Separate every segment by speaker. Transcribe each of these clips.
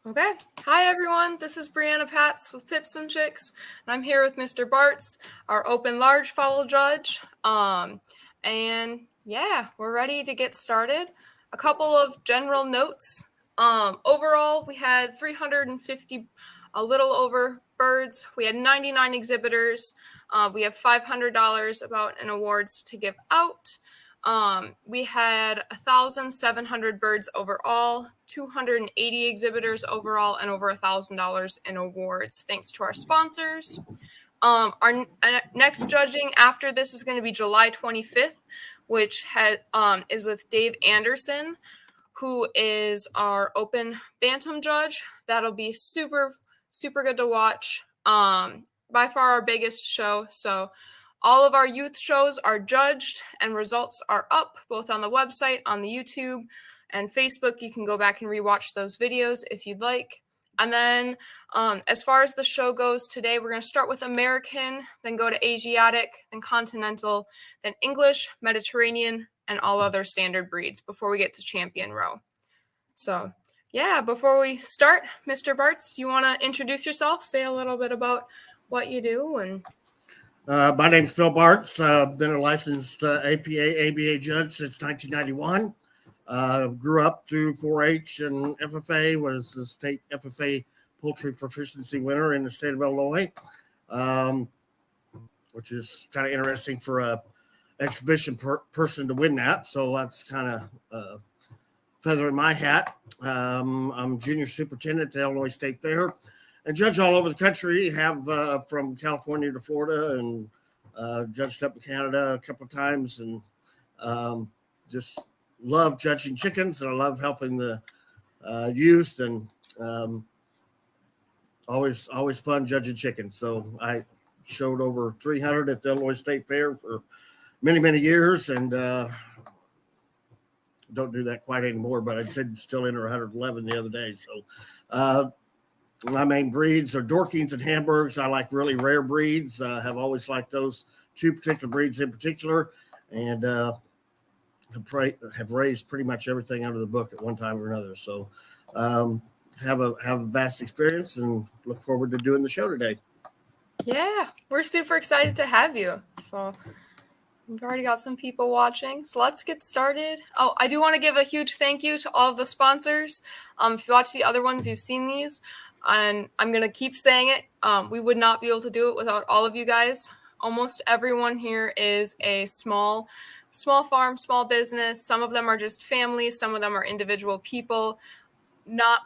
Speaker 1: Okay. Hi, everyone. This is Brianna Patz with Pips and Chicks, and I'm here with Mr. Bartz, our open Largefowl judge. And yeah, we're ready to get started. A couple of general notes. Overall, we had 350, a little over birds. We had 99 exhibitors. We have $500 about in awards to give out. We had 1,700 birds overall, 280 exhibitors overall, and over $1,000 in awards, thanks to our sponsors. Our next judging after this is going to be July 25th, which is with Dave Anderson, who is our open bantam judge. That'll be super, super good to watch. By far our biggest show. So all of our youth shows are judged and results are up both on the website, on the YouTube, and Facebook. You can go back and rewatch those videos if you'd like. And then as far as the show goes today, we're going to start with American, then go to Asiatic, then Continental, then English, Mediterranean, and all other standard breeds before we get to Champion Row. So yeah, before we start, Mr. Bartz, do you want to introduce yourself, say a little bit about what you do? And
Speaker 2: my name's Phil Bartz. Been a licensed APA judge since 1991. Grew up through 4-H and FFA, was the state FFA Poultry Proficiency winner in the state of Illinois, which is kind of interesting for a exhibition person to win that. So that's kind of feather in my hat. I'm junior superintendent at the Illinois State Fair and judge all over the country. Have from California to Florida and judged up in Canada a couple of times, and just love judging chickens, and I love helping the youth, and always fun judging chickens. So I showed over 300 at the Illinois State Fair for many years, and don't do that quite anymore, but I did still enter 111 the other day. So my main breeds are Dorkings and Hamburgs. I like really rare breeds. Have always liked those two particular breeds in particular, and have raised pretty much everything under the book at one time or another. So have a vast experience and look forward to doing the show today.
Speaker 1: Yeah, we're super excited to have you. So we've already got some people watching. So let's get started. Oh, I do want to give a huge thank you to all of the sponsors. If you watch the other ones, you've seen these. And I'm going to keep saying it. We would not be able to do it without all of you guys. Almost everyone here is a small farm, small business. Some of them are just families. Some of them are individual people.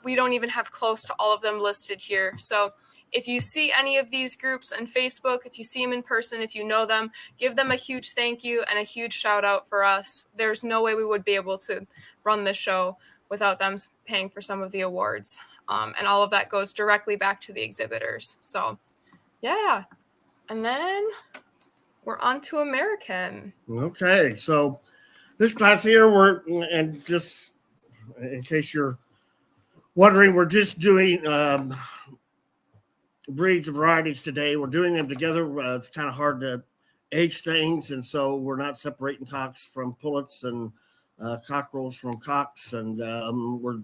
Speaker 1: We don't even have close to all of them listed here. So if you see any of these groups on Facebook, if you see them in person, if you know them, give them a huge thank you and a huge shout out for us. There's no way we would be able to run this show without them paying for some of the awards. And all of that goes directly back to the exhibitors. So, yeah. And then we're on to American.
Speaker 2: Okay. So this class here, and just in case you're wondering, we're just doing breeds and varieties today. We're doing them together. It's kind of hard to age things. And so we're not separating cocks from pullets and cockerels from cocks. And we're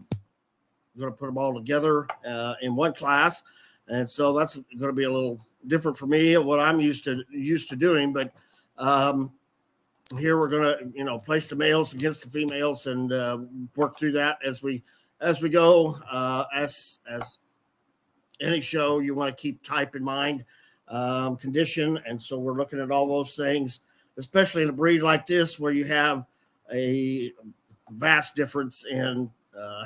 Speaker 2: going to put them all together in one class, and so that's going to be a little different for me what I'm used to doing. But here we're going to place the males against the females and work through that as we go. As any show, you want to keep type in mind, condition, and so we're looking at all those things, especially in a breed like this where you have a vast difference in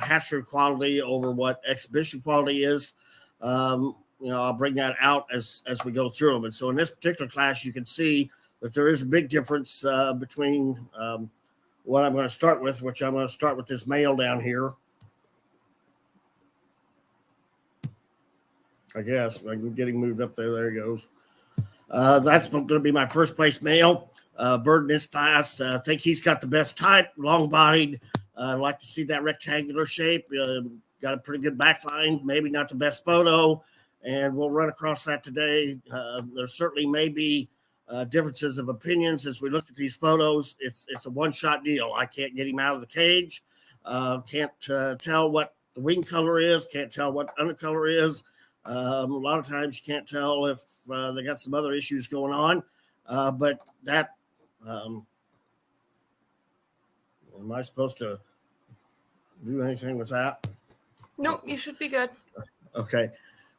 Speaker 2: hatchery quality over what exhibition quality is. I'll bring that out as we go through them. And so in this particular class, you can see that there is a big difference between what I'm going to start with, which I'm going to start with this male down here. I guess I'm getting moved up there. There he goes. That's going to be my first place male bird in this class. I think he's got the best type, long-bodied. I'd like to see that rectangular shape. Got a pretty good backline, maybe not the best photo, and we'll run across that today. There certainly may be differences of opinions as we look at these photos. It's a one-shot deal. I can't get him out of the cage. Can't tell what the wing color is, can't tell what undercolor is. A lot of times you can't tell if they got some other issues going on. But that, am I supposed to do anything with that?
Speaker 1: Nope, you should be good.
Speaker 2: Okay.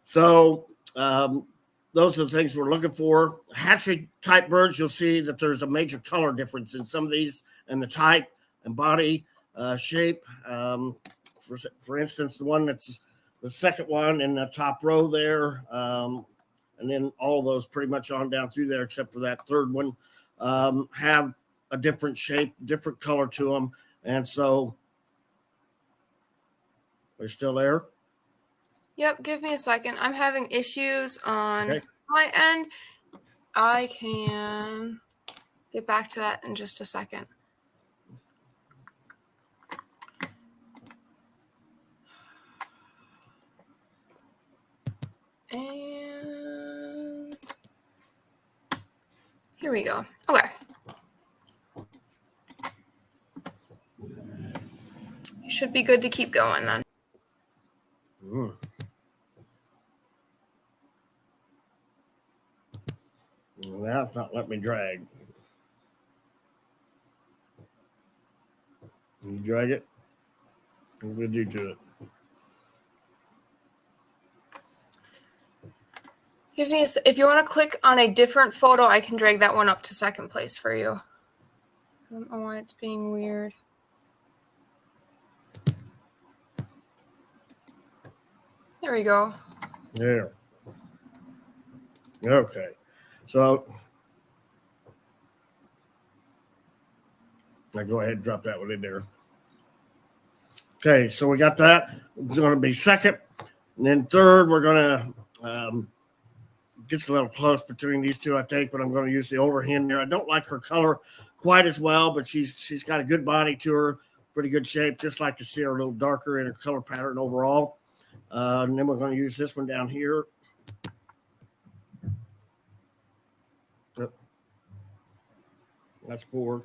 Speaker 2: So those are the things we're looking for. Hatchery type birds, you'll see that there's a major color difference in some of these and the type and body shape. For instance, the one that's the second one in the top row there, and then all of those pretty much on down through there, except for that third one, have a different shape, different color to them. And so they're still there.
Speaker 1: Yep, give me a second. I'm having issues on
Speaker 2: Okay.
Speaker 1: my end. I can get back to that in just a second. And here we go. Okay. You should be good to keep going then.
Speaker 2: Now it's not letting me drag. Can you drag it? What did you do to it?
Speaker 1: If you want to click on a different photo, I can drag that one up to second place for you. I don't know why it's being weird. There we go.
Speaker 2: There. Okay. So now go ahead and drop that one in there. Okay, so we got that. It's going to be second. And then third, we're going to gets a little close between these two, I think, but I'm going to use the overhen there. I don't like her color quite as well, but she's got a good body to her, pretty good shape. Just like to see her a little darker in her color pattern overall. And then we're going to use this one down here. Yep. That's forward.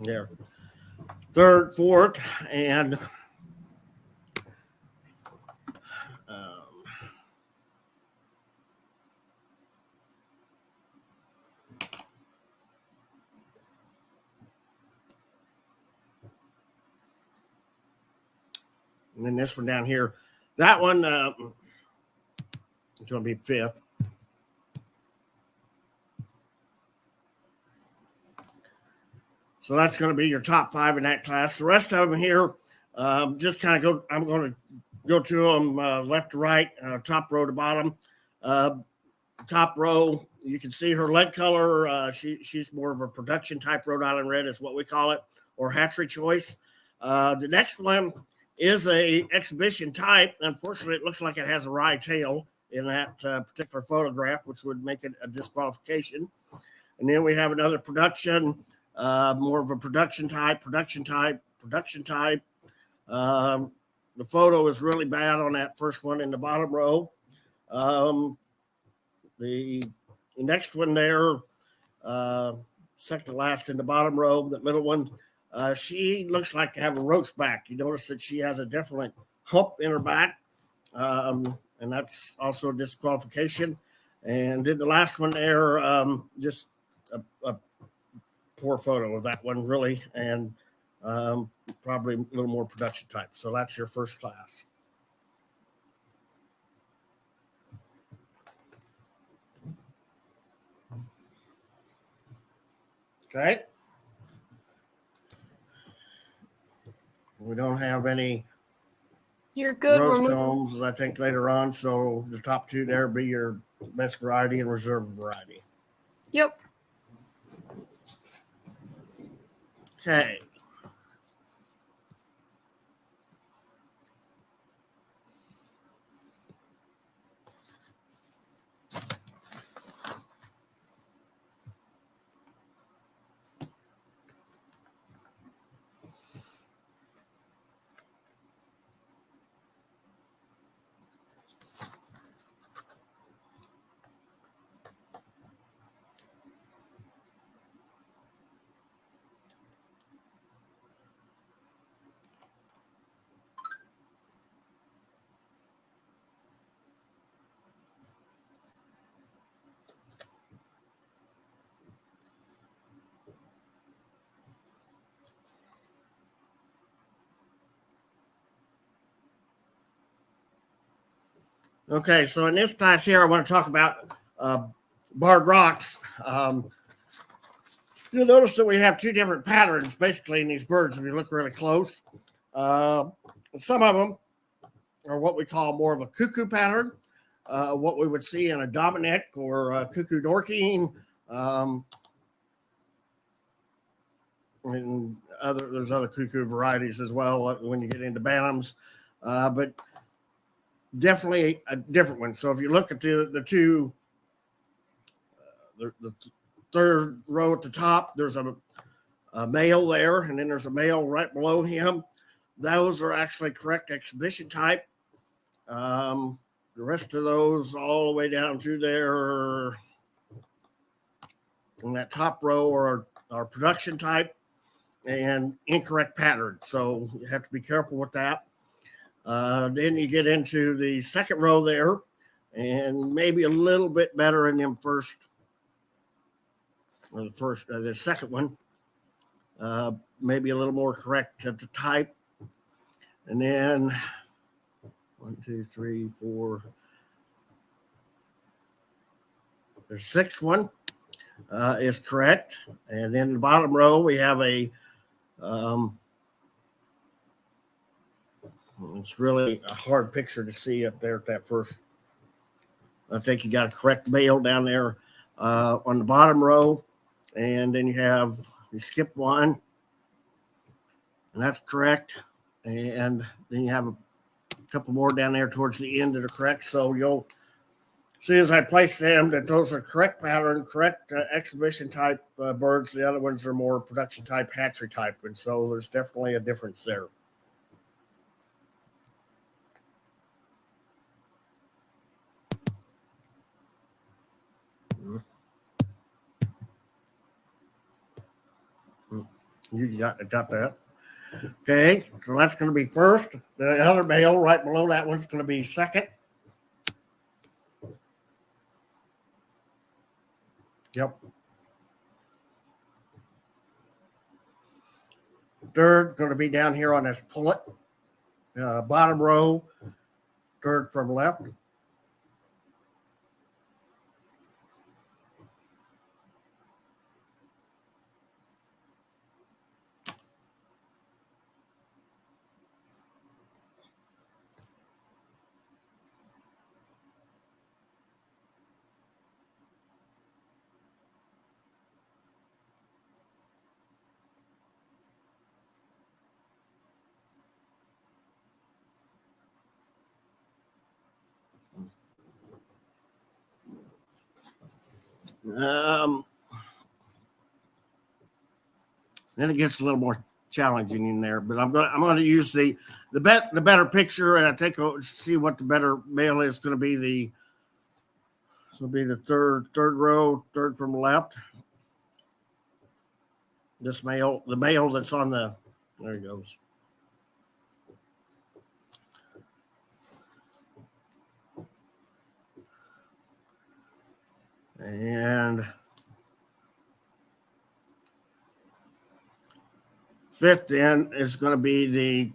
Speaker 2: There. Third, fourth, and then this one down here. That one is going to be fifth. So that's going to be your top 5 in that class. The rest of them here, just kind of go. I'm going to go to them left to right, top row to bottom. Top row, you can see her leg color. She's more of a production type Rhode Island red is what we call it, or hatchery choice. The next one is a exhibition type. Unfortunately, it looks like it has a wry tail in that particular photograph, which would make it a disqualification. And then we have another production. More of a production type. The photo is really bad on that first one in the bottom row. The next one there, second to last in the bottom row, the middle one, she looks like to have a roach back. You notice that she has a definite hump in her back, and that's also a disqualification. And then the last one there, just a poor photo of that one, really, and probably a little more production type. So that's your first class. Okay. We don't have any
Speaker 1: You're good.
Speaker 2: rose combs, I think, later on. So the top 2 there be your best variety and reserve variety.
Speaker 1: Yep.
Speaker 2: Okay. Okay, so in this class here, I want to talk about barred rocks. You'll notice that we have two different patterns basically in these birds if you look really close. Some of them are what we call more of a cuckoo pattern, what we would see in a Dominic or a cuckoo Dorking. And there's other cuckoo varieties as well when you get into bantams, but definitely a different one. So if you look at the two, the third row at the top, there's a male there, and then there's a male right below him. Those are actually correct exhibition type. The rest of those all the way down through there in that top row are production type and incorrect pattern. So you have to be careful with that. Then you get into the second row there, and maybe a little bit better in them first, or the second one, maybe a little more correct at the type. And then 1, 2, 3, 4. The sixth one is correct. And then the bottom row, we have it's really a hard picture to see up there at that first. I think you got a correct male down there on the bottom row. And then you skip one, and that's correct. And then you have a couple more down there towards the end that are correct. So you'll see as I place them that those are correct pattern, correct exhibition type birds. The other ones are more production type, hatchery type. And so there's definitely a difference there. You got that. Okay, so that's going to be first. The other male right below that one's going to be second. Yep. Third going to be down here on this pullet. Bottom row, third from left. Then it gets a little more challenging in there, but I'm going to use the better picture, and I think I'll see what the better male is going to be. This will be the third row, third from the left. This male, the male that's on there he goes. And fifth then is going to be the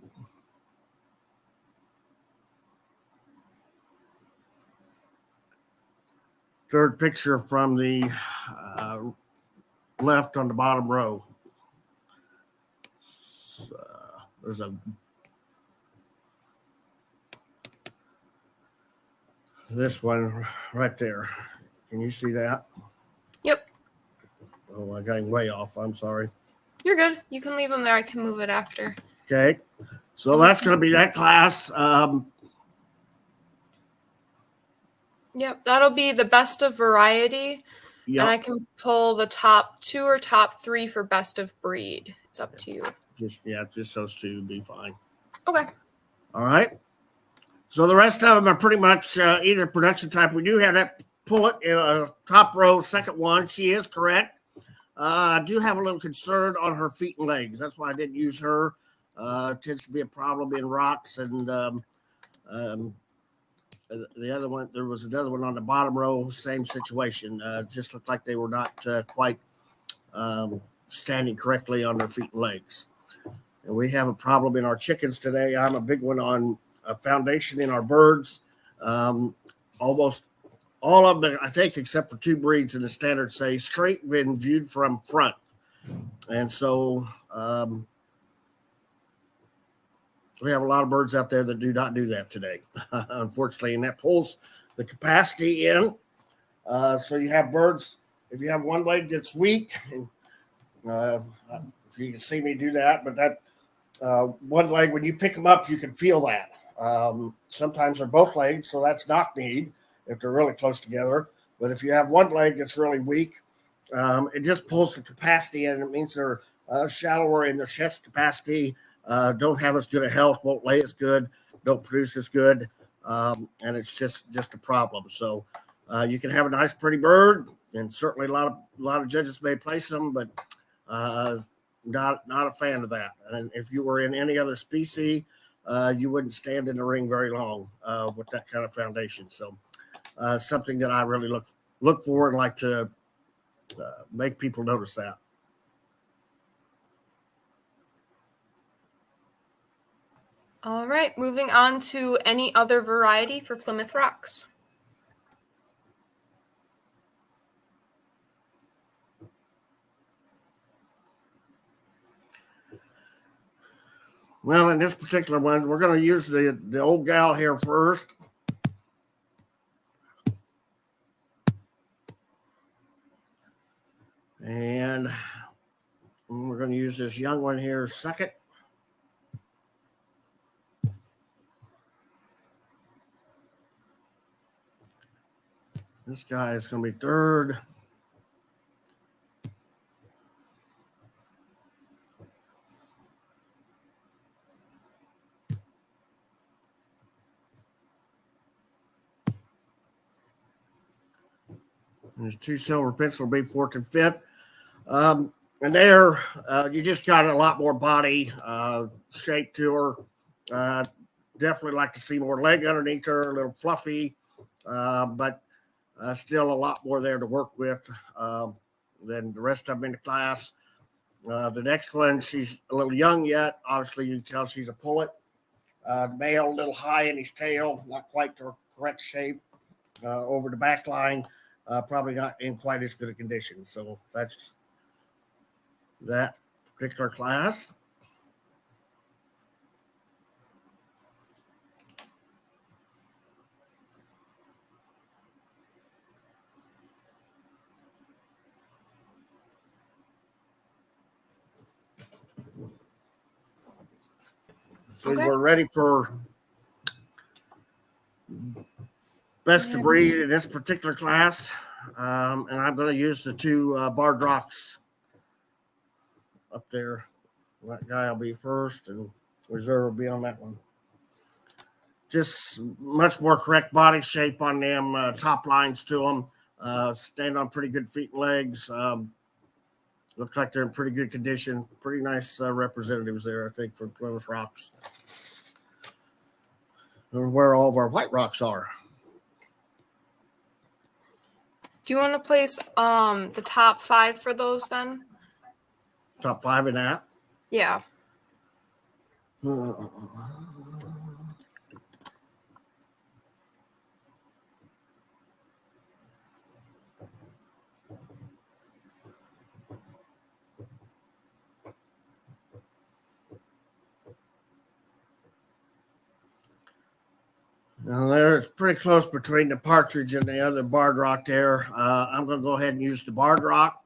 Speaker 2: third picture from the left on the bottom row. There's this one right there. Can you see that?
Speaker 1: Yep.
Speaker 2: Oh, I got him way off. I'm sorry.
Speaker 1: You're good. You can leave them there. I can move it after.
Speaker 2: Okay. So that's going to be that class.
Speaker 1: Yep. That'll be the best of variety. Yep. And I can pull the top 2 or top 3 for best of breed. It's up to you.
Speaker 2: Just those two would be fine.
Speaker 1: Okay.
Speaker 2: All right. So the rest of them are pretty much either production type. We do have that pullet in a top row, second one. She is correct. I do have a little concern on her feet and legs. That's why I didn't use her. It tends to be a problem in rocks. And the other one, there was another one on the bottom row, same situation. Just looked like they were not quite standing correctly on their feet and legs. And we have a problem in our chickens today. I'm a big one on a foundation in our birds. almost all of them, I think, except for two breeds in the standard, say straight when viewed from front. And so we have a lot of birds out there that do not do that today, unfortunately, and that pulls the capacity in. So you have birds, if you have one leg that's weak, and if you can see me do that, but that one leg, when you pick them up, you can feel that. Sometimes they're both legs, so that's knock kneed if they're really close together. But if you have one leg that's really weak, it just pulls the capacity in. It means they're shallower in their chest capacity, don't have as good a health, won't lay as good, don't produce as good, and it's just a problem. So you can have a nice, pretty bird, and certainly a lot of judges may place them, but not a fan of that. And if you were in any other species, you wouldn't stand in the ring very long with that kind of foundation. So something that I really look for and like to make people notice that.
Speaker 1: All right, moving on to any other variety for Plymouth Rocks.
Speaker 2: Well, in this particular one, we're going to use the old gal here first. And we're going to use this young one here second. This guy is going to be third. There's two silver pencil will be fourth and fifth. And there, you just got a lot more body shape to her. Definitely like to see more leg underneath her, a little fluffy, but still a lot more there to work with than the rest of them in the class. The next one, she's a little young yet. Obviously, you can tell she's a pullet. The male, a little high in his tail, not quite the correct shape. Over the back line, probably not in quite as good a condition. So that's that particular class. So we're ready for best of breed in this particular class. And I'm going to use the two barred rocks up there. That guy will be first, and reserve will be on that one. Just much more correct body shape on them, top lines to them. Stand on pretty good feet and legs. Look like they're in pretty good condition. Pretty nice representatives there, I think, for Plymouth Rocks. Where all of our white rocks are.
Speaker 1: Do you want to place the top 5 for those then?
Speaker 2: Top 5 in that?
Speaker 1: Yeah.
Speaker 2: Now there's pretty close between the partridge and the other barred rock there. I'm going to go ahead and use the barred rock.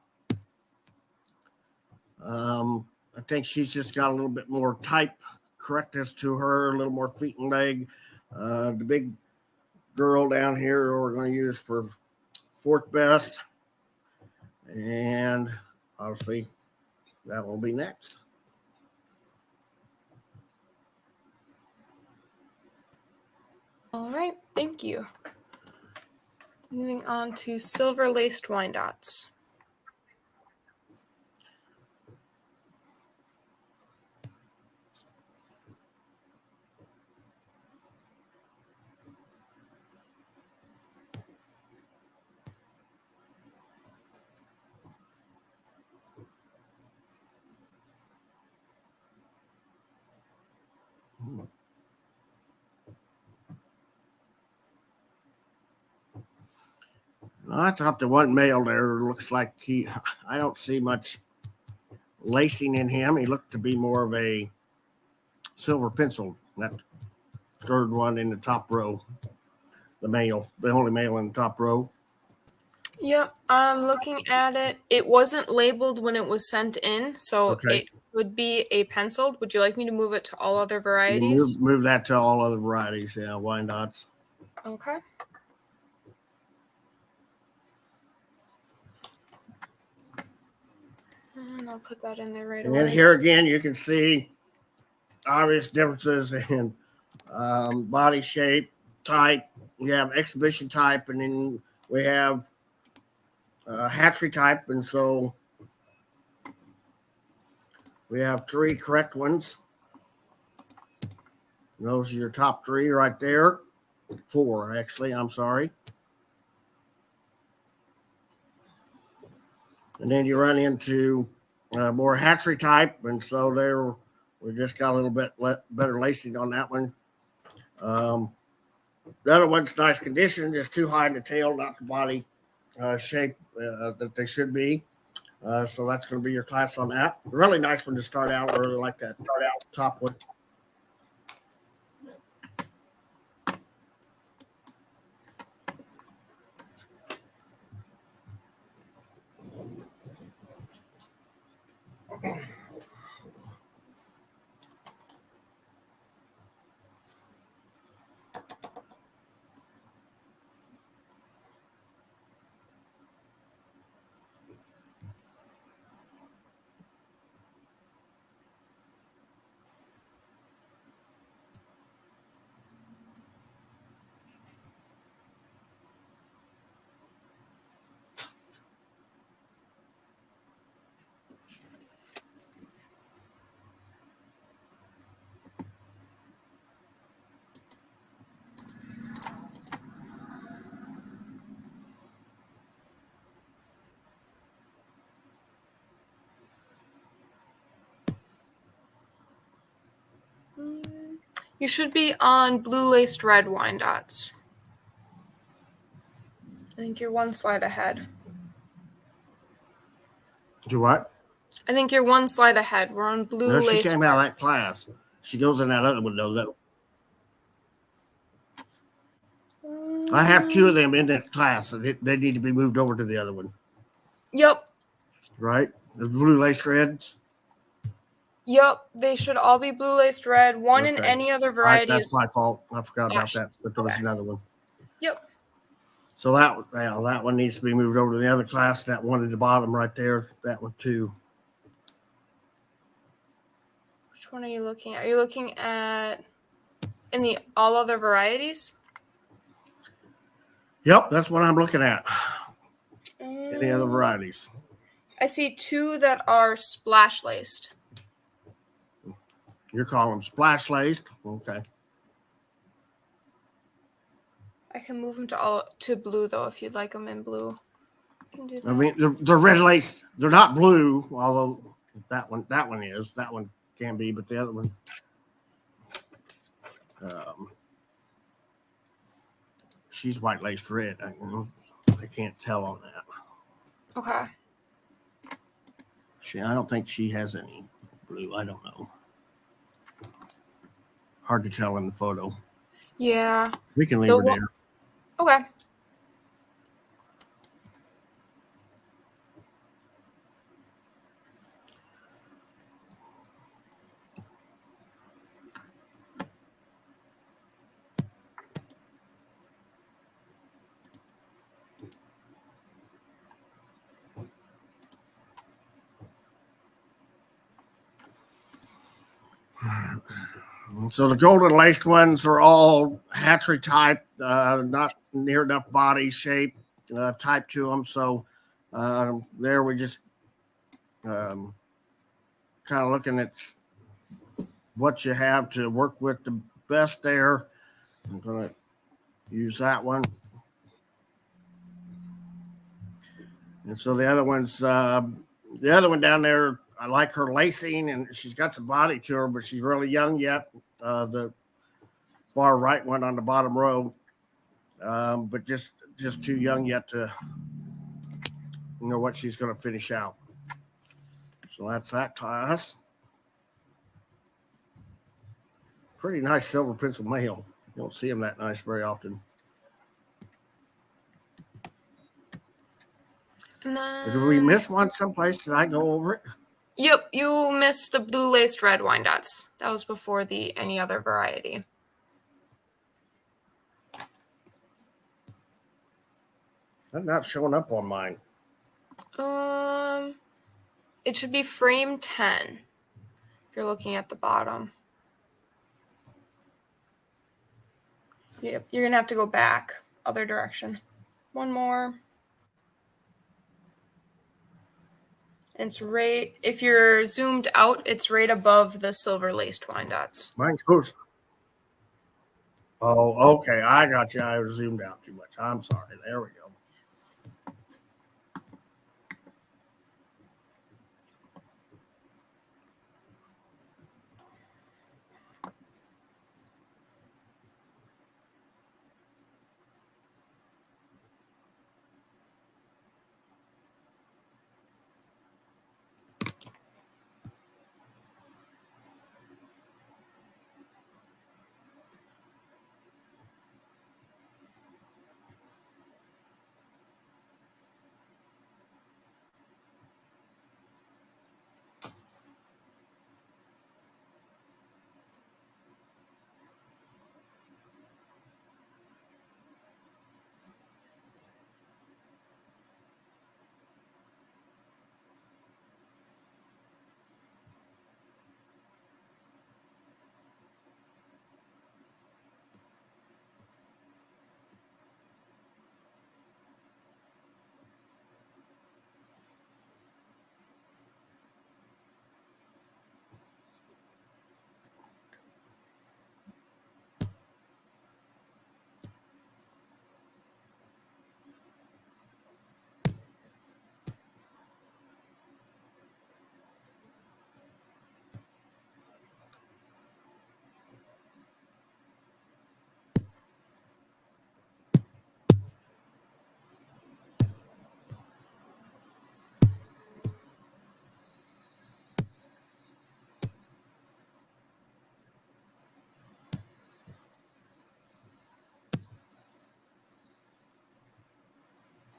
Speaker 2: I think she's just got a little bit more type correctness to her, a little more feet and leg. The big girl down here we're going to use for fourth best. And obviously that will be next.
Speaker 1: All right, thank you. Moving on to silver laced Wyandottes.
Speaker 2: I thought the one male there looks like I don't see much lacing in him. He looked to be more of a silver pencil. That third one in the top row, the only male in the top row.
Speaker 1: Yep, I'm looking at it. It wasn't labeled when it was sent in, so
Speaker 2: Okay.
Speaker 1: it would be a penciled. Would you like me to move it to all other varieties?
Speaker 2: Move that to all other varieties, yeah, Wyandottes.
Speaker 1: Okay. And I'll put that in there right away.
Speaker 2: And then here again, you can see obvious differences in body shape, type. We have exhibition type, and then we have hatchery type. And so we have 3 correct ones. And those are your top 3 right there. 4, actually. I'm sorry. And then you run into more hatchery type, and so there we just got a little bit better lacing on that one. The other one's nice condition, just too high in the tail, not the body shape that they should be. So that's going to be your class on that. Really nice one to start out. I really like that top one.
Speaker 1: You should be on blue laced red Wyandottes. I think you're 1 slide ahead.
Speaker 2: Do what?
Speaker 1: I think you're 1 slide ahead. We're on blue
Speaker 2: No, she
Speaker 1: laced
Speaker 2: came out of that class. She goes in that other one, though. I have 2 of them in that class, and they need to be moved over to the other one.
Speaker 1: Yep.
Speaker 2: Right? The blue lace reds.
Speaker 1: Yep, they should all be blue laced red. One in any other variety.
Speaker 2: That's my fault. I forgot about that, but there was another one.
Speaker 1: Yep.
Speaker 2: So that one needs to be moved over to the other class. That one at the bottom right there, that one too.
Speaker 1: Which one are you looking at? Are you looking at in the all other varieties?
Speaker 2: Yep, that's what I'm looking at. Any other varieties?
Speaker 1: I see 2 that are splash laced.
Speaker 2: You're calling them splash laced? Okay.
Speaker 1: I can move them to blue though if you'd like them in blue. Can do that.
Speaker 2: I mean, they're red laced. They're not blue, although that one is. That one can be, but the other one. She's white laced red. I can't tell on that.
Speaker 1: Okay.
Speaker 2: I don't think she has any blue. I don't know. Hard to tell in the photo.
Speaker 1: Yeah.
Speaker 2: We can leave her there.
Speaker 1: Okay.
Speaker 2: So the golden laced ones are all hatchery type, not near enough body shape type to them. So there we just kind of looking at what you have to work with the best there. I'm going to use that one. And so the other one down there, I like her lacing, and she's got some body to her, but she's really young yet. The far right one on the bottom row, but just just too young yet to know what she's going to finish out. So that's that class. Pretty nice silver pencil male. You don't see them that nice very often.
Speaker 1: And then,
Speaker 2: did we miss one someplace? Did I go over it?
Speaker 1: Yep, you missed the blue laced red Wyandottes. That was before the any other variety.
Speaker 2: That's not showing up on mine.
Speaker 1: It should be frame 10 if you're looking at the bottom. Yep, you're going to have to go back, other direction. One more. It's right, if you're zoomed out, it's right above the silver laced Wyandottes.
Speaker 2: Mine's close. Oh, okay. I got you. I was zoomed out too much. I'm sorry. There we go.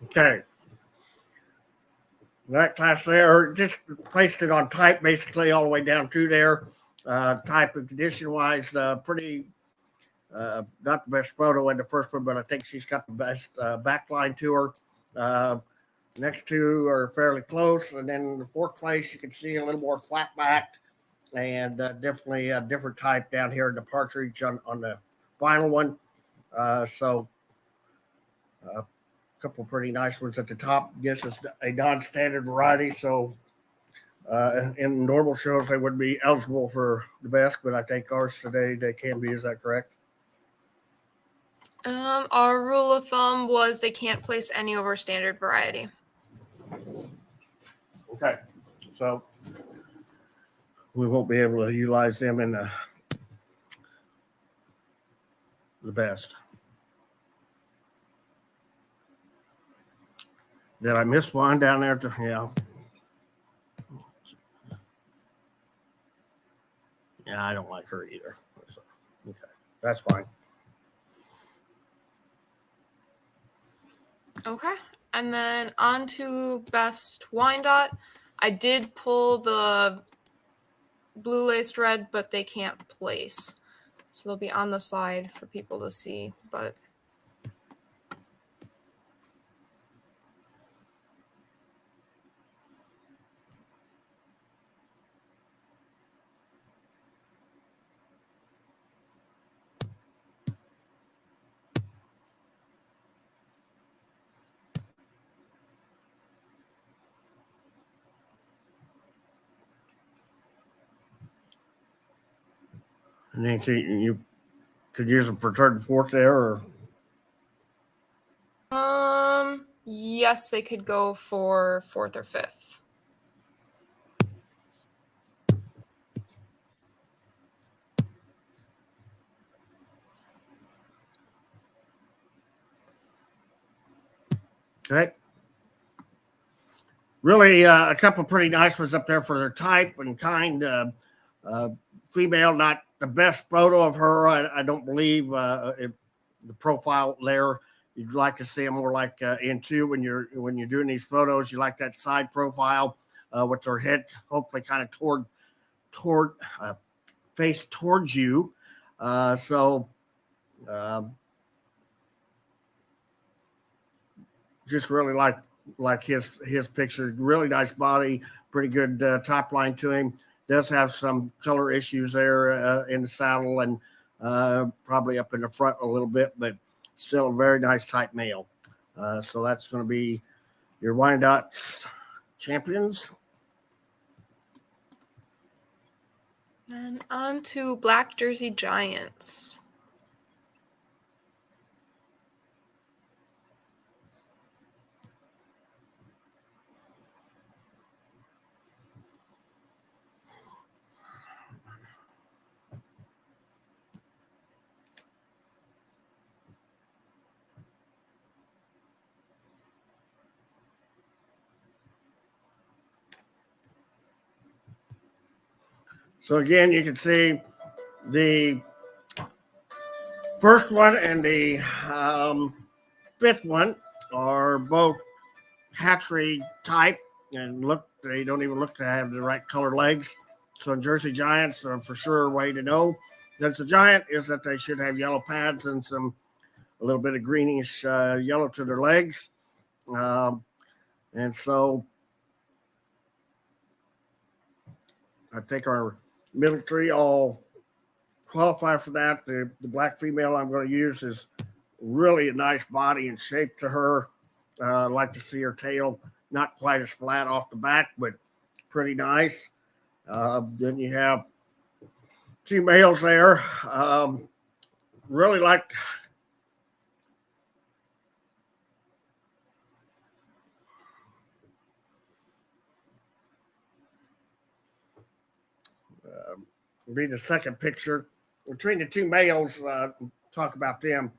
Speaker 2: Okay. That class there, just placed it on type basically all the way down through there. Type and condition wise, pretty, not the best photo in the first one, but I think she's got the best backline to her. Next two are fairly close. And then in the fourth place, you can see a little more flat backed and definitely a different type down here in the partridge on the final one. So couple pretty nice ones at the top. Guess it's a non-standard variety, so in normal shows they would be eligible for the best, but I think ours today they can be. Is that correct?
Speaker 1: Our rule of thumb was they can't place any over standard variety.
Speaker 2: Okay, so we won't be able to utilize them in the best. Did I miss one down there? Yeah. Yeah, I don't like her either. So, okay, that's fine.
Speaker 1: Okay, and then on to best Wyandotte. I did pull the blue laced red, but they can't place. So they'll be on the slide for people to see, but
Speaker 2: And then you could use them for third and fourth there, or
Speaker 1: yes, they could go for fourth or fifth.
Speaker 2: Okay. Really, a couple pretty nice ones up there for their type and kind. Female, not the best photo of her. I don't believe the profile there. You'd like to see them more like into when you're doing these photos. You like that side profile with their head hopefully kind of toward face towards you. Just really like his picture. Really nice body, pretty good top line to him. Does have some color issues there in the saddle and probably up in the front a little bit, but still a very nice type male. So that's going to be your Wyandotte champions.
Speaker 1: And on to Black Jersey Giants.
Speaker 2: So again, you can see the first one and the fifth one are both hatchery type, and they don't even look to have the right color legs. So in Jersey Giants, for sure, way to know that's a giant is that they should have yellow pads and a little bit of greenish yellow to their legs. And so I think our middle three all qualify for that. The black female I'm going to use is really a nice body and shape to her. I'd like to see her tail not quite as flat off the back, but pretty nice. Then you have two males there. Really like be the second picture between the two males. Talk about them.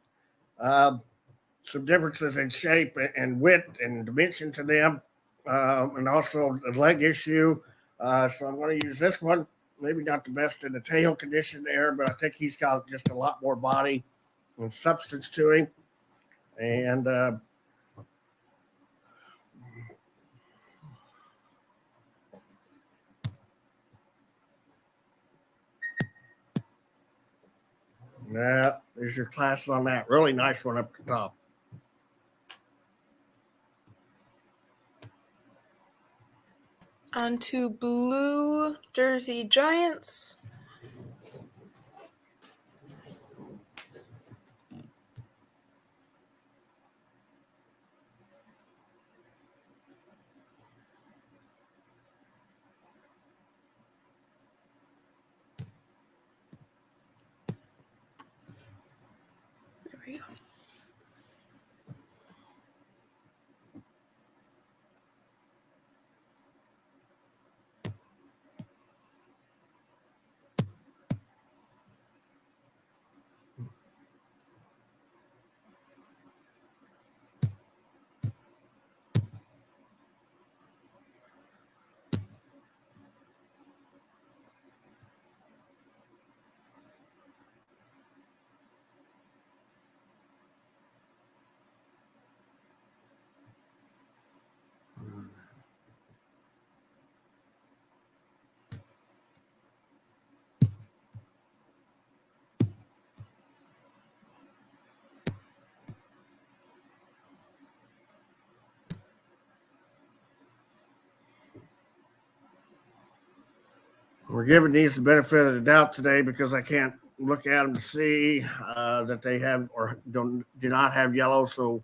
Speaker 2: Some differences in shape and width and dimension to them, and also the leg issue. So I'm going to use this one. Maybe not the best in the tail condition there, but I think he's got just a lot more body and substance to him. And there's your class on that. Really nice one up the top.
Speaker 1: On to Blue Jersey Giants. There we go.
Speaker 2: We're giving these the benefit of the doubt today because I can't look at them to see that they have or do not have yellow. So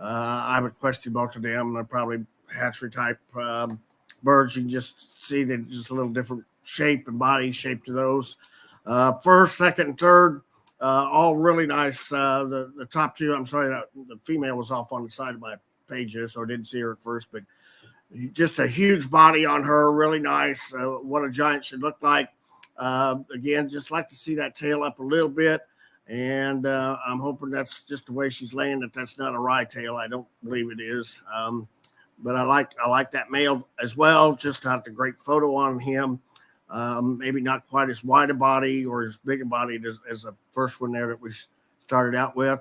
Speaker 2: I would question both of them. They're probably hatchery type birds. You can just see that just a little different shape and body shape to those. First, second, and third, all really nice. The top two, I'm sorry, the female was off on the side of my page here, so I didn't see her at first, but just a huge body on her, really nice. What a giant should look like. Again, just like to see that tail up a little bit And I'm hoping that's just the way she's laying, that's not a rye tail. I don't believe it is. But I like that male as well. Just not a great photo on him. Maybe not quite as wide a body or as big a body as the first one there that we started out with.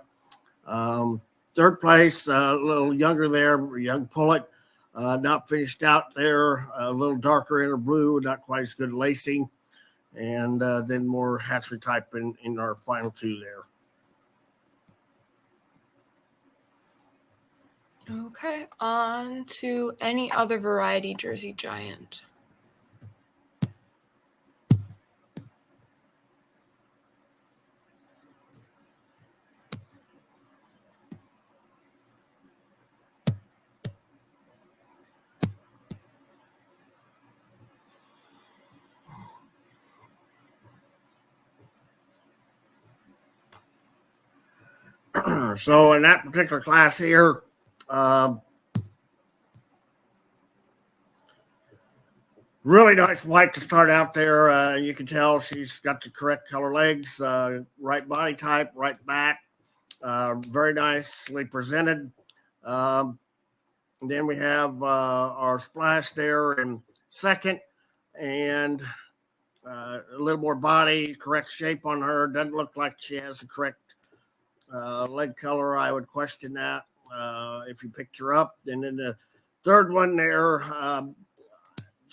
Speaker 2: Third place, a little younger there, young pullet, not finished out there, a little darker inner blue, not quite as good lacing. And then more hatchery type in our final two there.
Speaker 1: Okay, on to any other variety Jersey Giant.
Speaker 2: So in that particular class here, really nice white to start out there. You can tell she's got the correct color legs, right body type, right back, very nicely presented. And then we have our splash there in second, and a little more body, correct shape on her. Doesn't look like she has the correct leg color. I would question that if you picked her up. And then the third one there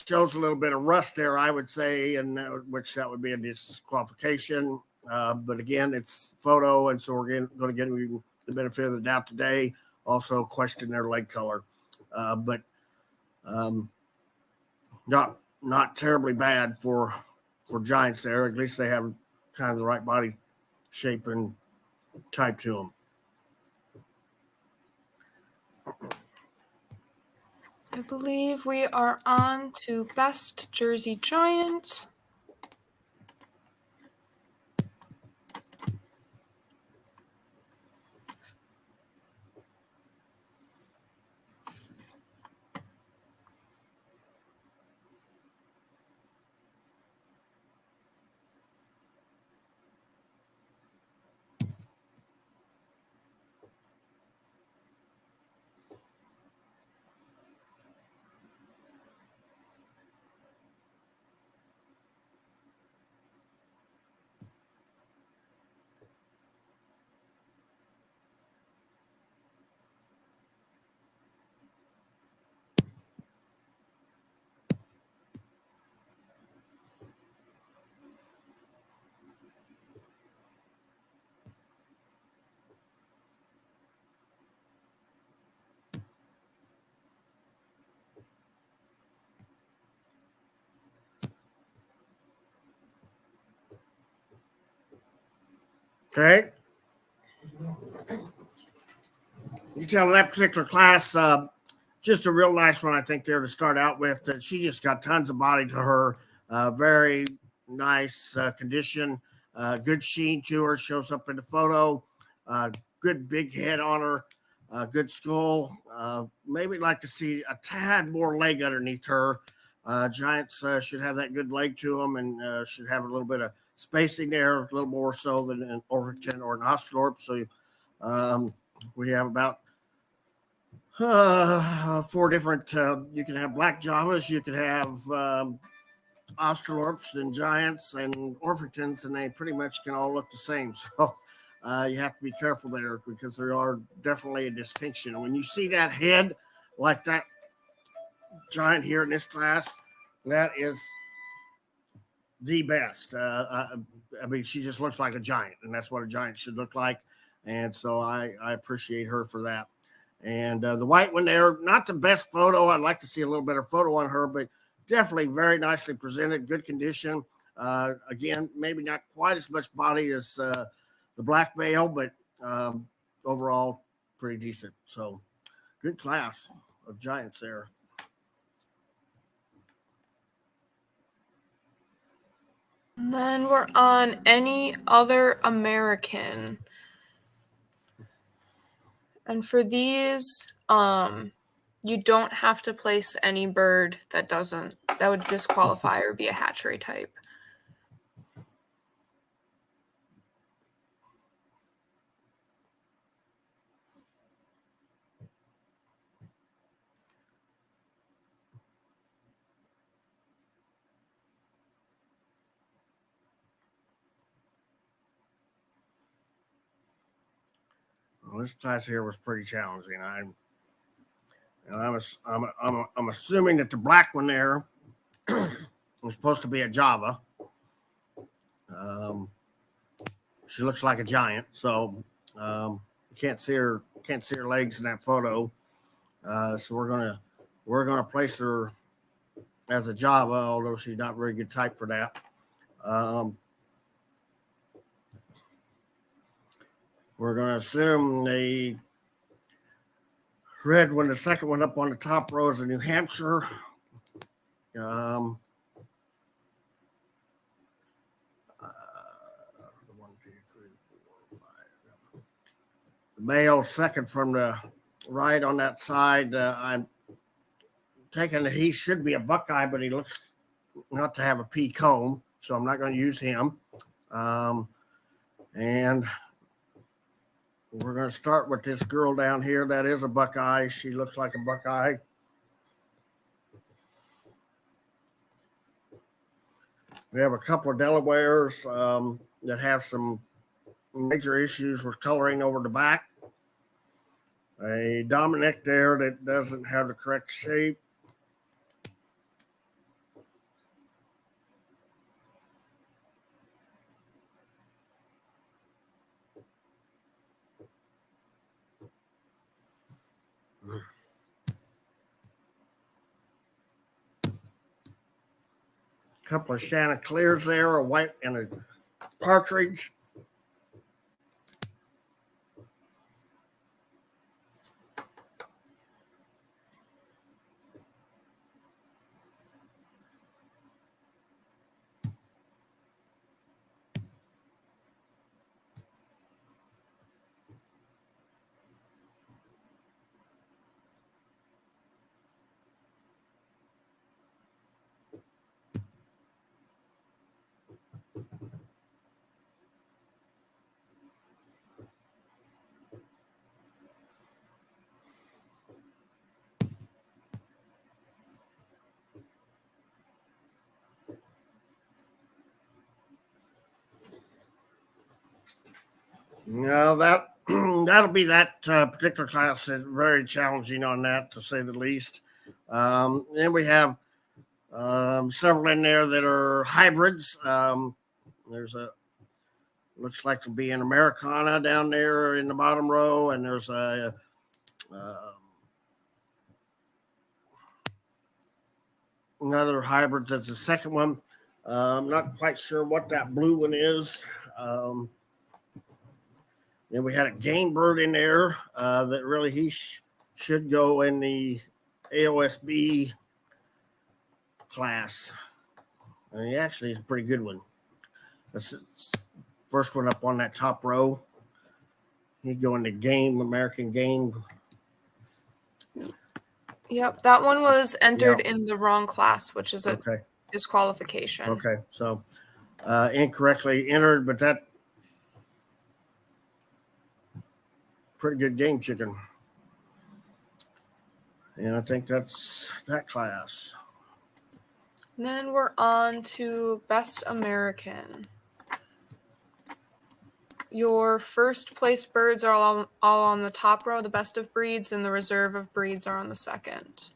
Speaker 2: shows a little bit of rust there, I would say, and which that would be a disqualification. But again, it's photo, and so we're going to give you the benefit of the doubt today. Also question their leg color, but not terribly bad for giants there. At least they have kind of the right body shape and type to them.
Speaker 1: I believe we are on to Best Jersey Giant.
Speaker 2: Okay. You tell in that particular class, just a real nice one, I think, there to start out with. She just got tons of body to her. Very nice condition. Good sheen to her. Shows up in the photo. Good big head on her. Good skull. Maybe like to see a tad more leg underneath her. Giants should have that good leg to them, and should have a little bit of spacing there, a little more so than an Orpington or an Australorp. So we have about 4 different. You can have black Javas, you can have Australorps and Giants and Orpingtons, and they pretty much can all look the same. So you have to be careful there because there are definitely a distinction. When you see that head like that giant here in this class, that is the best. I mean, she just looks like a giant, and that's what a giant should look like. And so I appreciate her for that. And the white one there, not the best photo. I'd like to see a little better photo on her, but definitely very nicely presented, good condition. Again, maybe not quite as much body as the black male, but overall pretty decent. So good class of giants there.
Speaker 1: And then we're on any other American. And for these, you don't have to place any bird that would disqualify or be a hatchery type.
Speaker 2: Well, this class here was pretty challenging. I'm assuming that the black one there was supposed to be a Java. She looks like a giant, so you can't see her legs in that photo. So we're gonna place her as a Java, although she's not very good type for that. We're gonna assume the red one, the second one up on the top row, is a New Hampshire. The male second from the right on that side. I'm taking that he should be a Buckeye, but he looks not to have a pea comb, so I'm not going to use him. And we're going to start with this girl down here. That is a Buckeye. She looks like a Buckeye. We have a couple of Delawares that have some major issues with coloring over the back. A Dominic there that doesn't have the correct shape. Couple of Chanticleers there, a white and a partridge. No, that'll be that particular class. Is very challenging on that, to say the least. Then we have several in there that are hybrids. There's a looks like to be an Americana down there in the bottom row, and there's a another hybrid that's the second one. I'm not quite sure what that blue one is. Then we had a game bird in there that really he should go in the AOSB class. And he actually is a pretty good one. That's the first one up on that top row. He'd go into game, American game.
Speaker 1: Yep, that one was entered in the wrong class, which is a disqualification.
Speaker 2: Okay, so incorrectly entered, but that pretty good game chicken. And I think that's that class.
Speaker 1: And then we're on to Best American. Your first place birds are all on the top row, the best of breeds, and the reserve of breeds are on the second.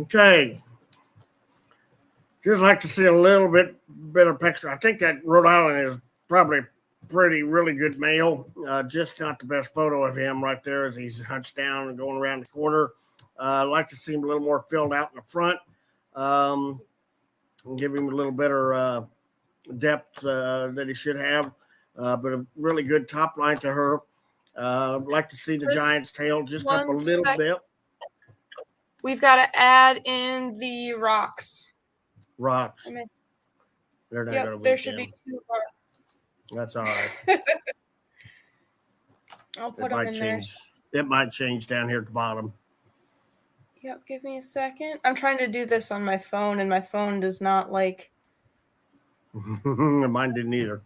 Speaker 2: Okay. just like to see a little bit better picture. I think that Rhode Island is probably really good male. Just not the best photo of him right there as he's hunched down and going around the corner. I'd like to see him a little more filled out in the front. And give him a little better depth that he should have. But a really good top line to her. I'd like to see the Giant's tail just up a little bit.
Speaker 1: We've got to add in the rocks.
Speaker 2: Rocks. They're not going to
Speaker 1: there should be 2 rocks.
Speaker 2: That's all right.
Speaker 1: I'll put them in there.
Speaker 2: It might change down here at the bottom.
Speaker 1: Yep, give me a second. I'm trying to do this on my phone, and my phone does not like.
Speaker 2: Mine didn't either.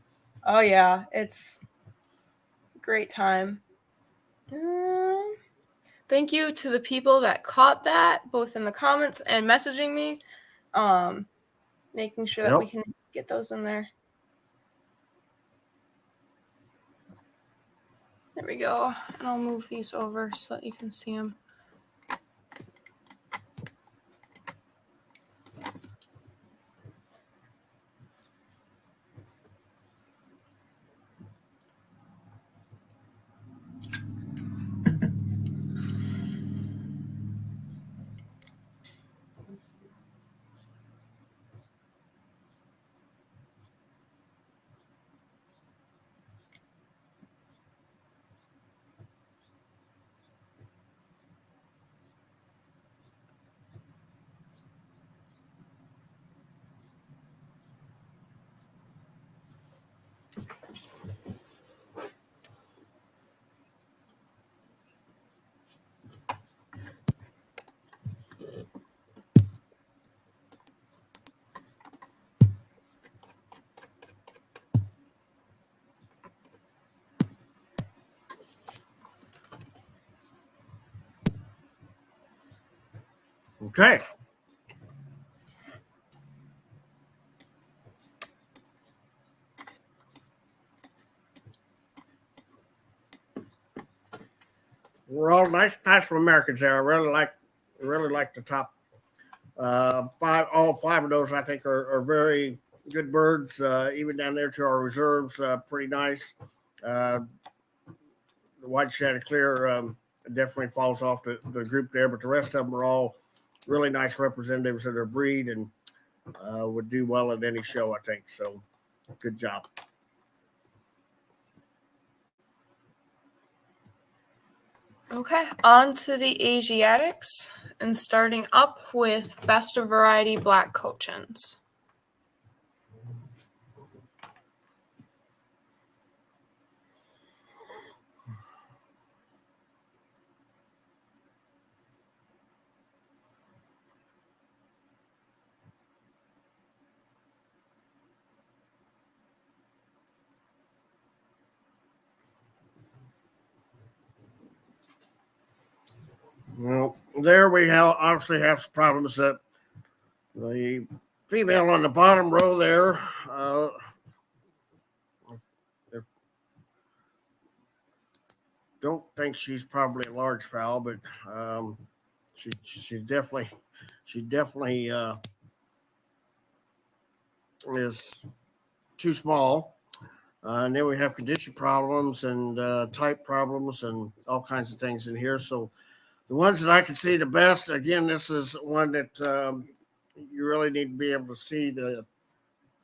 Speaker 1: Oh, yeah. It's a great time. Thank you to the people that caught that, both in the comments and messaging me. Making sure that we can get those in there. There we go. And I'll move these over so that you can see them.
Speaker 2: Okay. We're all nice from Americans there. I really like the top all 5 of those. I think are very good birds. Even down there to our reserves, pretty nice. The white Chanticleer definitely falls off the group there, but the rest of them are all really nice representatives of their breed and would do well at any show, I think. So good job.
Speaker 1: Okay, on to the Asiatics, and starting up with best of variety black Cochins.
Speaker 2: Well, there we obviously have some problems that the female on the bottom row there, don't think she's probably a largefowl, but she definitely is too small. And then we have condition problems and type problems and all kinds of things in here. So the ones that I can see the best, again, this is one that you really need to be able to see the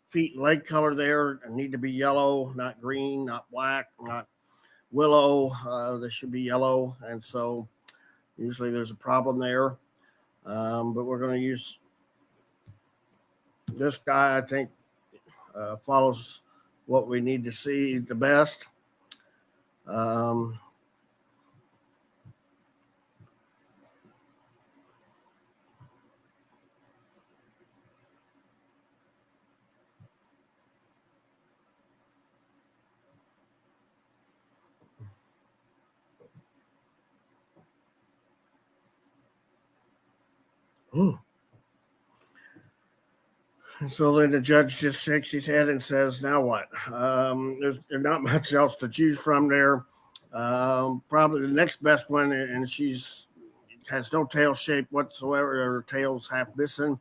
Speaker 2: feet and leg color there. They need to be yellow, not green, not black, not willow. They should be yellow. And so usually there's a problem there. But we're going to use this guy, I think, follows what we need to see the best. Ooh. So then the judge just shakes his head and says, now what? There's not much else to choose from there. Probably the next best one, and has no tail shape whatsoever. Her tail's half missing.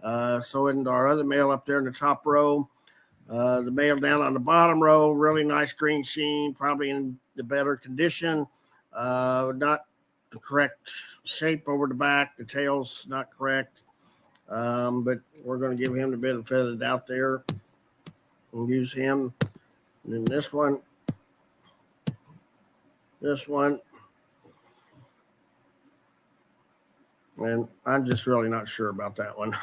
Speaker 2: So in our other male up there in the top row, the male down on the bottom row, really nice green sheen, probably in the better condition. Not the correct shape over the back. The tail's not correct. But we're going to give him the benefit of the doubt there and use him. And then this one, and I'm just really not sure about that one.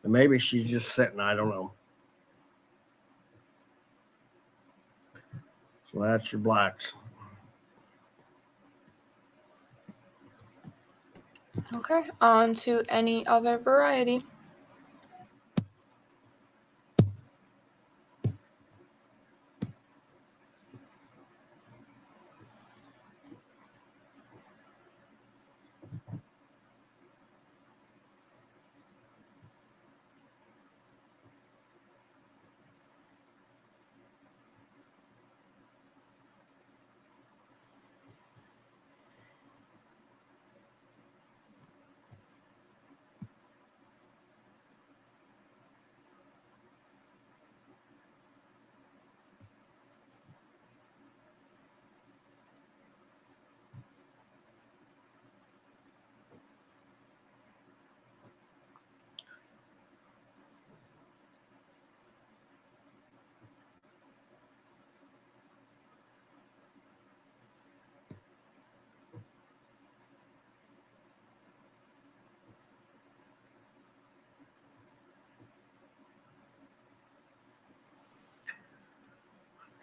Speaker 2: Maybe she's just sitting, I don't know. So that's your blacks.
Speaker 1: Okay, on to any other variety.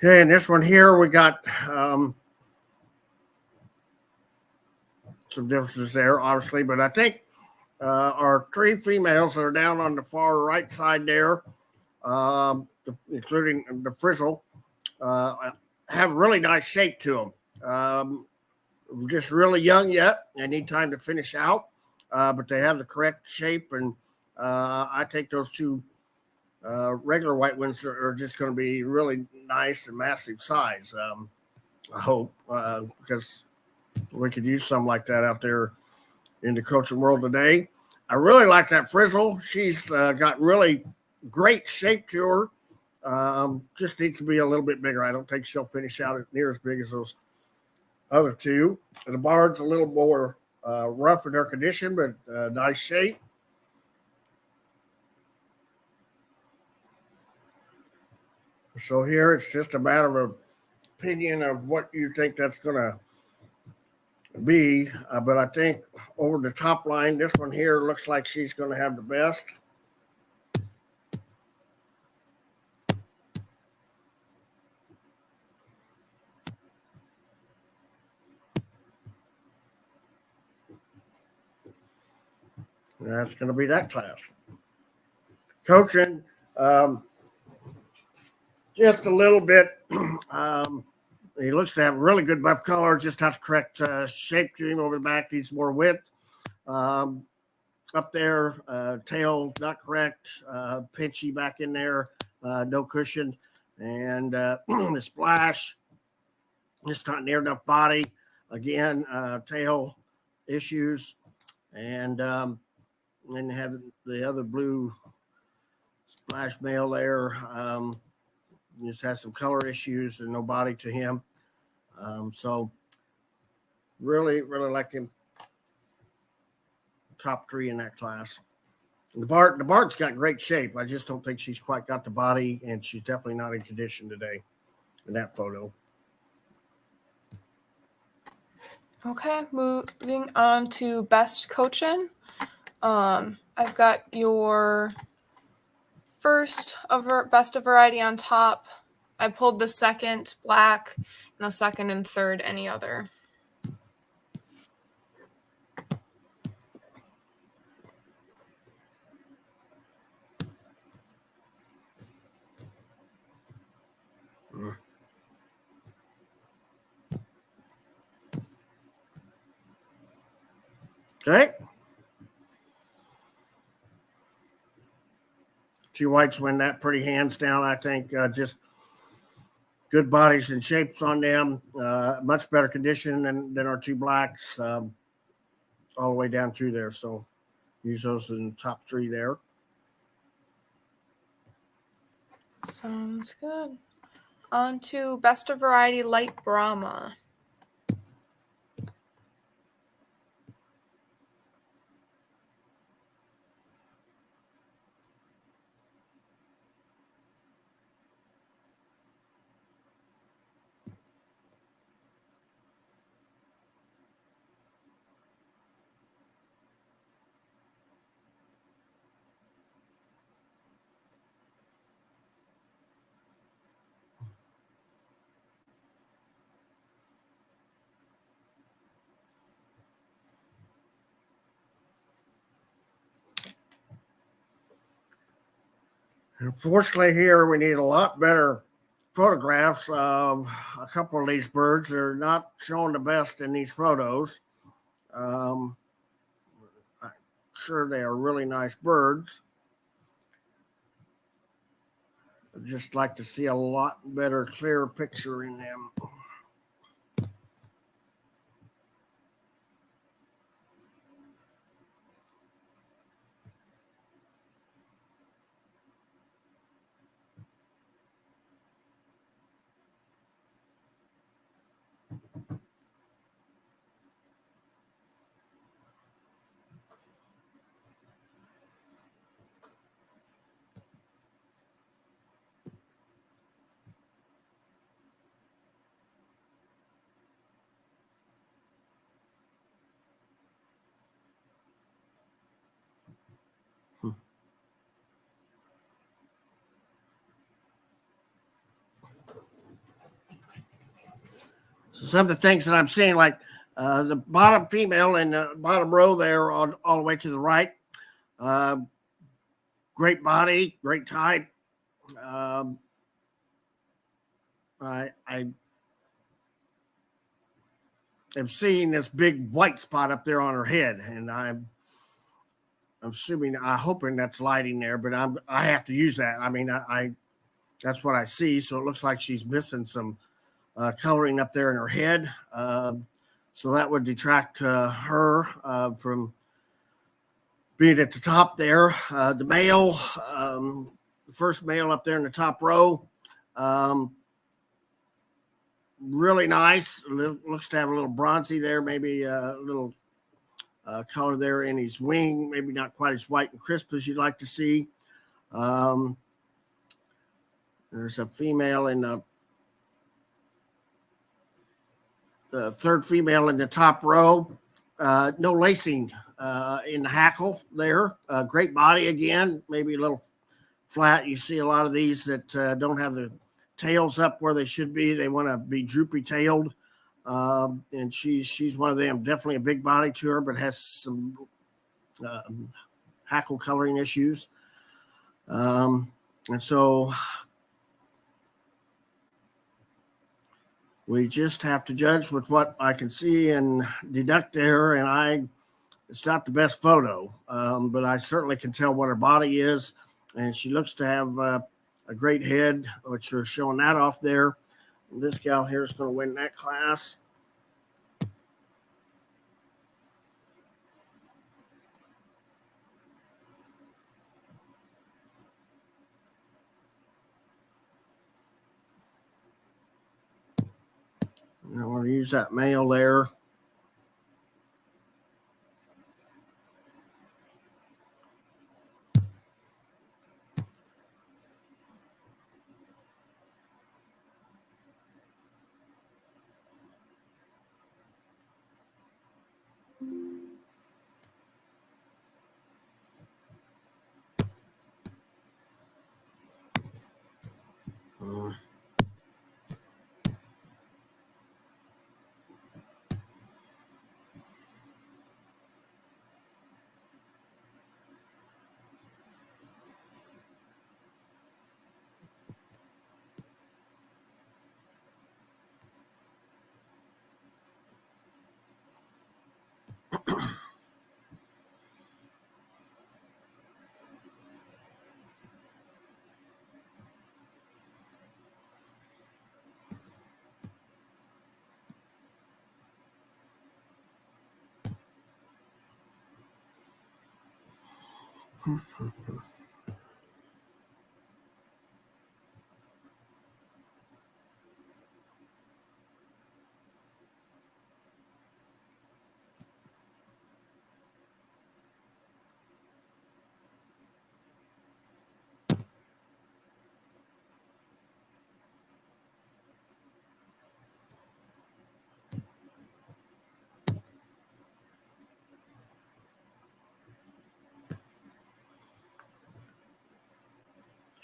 Speaker 2: Okay, and this one here, we got some differences there, obviously, but I think our three females that are down on the far right side there, including the frizzle, have really nice shape to them. Just really young yet. They need time to finish out, but they have the correct shape, and I think those two regular white ones are just going to be really nice and massive size. I hope, because we could use some like that out there in the coaching world today. I really like that frizzle. She's got really great shape to her. Just needs to be a little bit bigger. I don't think she'll finish out near as big as those other two. And the Bard's a little more rough in her condition, but nice shape. So here it's just a matter of opinion of what you think that's going to be. But I think over the top line, this one here looks like she's going to have the best. And that's going to be that class. Cochin, just a little bit. He looks to have really good buff color. Just have to correct shape to him over the back. Needs more width. Up there, tail not correct. Pinchy back in there. No cushion. And the splash, just not near enough body. Again, tail issues. And then have the other blue splash male there. Just has some color issues and no body to him. So really, really like him. Top three in that class. The Bart's got great shape. I just don't think she's quite got the body, and she's definitely not in condition today in that photo.
Speaker 1: Okay, moving on to best Cochin. I've got your first best of variety on top. I pulled the second black and the second and third any other.
Speaker 2: Okay. Two whites win that pretty hands down, I think. Just good bodies and shapes on them. Much better condition than our two blacks all the way down through there. So use those in the top 3 there.
Speaker 1: Sounds good. On to Best of Variety Light Brahma.
Speaker 2: Unfortunately, here we need a lot better photographs of a couple of these birds. They're not showing the best in these photos. I'm sure they are really nice birds. I'd just like to see a lot better, clearer picture in them. So some of the things that I'm seeing, like the bottom female in the bottom row there, all the way to the right, great body, great type. I am seeing this big white spot up there on her head, and I'm hoping that's lighting there, but I have to use that. I mean, I that's what I see. So it looks like she's missing some coloring up there in her head. So that would detract her from being at the top there. The male, the first male up there in the top row, really nice. Looks to have a little bronzy there, maybe a little color there in his wing, maybe not quite as white and crisp as you'd like to see. There's a female in the third female in the top row. No lacing in the hackle there. Great body again, maybe a little flat. You see a lot of these that don't have the tails up where they should be. They want to be droopy tailed. And she's one of them. Definitely a big body to her, but has some hackle coloring issues. And so we just have to judge with what I can see and deduct there. And it's not the best photo, but I certainly can tell what her body is. And she looks to have a great head, which are showing that off there. This gal here is going to win that class. I want to use that male there.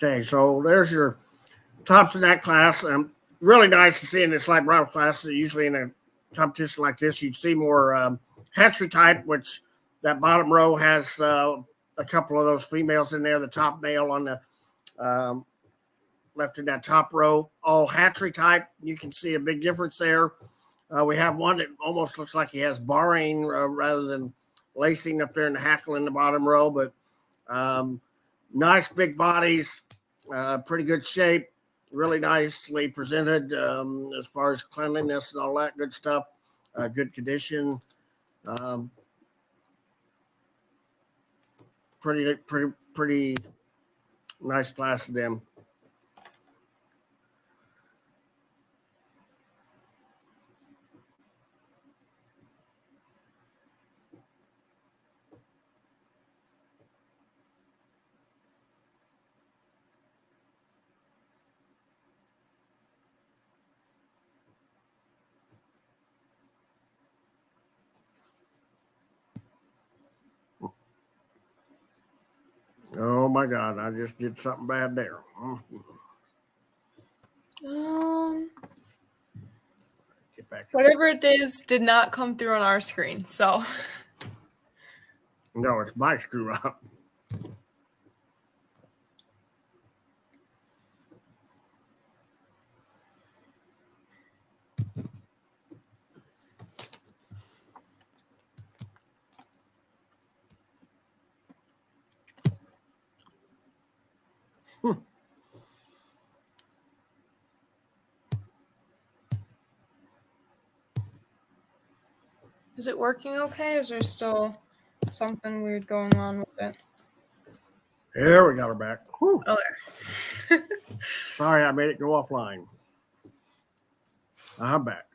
Speaker 2: Okay, so there's your tops in that class. Really nice to see in this light brown class. Usually in a competition like this, you'd see more hatchery type, which that bottom row has a couple of those females in there. The top male on the left in that top row, all hatchery type. You can see a big difference there. We have one that almost looks like he has barring rather than lacing up there in the hackle in the bottom row, but nice big bodies, pretty good shape, really nicely presented as far as cleanliness and all that good stuff. Good condition. Pretty nice class of them. Oh my God, I just did something bad there. Get back.
Speaker 1: Whatever it is did not come through on our screen, so.
Speaker 2: No, it's my screw up.
Speaker 1: Is it working okay? Is there still something weird going on with it?
Speaker 2: There, we got her back. Whew.
Speaker 1: Okay.
Speaker 2: Sorry, I made it go offline. I'm back.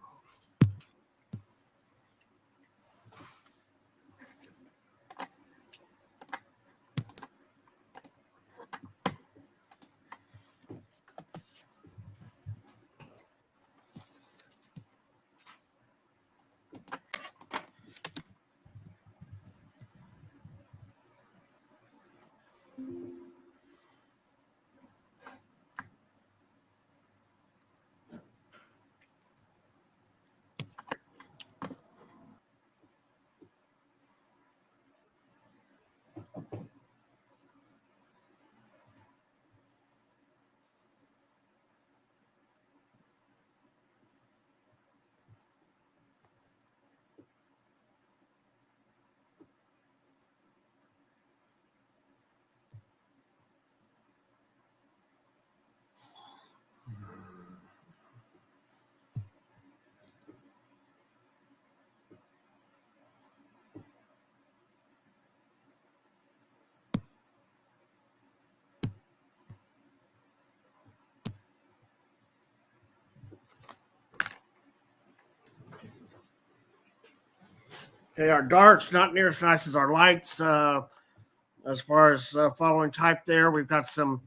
Speaker 2: Okay, our darks not near as nice as our lights. As far as following type there, we've got some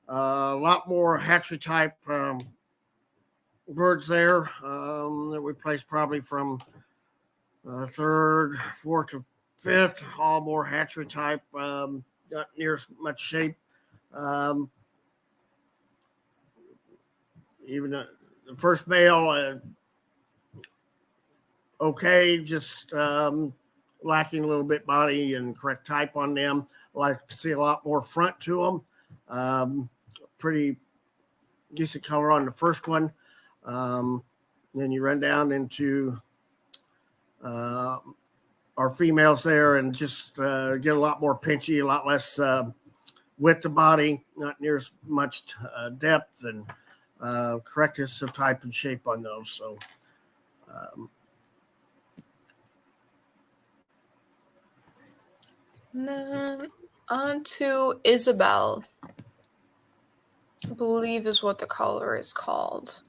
Speaker 2: a lot more hatchery type birds there that we placed probably from third, fourth, to fifth. All more hatchery type, not near as much shape. Even the first male, okay, just lacking a little bit body and correct type on them. I like to see a lot more front to them. Pretty decent color on the first one. Then you run down into our females there and just get a lot more pinchy, a lot less width of body, not near as much depth and correctness of type and shape on those. So
Speaker 1: On to Isabel, I believe is what the color is called.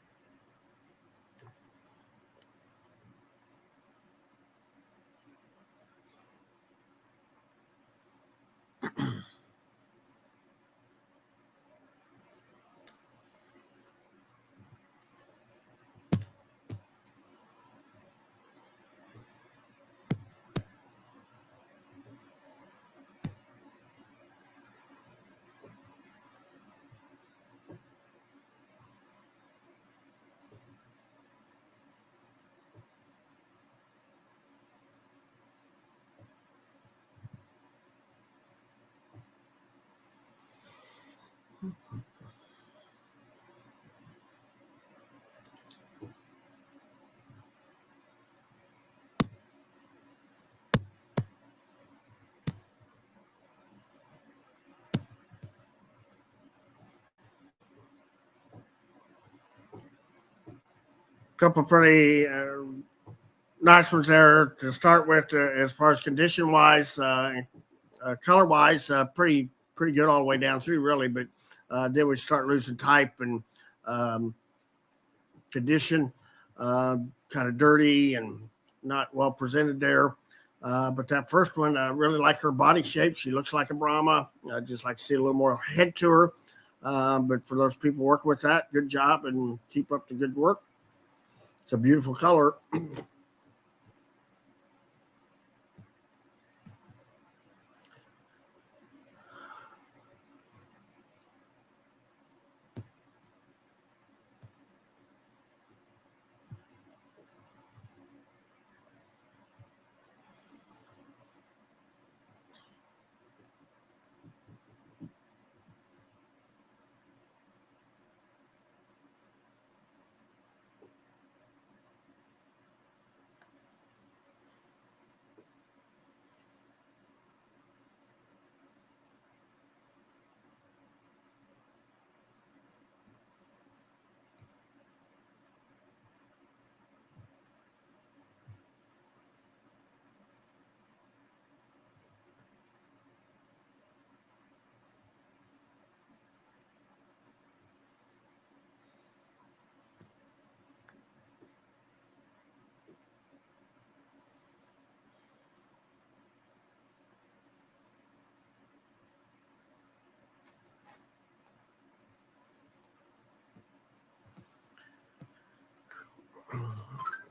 Speaker 2: Couple pretty nice ones there to start with as far as condition wise, color wise, pretty good all the way down through really. But then we start losing type and condition, kind of dirty and not well presented there. But that first one, I really like her body shape. She looks like a Brahma. Just like to see a little more head to her. But for those people working with that, good job and keep up the good work. It's a beautiful color.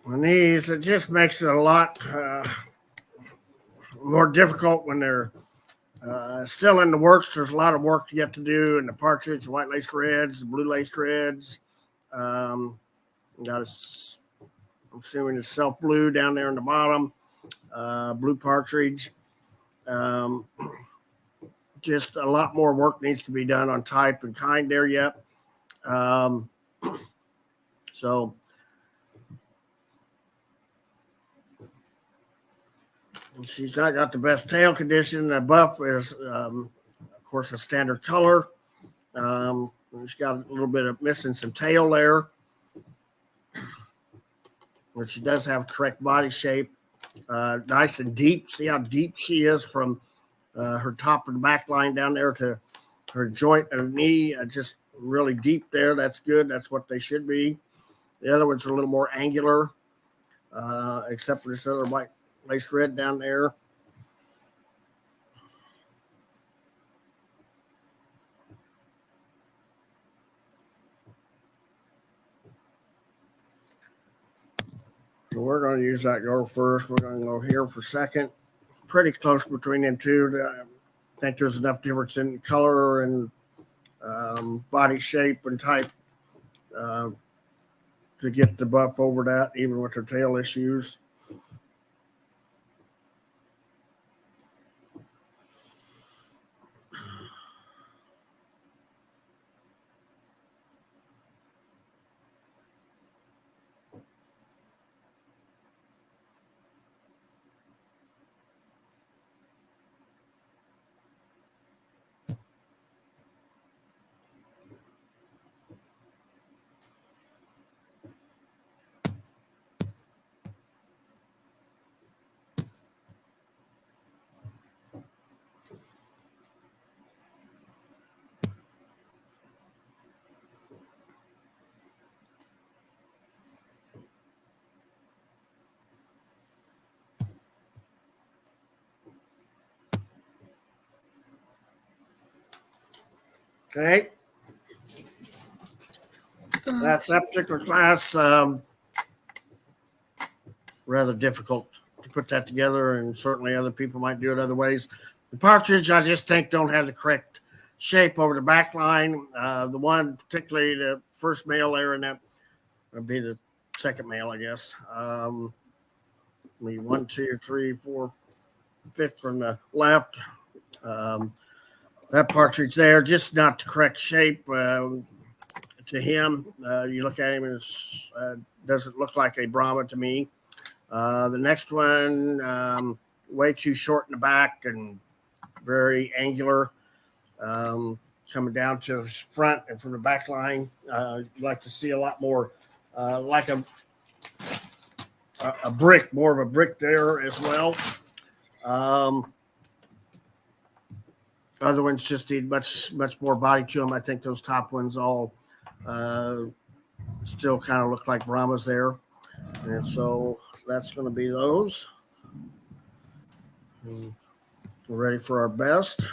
Speaker 2: On these, it just makes it a lot more difficult when they're still in the works. There's a lot of work yet to do in the partridge, white laced reds, the blue laced reds. Got a, I'm assuming it's self blue down there in the bottom, blue partridge. Just a lot more work needs to be done on type and kind there yet. So she's not got the best tail condition. The buff is, of course, a standard color. She's got a little bit of missing some tail there. But she does have correct body shape. Nice and deep. See how deep she is from her top of the back line down there to her joint of the knee. Just really deep there. That's good. That's what they should be. The other ones are a little more angular, except for this other white lace red down there. So we're going to use that girl first. We're going to go here for second. Pretty close between them two. I think there's enough difference in color and body shape and type to get the buff over that, even with their tail issues. Okay. That's that particular class. Rather difficult to put that together, and certainly other people might do it other ways. The partridge, I just think, don't have the correct shape over the back line. The one, particularly the first male there, and that would be the second male, I guess. 1, 2, 3, 4, 5th from the left. That partridge there, just not the correct shape to him. You look at him, and doesn't look like a Brahma to me. The next one, way too short in the back and very angular, coming down to the front and from the back line. You'd like to see a lot more like a brick, more of a brick there as well. Other ones just need much more body to them. I think those top ones all still kind of look like Brahmas there. And so that's going to be those. And we're ready for our best.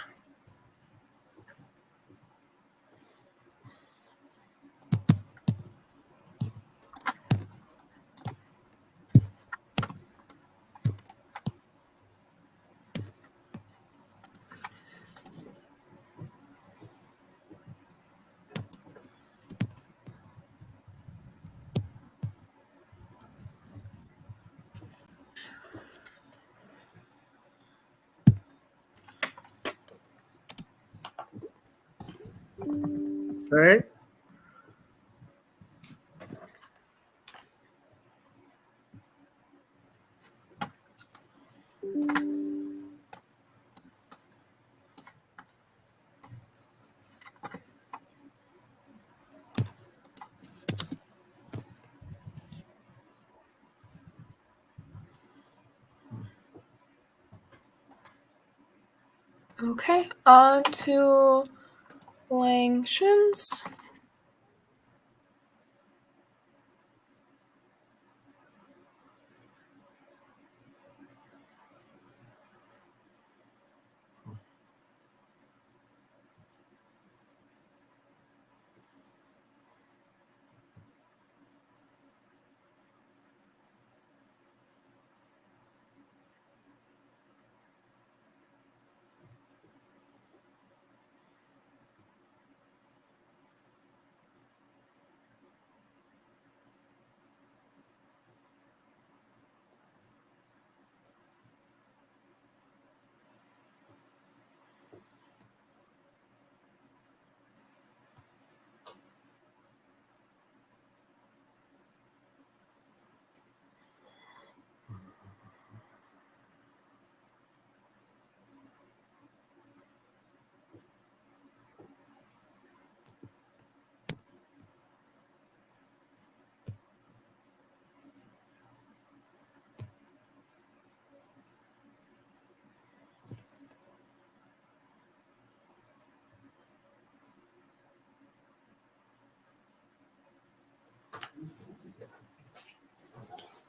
Speaker 2: Okay.
Speaker 1: Okay, on to Langshans.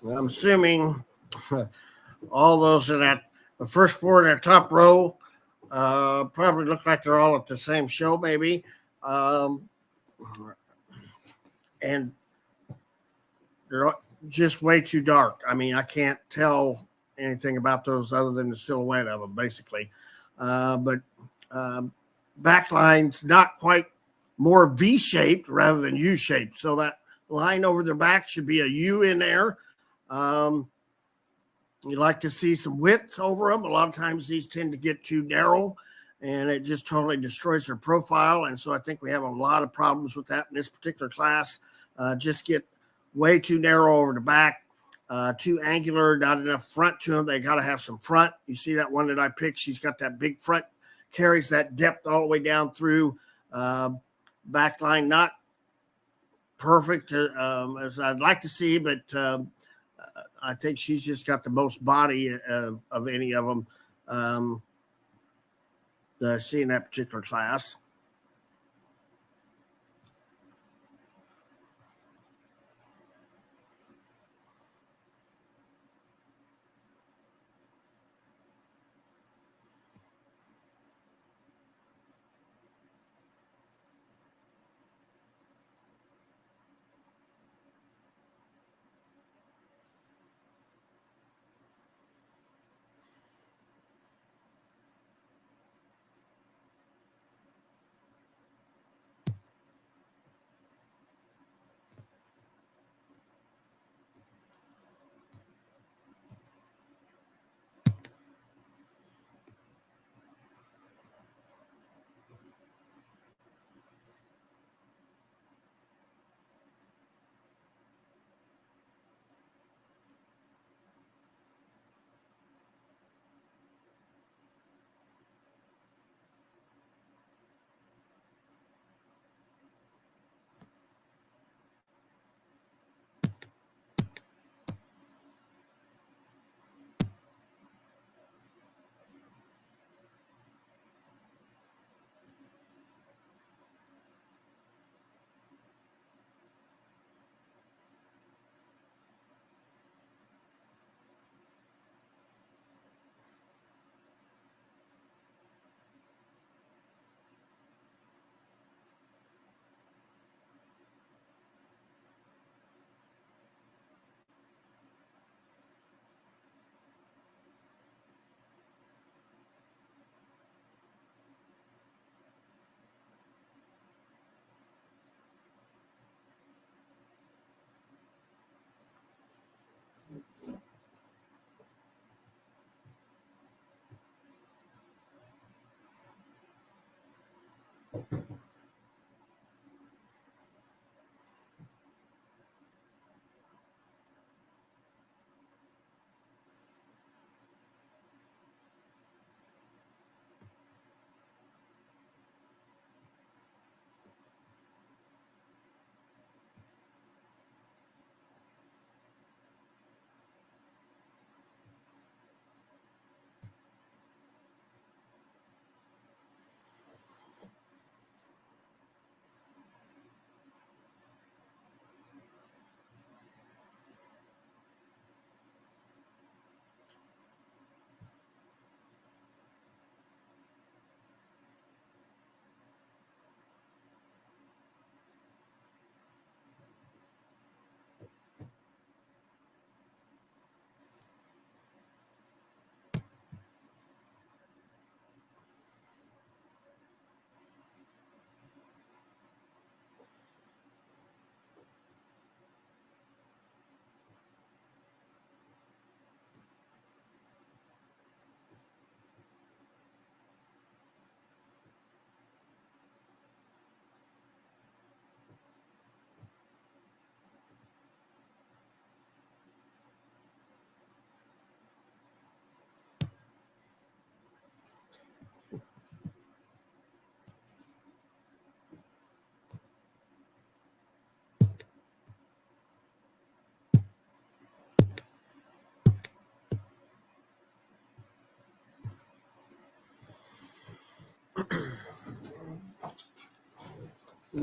Speaker 2: I'm assuming all those in the first 4 in that top row probably look like they're all at the same show, maybe. And they're just way too dark. I mean, I can't tell anything about those other than the silhouette of them, basically. But backline's not quite more V-shaped rather than U-shaped. So that line over their back should be a U in there. You like to see some width over them. A lot of times these tend to get too narrow, and it just totally destroys their profile. And so I think we have a lot of problems with that in this particular class. Just get way too narrow over the back, too angular, not enough front to them. They got to have some front. You see that one that I picked? She's got that big front, carries that depth all the way down through. Backline not perfect as I'd like to see, but I think she's just got the most body of any of them that I see in that particular class.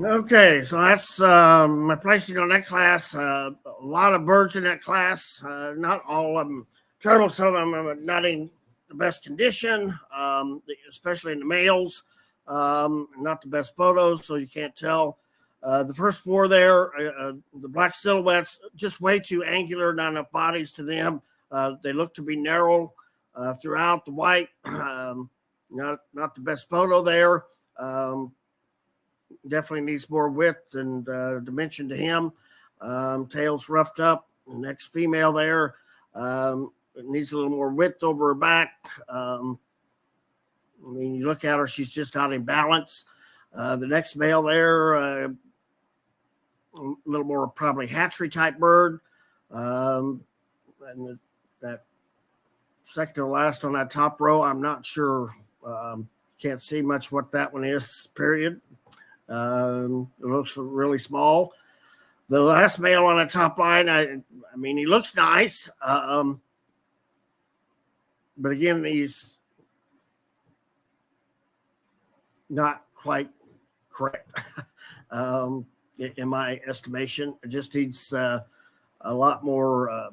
Speaker 2: Okay, so that's my placing on that class. A lot of birds in that class. Not all of them turtles. Some of them are not in the best condition, especially in the males. Not the best photos, so you can't tell. The first four there, the black silhouettes, just way too angular, not enough bodies to them. They look to be narrow throughout. The white, not the best photo there. Definitely needs more width and dimension to him. Tail's roughed up. The next female there needs a little more width over her back. I mean, you look at her, she's just not in balance. The next male there, a little more probably hatchery type bird. And that second to last on that top row, I'm not sure. Can't see much what that one is, period. It looks really small. The last male on the top line, I mean, he looks nice. But again, he's not quite correct in my estimation. It just needs a lot more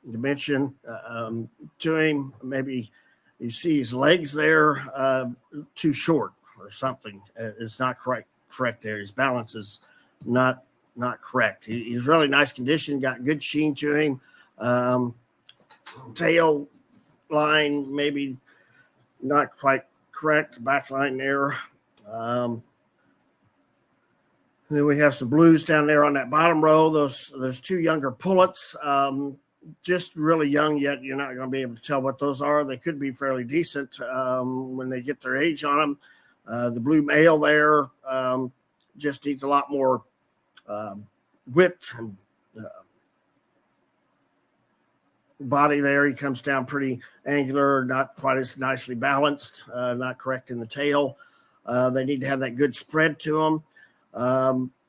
Speaker 2: dimension to him. Maybe you see his legs there too short or something. It's not correct there. His balance is not correct. He's really nice condition, got good sheen to him. Tail line maybe not quite correct. Back line there. Then we have some blues down there on that bottom row. There's two younger pullets. Just really young yet. You're not going to be able to tell what those are. They could be fairly decent when they get their age on them. The blue male there just needs a lot more width and body there. He comes down pretty angular, not quite as nicely balanced, not correct in the tail. They need to have that good spread to them.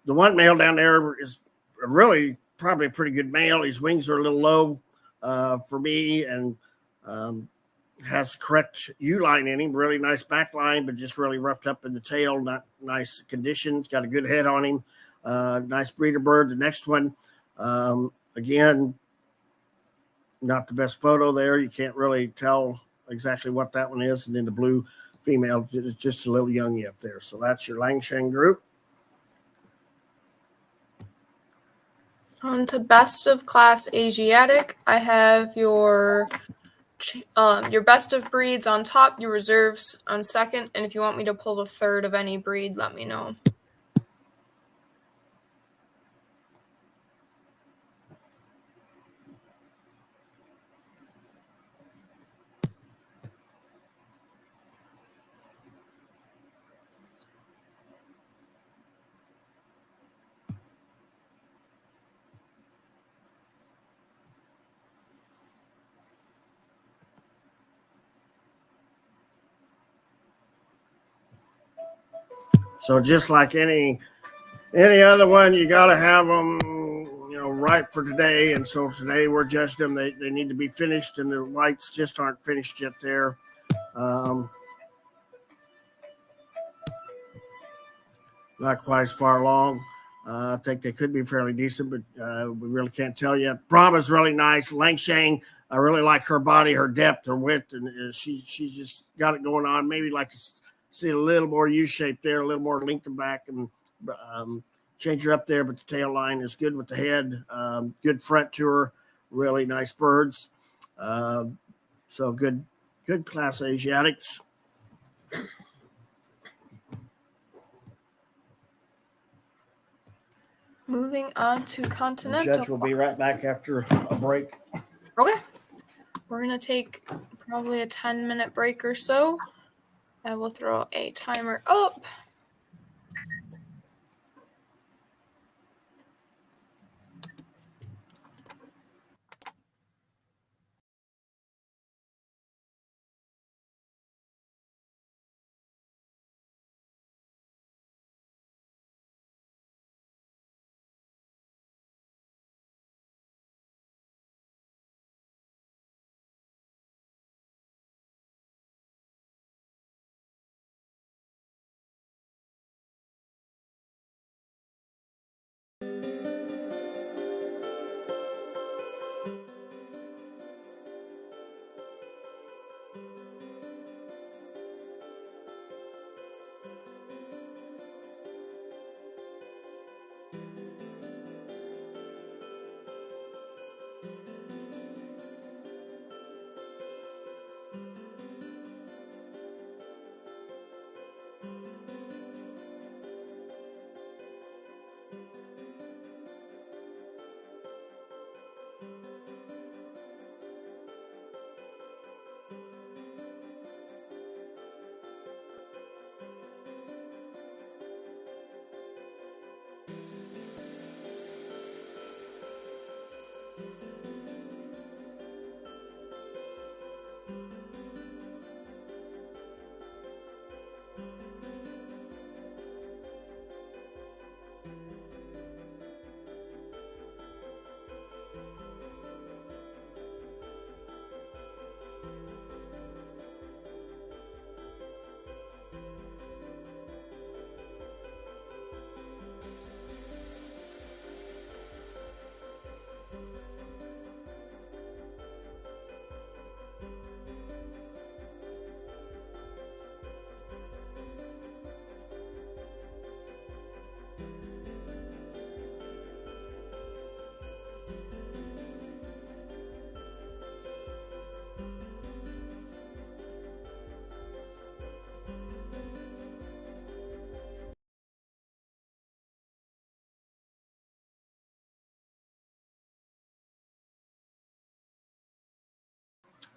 Speaker 2: The one male down there is really probably a pretty good male. His wings are a little low for me and has correct U-line in him. Really nice back line, but just really roughed up in the tail. Not nice conditions. Got a good head on him. Nice breeder bird. The next one, again, not the best photo there. You can't really tell exactly what that one is. And then the blue female is just a little young yet there. So that's your Langshan group.
Speaker 1: On to best of class Asiatic, I have your best of breeds on top, your reserves on second, and if you want me to pull the third of any breed, let me know.
Speaker 2: So just like any other one, you got to have them, right for today. And so today we're judging them. They need to be finished, and the whites just aren't finished yet there. Not quite as far along. I think they could be fairly decent, but we really can't tell yet. Brahma's really nice. Langshan, I really like her body, her depth, her width, and she's just got it going on. Maybe like to see a little more U-shape there, a little more length in back, and change her up there. But the tail line is good with the head. Good front to her. Really nice birds. So good class Asiatics.
Speaker 1: Moving on to Continental.
Speaker 2: The judge will be right back after a break.
Speaker 1: Okay. We're going to take probably a 10-minute break or so. I will throw a timer up.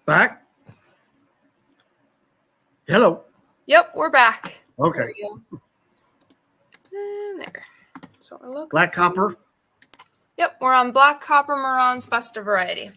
Speaker 2: Back? Hello.
Speaker 1: Yep, we're back.
Speaker 2: Okay.
Speaker 1: There we go. And there. That's what we're looking
Speaker 2: Black copper.
Speaker 1: Yep, we're on Black Copper Marans Best of Variety.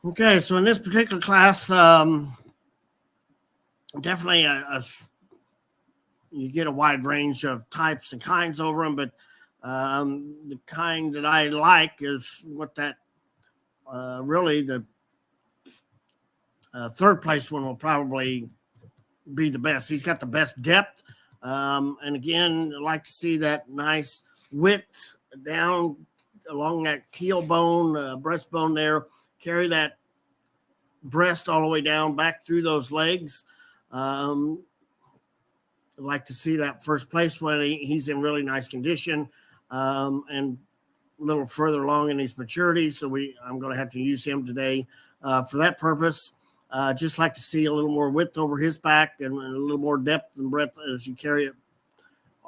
Speaker 2: Okay, so in this particular class, definitely you get a wide range of types and kinds over them, but the kind that I like is what that really the third place one will probably be the best. He's got the best depth, and again, I like to see that nice width down along that keel bone, breastbone there. Carry that breast all the way down back through those legs. I'd like to see that first place one. He's in really nice condition, and a little further along in his maturity. So I'm going to have to use him today for that purpose. Just like to see a little more width over his back and a little more depth and breadth as you carry it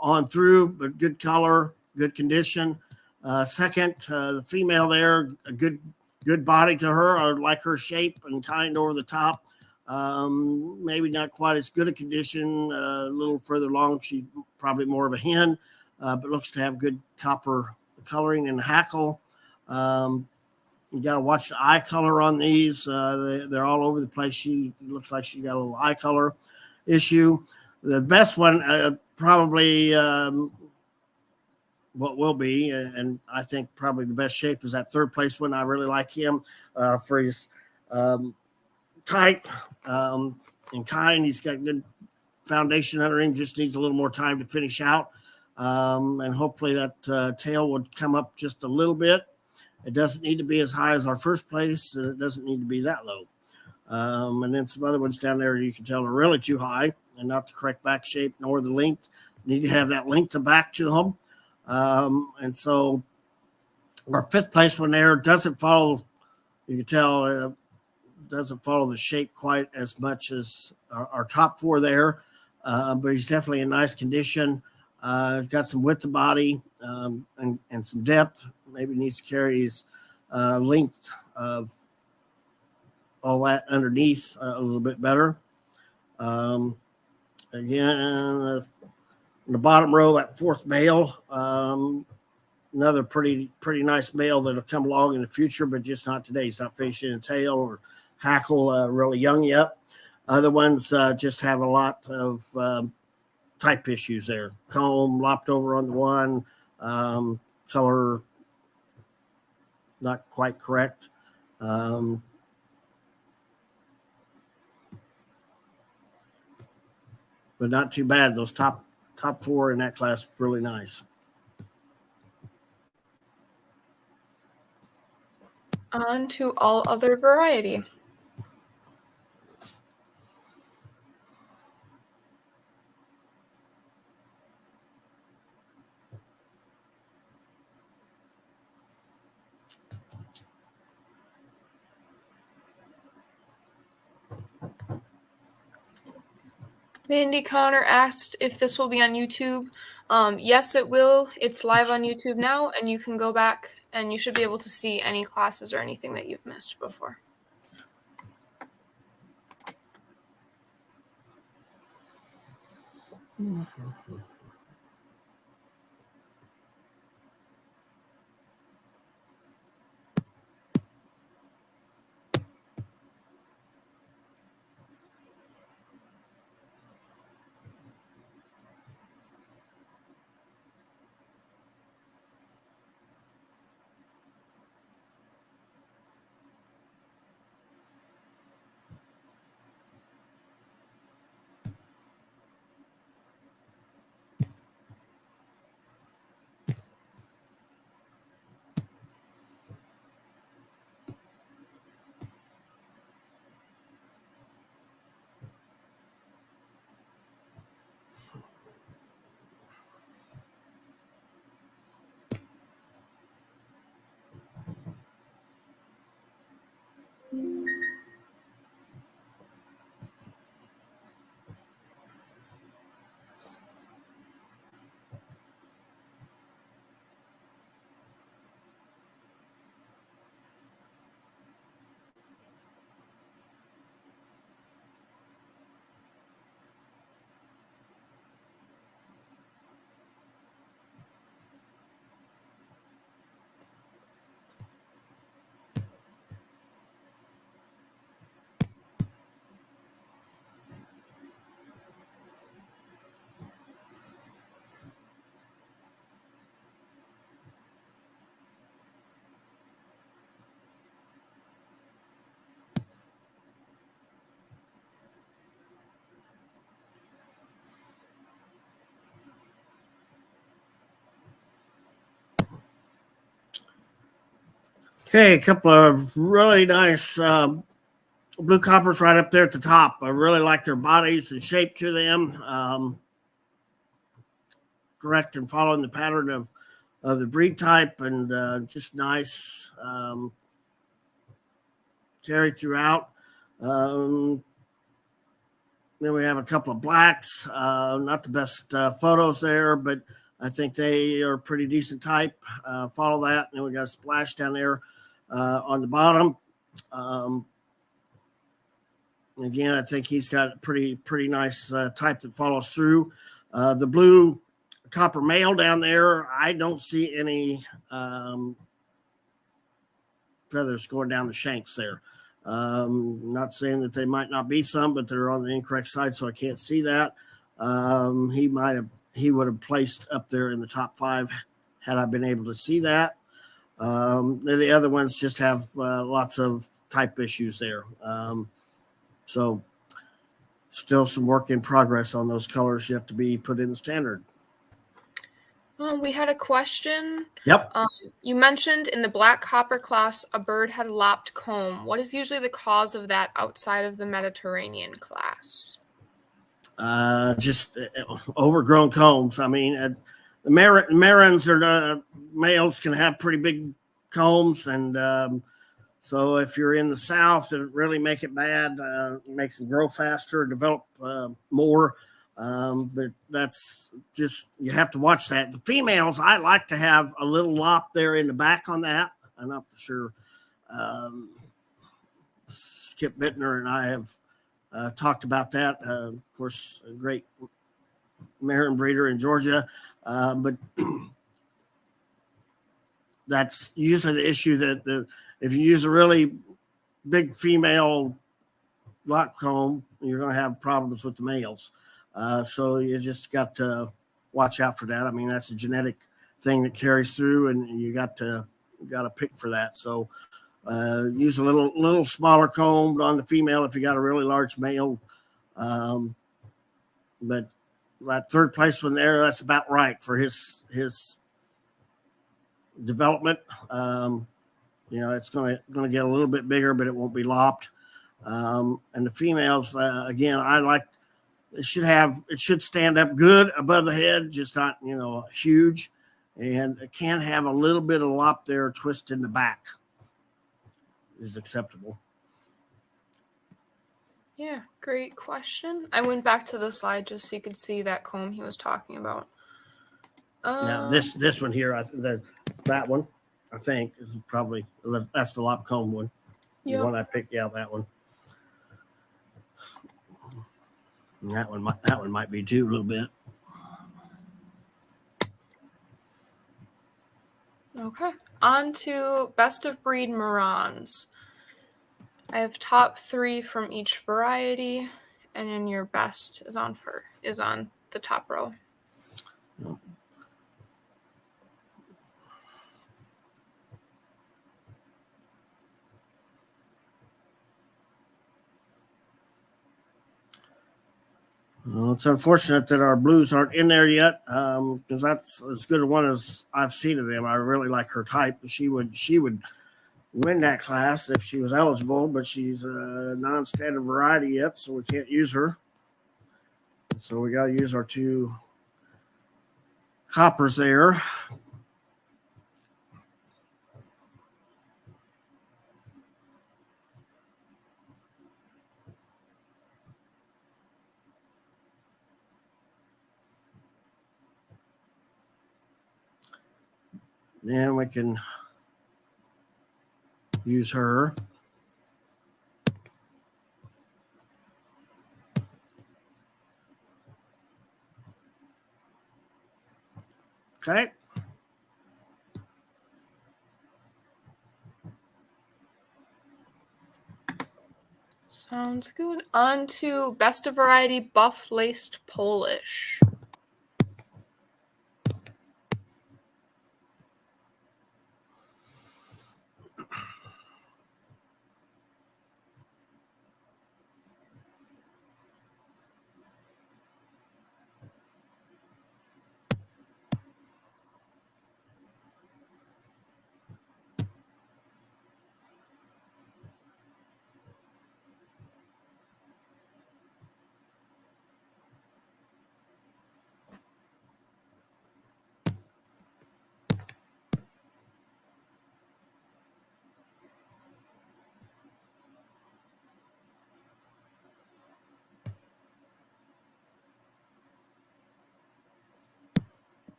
Speaker 2: on through, but good color, good condition. Second, the female there, a good body to her. I like her shape and kind over the top. Maybe not quite as good a condition. A little further along, she's probably more of a hen, but looks to have good copper coloring and hackle. You got to watch the eye color on these. They're all over the place. She looks like she got a little eye color issue. The best one, probably what will be, and I think probably the best shape is that third place one. I really like him for his type and kind. He's got good foundation under him. Just needs a little more time to finish out, and hopefully that tail would come up just a little bit. It doesn't need to be as high as our first place, and it doesn't need to be that low. And then some other ones down there you can tell are really too high and not the correct back shape nor the length. Need to have that length of back to them. And so our fifth place one there doesn't follow, you can tell, doesn't follow the shape quite as much as our top four there, but he's definitely in nice condition. He's got some width of body and some depth. Maybe needs to carry his length of all that underneath a little bit better. Again, in the bottom row, that fourth male, another pretty nice male that'll come along in the future, but just not today. He's not finishing a tail or hackle, really young yet. Other ones just have a lot of type issues there. Comb lopped over on the one, color not quite correct. But not too bad. Those top four in that class, really nice.
Speaker 1: On to all other variety. Mandy Connor asked if this will be on YouTube. Yes, it will. It's live on YouTube now, and you can go back and you should be able to see any classes or anything that you've missed before.
Speaker 2: Okay, a couple of really nice blue coppers right up there at the top. I really like their bodies and shape to them. Correct and following the pattern of the breed type, and just nice carry throughout. Then we have a couple of blacks. Not the best photos there, but I think they are pretty decent type. Follow that. And then we got a splash down there on the bottom. Again, I think he's got a pretty nice type that follows through. The blue copper male down there, I don't see any feathers going down the shanks there. Not saying that they might not be some, but they're on the incorrect side, so I can't see that. He would have placed up there in the top 5 had I been able to see that. The other ones just have lots of type issues there. So still some work in progress on those colors yet to be put in the standard.
Speaker 1: We had a question.
Speaker 2: Yep.
Speaker 1: You mentioned in the black copper class, a bird had a lopped comb. What is usually the cause of that outside of the Mediterranean class?
Speaker 2: Just overgrown combs. I mean, the Marans or the males can have pretty big combs, and so if you're in the South, it really make it bad. Makes them grow faster, develop more. But that's just, you have to watch that. The females, I like to have a little lop there in the back on that. I'm not for sure. Skip Bittner and I have talked about that. Of course, a great Marin breeder in Georgia. But that's usually the issue, that if you use a really big female lock comb, you're going to have problems with the males. So you just got to watch out for that. I mean, that's a genetic thing that carries through, and you got to pick for that. So use a little smaller comb on the female if you got a really large male. But that third place one there, that's about right for his development. It's going to get a little bit bigger, but it won't be lopped. And the females, again, I like. It should stand up good above the head, just not, huge. And it can have a little bit of lop there, twist in the back is acceptable.
Speaker 1: Yeah, great question. I went back to the slide just so you could see that comb he was talking about.
Speaker 2: Now this one here, that one, I think, is probably, that's the lop comb one. Yep. The one I picked, that one. And that one might be too, a little bit.
Speaker 1: Okay, on to best of breed Marans. I have top 3 from each variety, and then your best is on the top row.
Speaker 2: Yep. Well, it's unfortunate that our blues aren't in there yet, because that's as good a one as I've seen of them. I really like her type. She would win that class if she was eligible, but she's a non-standard variety yet, so we can't use her. So we got to use our 2 coppers there. Then we can use her. Okay.
Speaker 1: Sounds good. On to best of variety buff laced Polish.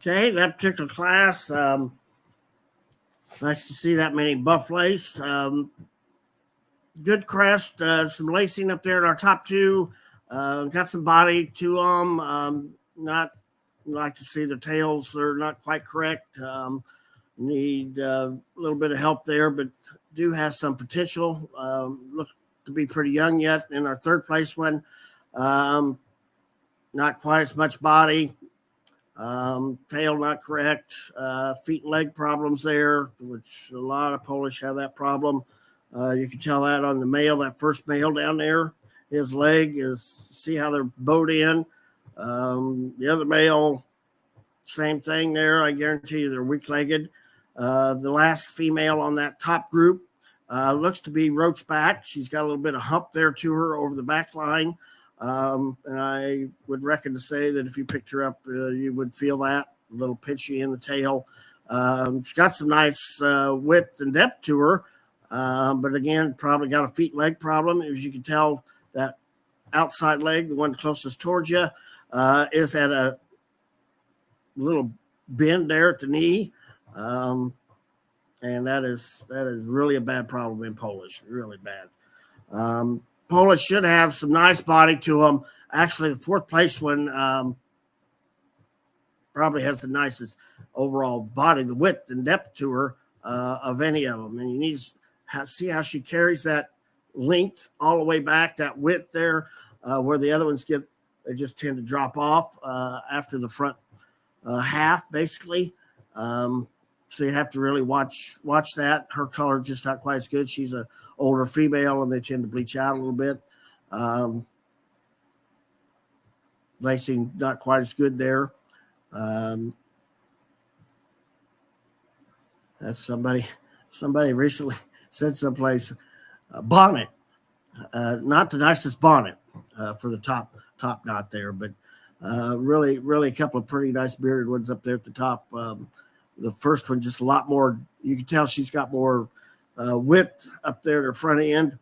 Speaker 2: Okay, that particular class. Nice to see that many buff lace. Good crest, some lacing up there in our top two. Got some body to them. Not like to see their tails; they're not quite correct. Need a little bit of help there, but do have some potential. Look to be pretty young yet. In our third place one, not quite as much body. Tail not correct. Feet and leg problems there, which a lot of Polish have that problem. You can tell that on the male, that first male down there. His leg is, see how they're bowed in. The other male, same thing there. I guarantee you they're weak-legged. The last female on that top group looks to be roach back. She's got a little bit of hump there to her over the back line. And I would reckon to say that if you picked her up, you would feel that a little pinchy in the tail. She's got some nice width and depth to her. But again, probably got a feet and leg problem. As you can tell, that outside leg, the one closest towards you, is at a little bend there at the knee. And that is really a bad problem in Polish, really bad. Polish should have some nice body to them. Actually, the fourth place one probably has the nicest overall body, the width and depth to her of any of them. And you need to see how she carries that length all the way back, that width there, where the other ones they just tend to drop off after the front half, basically. So you have to really watch that. Her color just not quite as good. She's a older female, and they tend to bleach out a little bit. Lacing not quite as good there. That's somebody recently said someplace, bonnet, not the nicest bonnet for the top knot there, but really a couple of pretty nice bearded ones up there at the top. The first one just a lot more. You can tell she's got more width up there at her front end.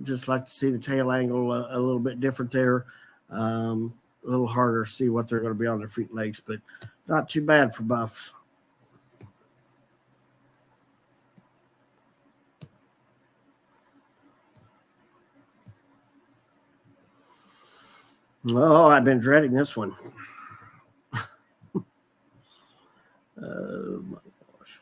Speaker 2: Just like to see the tail angle a little bit different there. A little harder to see what they're going to be on their feet and legs, but not too bad for buffs. Oh, I've been dreading this one. Oh my gosh.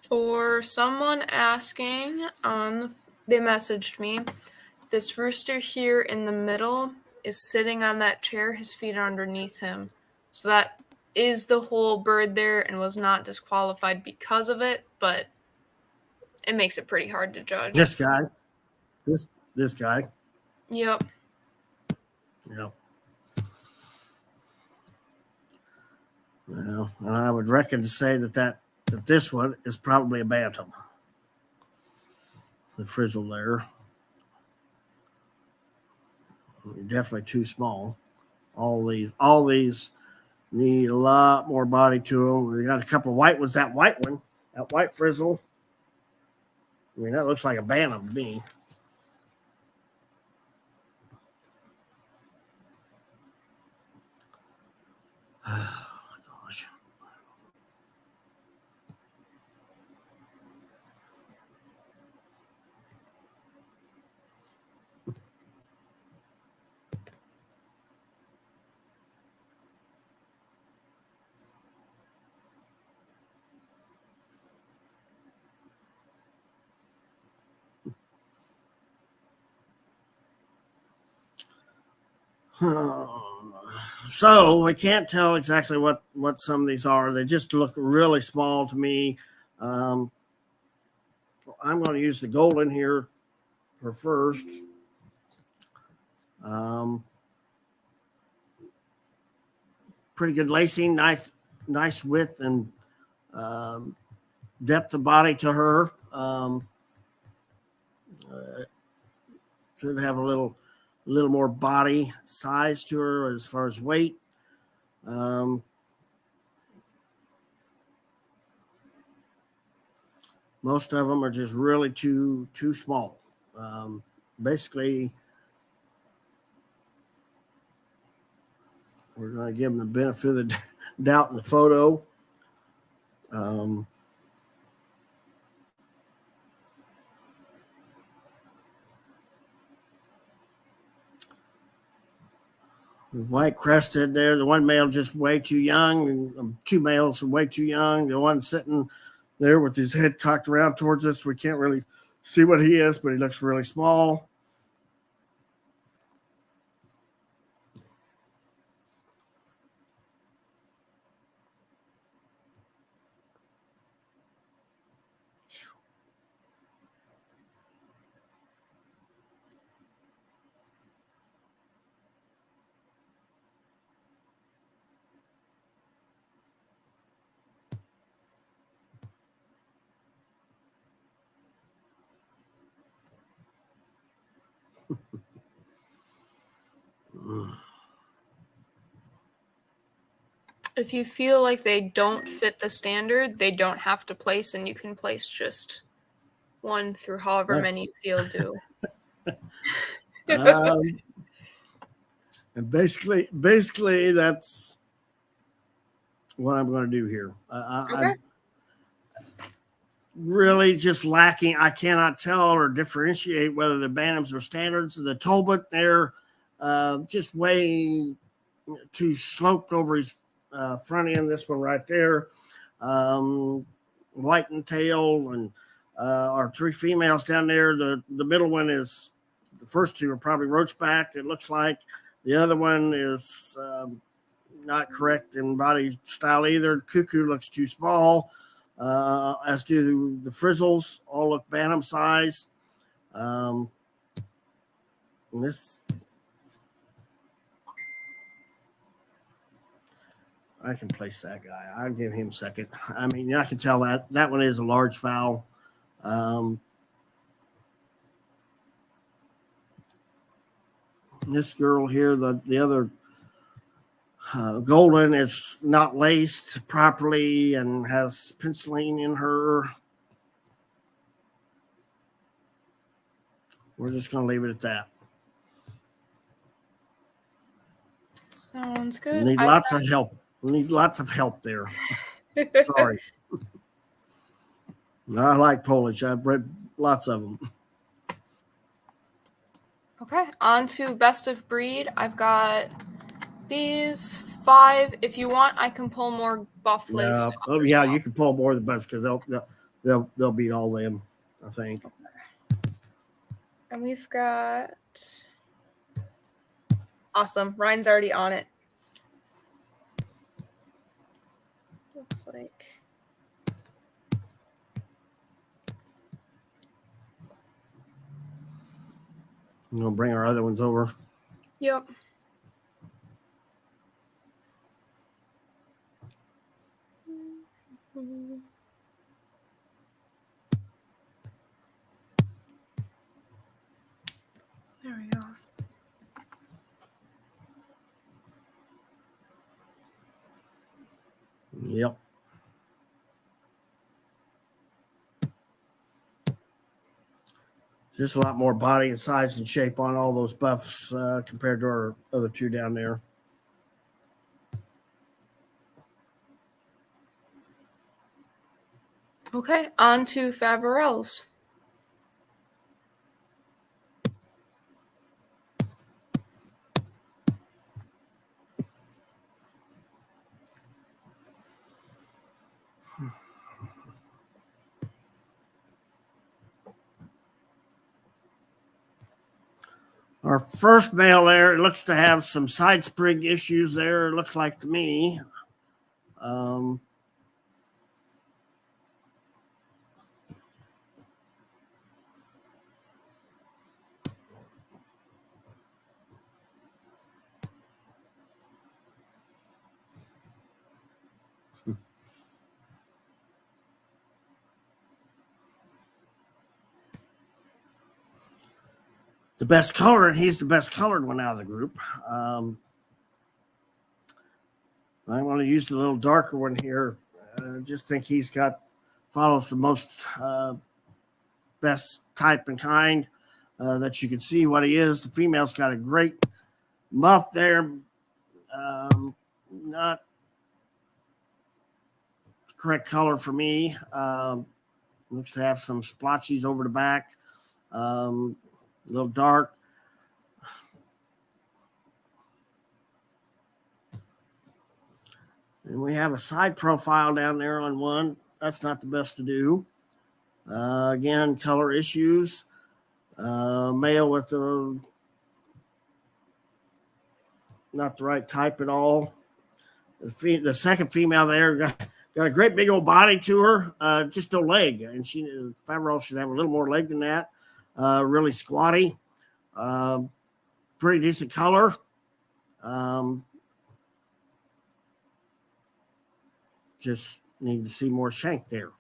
Speaker 1: For someone asking they messaged me, this rooster here in the middle is sitting on that chair. His feet are underneath him. So that is the whole bird there and was not disqualified because of it, but it makes it pretty hard to judge.
Speaker 2: This guy. This guy.
Speaker 1: Yep.
Speaker 2: Yep. Well, and I would reckon to say that this one is probably a bantam. The frizzle there. Definitely too small. All these need a lot more body to them. We got a couple of white ones. That white one, that white frizzle. I mean, that looks like a bantam to me. Oh my gosh. So I can't tell exactly what some of these are. They just look really small to me. I'm going to use the golden here for first. Pretty good lacing, nice width and depth of body to her. Should have a little more body size to her as far as weight. Most of them are just really too small. Basically, we're going to give them the benefit of the doubt in the photo. The white crested there, the one male just way too young, and two males are way too young. The one sitting there with his head cocked around towards us, we can't really see what he is, but he looks really small.
Speaker 1: If you feel like they don't fit the standard, they don't have to place, and you can place just one through however many you feel do.
Speaker 2: And basically, that's what I'm going to do here. I'm really just lacking. I cannot tell or differentiate whether the bantams or standards. The Talbot, they're just way too sloped over his front end. This one right there, white and tail, and our three females down there. The middle one is, the first two are probably roachback, it looks like. The other one is not correct in body style either. Cuckoo looks too small, as do the frizzles. All look bantam size. And this, I can place that guy. I'll give him second. I mean, I can tell that one is a large fowl. This girl here, the other golden, is not laced properly and has penciling in her. We're just going to leave it at that.
Speaker 1: Sounds good.
Speaker 2: We need lots of help. We need lots of help there. Sorry. I like Polish. I've read lots of them.
Speaker 1: Okay, on to best of breed. I've got these 5. If you want, I can pull more buff lace.
Speaker 2: No. Oh yeah, you can pull more of the best because they'll beat all them, I think.
Speaker 1: And we've got awesome. Ryan's already on it. Looks like.
Speaker 2: I'm gonna bring our other ones over.
Speaker 1: Yep. There we go.
Speaker 2: Yep. Just a lot more body and size and shape on all those buffs compared to our other two down there.
Speaker 1: Okay, on to Faverelles.
Speaker 2: Our first male there, it looks to have some side sprig issues there, it looks like to me. The best color, he's the best colored one out of the group. I'm going to use the little darker one here. I just think he's got follows the most best type and kind that you can see what he is. The female's got a great muff there. Not the correct color for me. Looks to have some splotches over the back. A little dark. And we have a side profile down there on one. That's not the best to do. Again, color issues. Male with not the right type at all. The second female there got a great big old body to her, just no leg. And Faverelles should have a little more leg than that. Really squatty. Pretty decent color. Just need to see more shank there.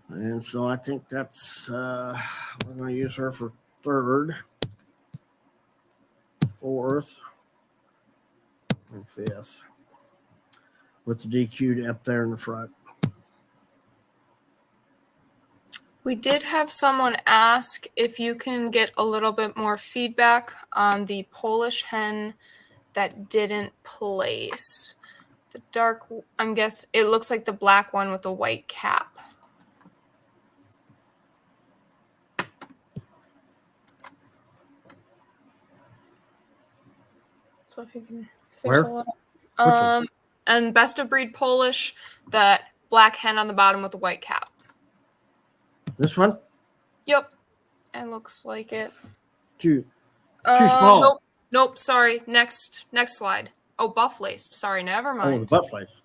Speaker 2: And so I think that's, we're going to use her for third, fourth, and fifth with the DQ up there in the front.
Speaker 1: We did have someone ask if you can get a little bit more feedback on the Polish hen that didn't place. The dark, I'm guessing it looks like the black one with the white cap. So if you can, if there's
Speaker 2: Where?
Speaker 1: a little, and best of breed Polish, that black hen on the bottom with the white cap.
Speaker 2: This one?
Speaker 1: Yep, it looks like it.
Speaker 2: Too small.
Speaker 1: Nope. Sorry. Next slide. Oh, buff laced. Sorry, never mind.
Speaker 2: Oh, the buff lace.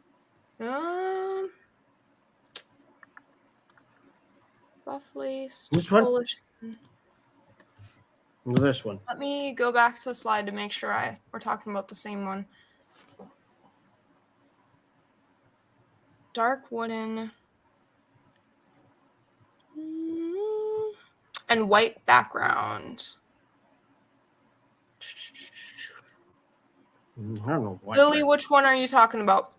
Speaker 1: Buff laced.
Speaker 2: This one?
Speaker 1: Polish.
Speaker 2: This one.
Speaker 1: Let me go back to the slide to make sure we're talking about the same one. Dark wooden. And white background.
Speaker 2: I don't know.
Speaker 1: Lily, which one are you talking about?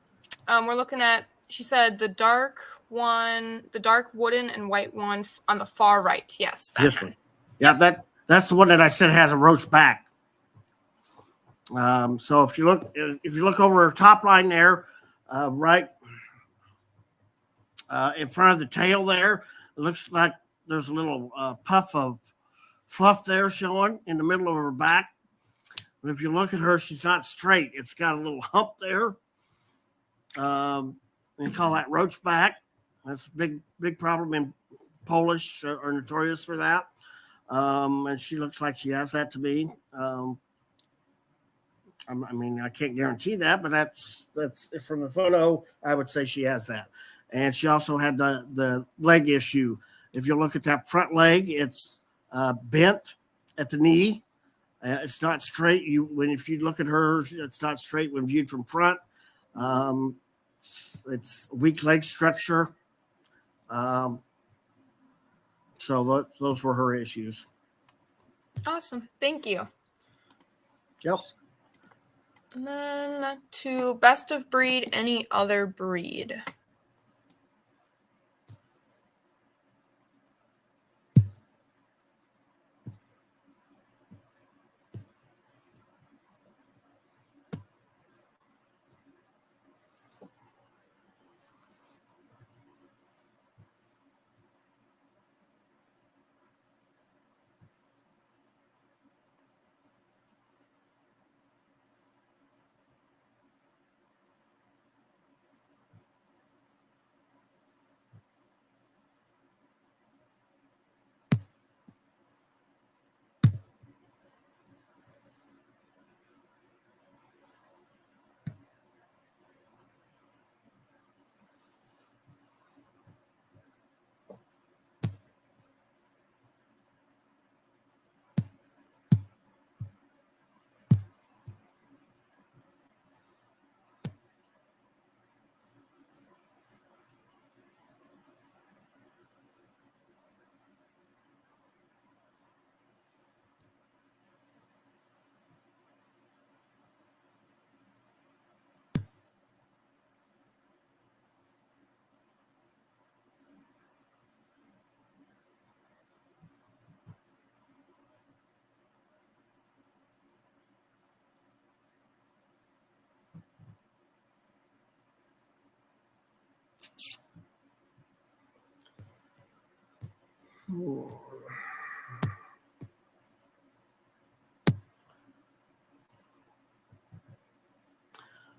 Speaker 1: We're looking at, she said the dark one, the dark wooden and white one on the far right. Yes, that
Speaker 2: this one. Yeah, that's the one that I said has a roach back. So if you look over her top line there, right in front of the tail there, it looks like there's a little puff of fluff there showing in the middle of her back. But if you look at her, she's not straight. It's got a little hump there. We call that roach back. That's a big problem in Polish, are notorious for that. And she looks like she has that to me. I mean, I can't guarantee that, but that's from the photo. I would say she has that. And she also had the leg issue. If you look at that front leg, it's bent at the knee. It's not straight. If you look at her, it's not straight when viewed from front. It's weak leg structure. So those were her issues.
Speaker 1: Awesome. Thank you.
Speaker 2: Yep.
Speaker 1: And then to best of breed, any other breed.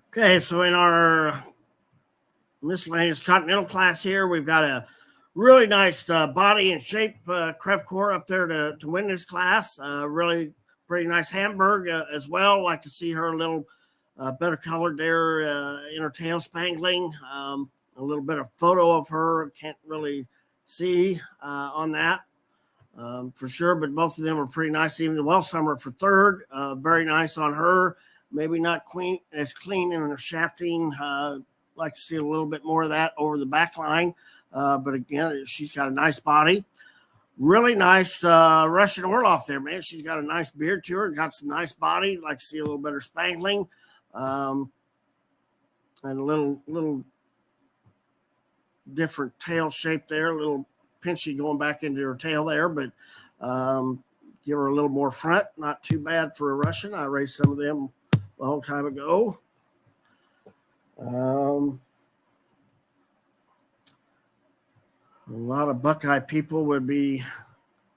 Speaker 2: Okay, so in our miscellaneous continental class here, we've got a really nice body and shape Crevecore up there to win this class. Really pretty nice Hamburg as well. Like to see her a little better colored there in her tail spangling. A little bit of photo of her. Can't really see on that for sure, but both of them are pretty nice. Even the Welsummer for third, very nice on her. Maybe not as clean in her shafting. Like to see a little bit more of that over the back line. But again, she's got a nice body. Really nice Russian Orloff there, man. She's got a nice beard to her, got some nice body. Like to see a little better spangling. And a little different tail shape there, a little pinchy going back into her tail there, but give her a little more front. Not too bad for a Russian. I raised some of them a long time ago. A lot of Buckeye people would be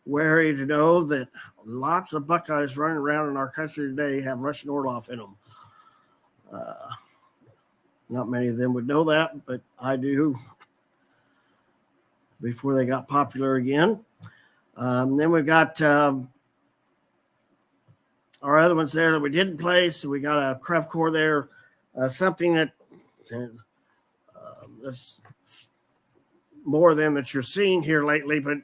Speaker 2: wary to know that lots of Buckeyes running around in our country today have Russian Orloff in them. Not many of them would know that, but I do before they got popular again. Then we've got our other ones there that we didn't place. So we got a Crevecore there, something that there's more of them that you're seeing here lately, but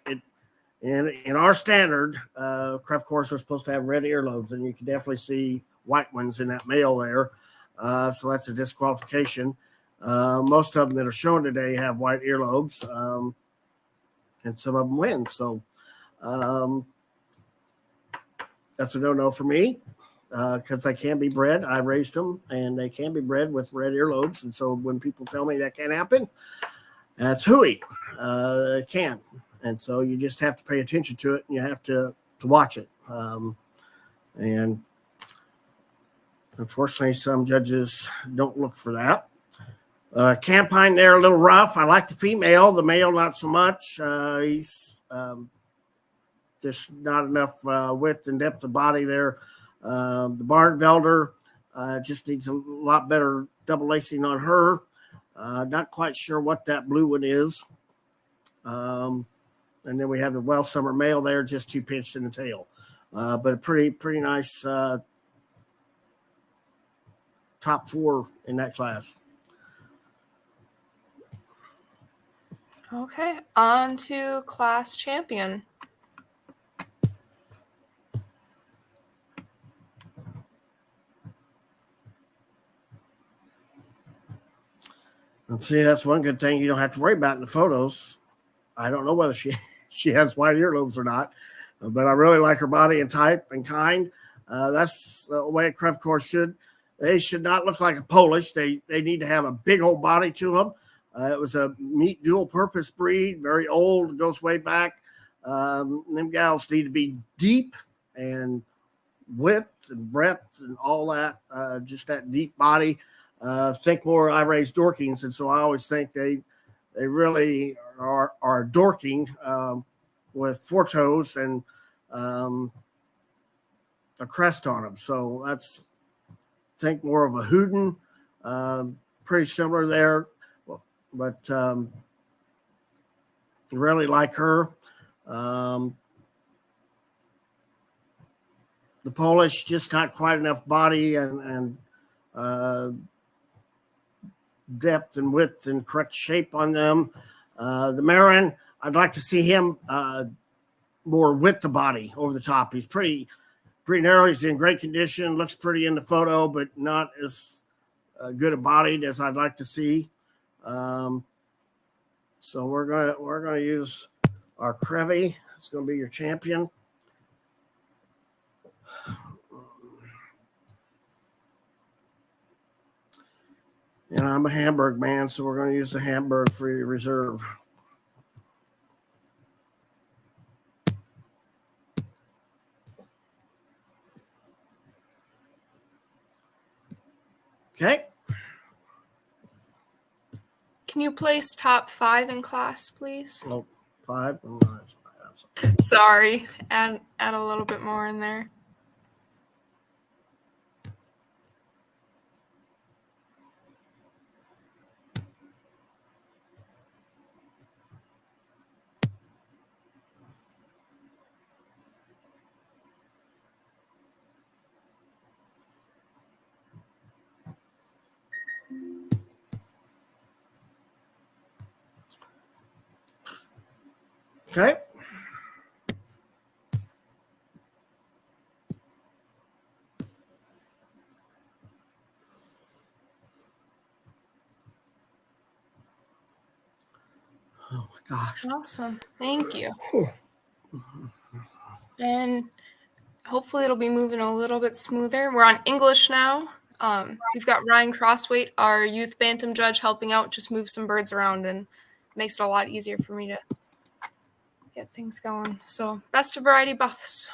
Speaker 2: in our standard, Crevecores are supposed to have red earlobes, and you can definitely see white ones in that male there. So that's a disqualification. Most of them that are shown today have white earlobes, and some of them win. So that's a no-no for me because they can be bred. I raised them, and they can be bred with red earlobes. And so when people tell me that can't happen, that's hooey. It can. And so you just have to pay attention to it, and you have to watch it. And unfortunately, some judges don't look for that. Campine there, a little rough. I like the female. The male, not so much. He's just not enough width and depth of body there. The Barnvelder just needs a lot better double lacing on her. Not quite sure what that blue one is. And then we have the Welsummer male there, just too pinched in the tail. But a pretty nice top four in that class.
Speaker 1: Okay, on to class champion.
Speaker 2: And see, that's one good thing you don't have to worry about in the photos. I don't know whether she has white earlobes or not, but I really like her body and type and kind. That's the way a Crevecore should. They should not look like a Polish. They need to have a big old body to them. It was a meat dual purpose breed, very old, goes way back. Them gals need to be deep and width and breadth and all that, just that deep body. Think more, I raised Dorkings, and so I always think they really are dorking with four toes and a crest on them. So that's, think more of a Hooten, pretty similar there, but really like her. The Polish, just not quite enough body and depth and width and correct shape on them. The Maran, I'd like to see him more width the body over the top. He's pretty narrow. He's in great condition. Looks pretty in the photo, but not as good a bodied as I'd like to see. So we're gonna use our Crevy. It's gonna be your champion. And I'm a Hamburg man, so we're going to use the Hamburg for your reserve. Okay.
Speaker 1: Can Can you place top 5 in class, please?
Speaker 2: Oh, 5. Oh, that's
Speaker 1: Sorry, add a little bit more in there.
Speaker 2: okay. Oh my gosh.
Speaker 1: Awesome. Thank you. And hopefully it'll be moving a little bit smoother. We're on English now. We've got Ryan Crossweight, our youth bantam judge, helping out, just move some birds around, and makes it a lot easier for me to get things going. So best of variety buffs.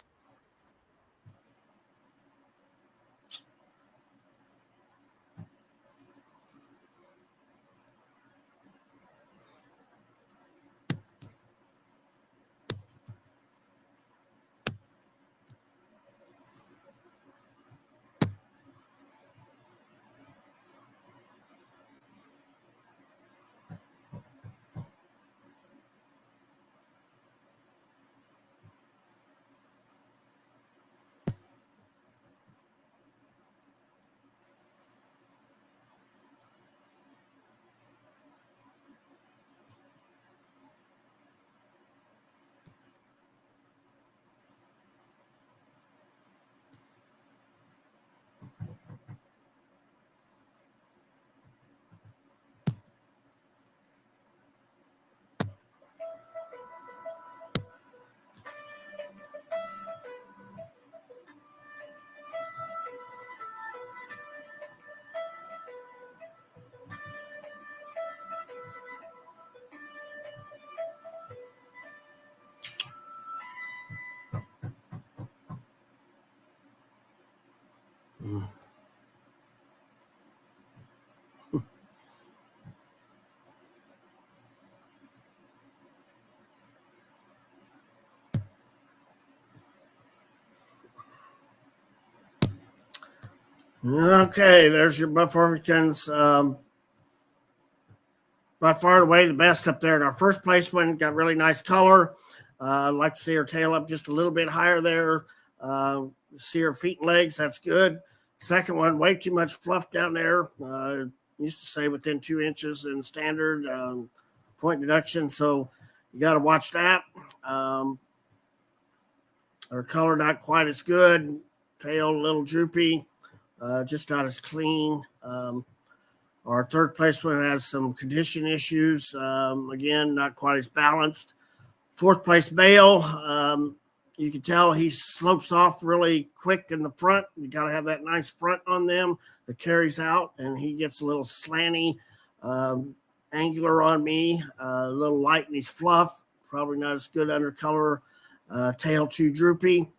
Speaker 2: Okay, there's your buff Orpingtons. By far and away the best up there. And our first place one got really nice color. I'd like to see her tail up just a little bit higher there. See her feet and legs. That's good. Second one, way too much fluff down there. Used to say within 2 inches in standard point deduction. So you got to watch that. Her color not quite as good. Tail a little droopy. Just not as clean. Our third place one has some condition issues. Again, not quite as balanced. Fourth place male, you can tell he slopes off really quick in the front. You got to have that nice front on them that carries out, and he gets a little slanty, angular on me, a little light in his fluff. Probably not as good under color. Tail too droopy.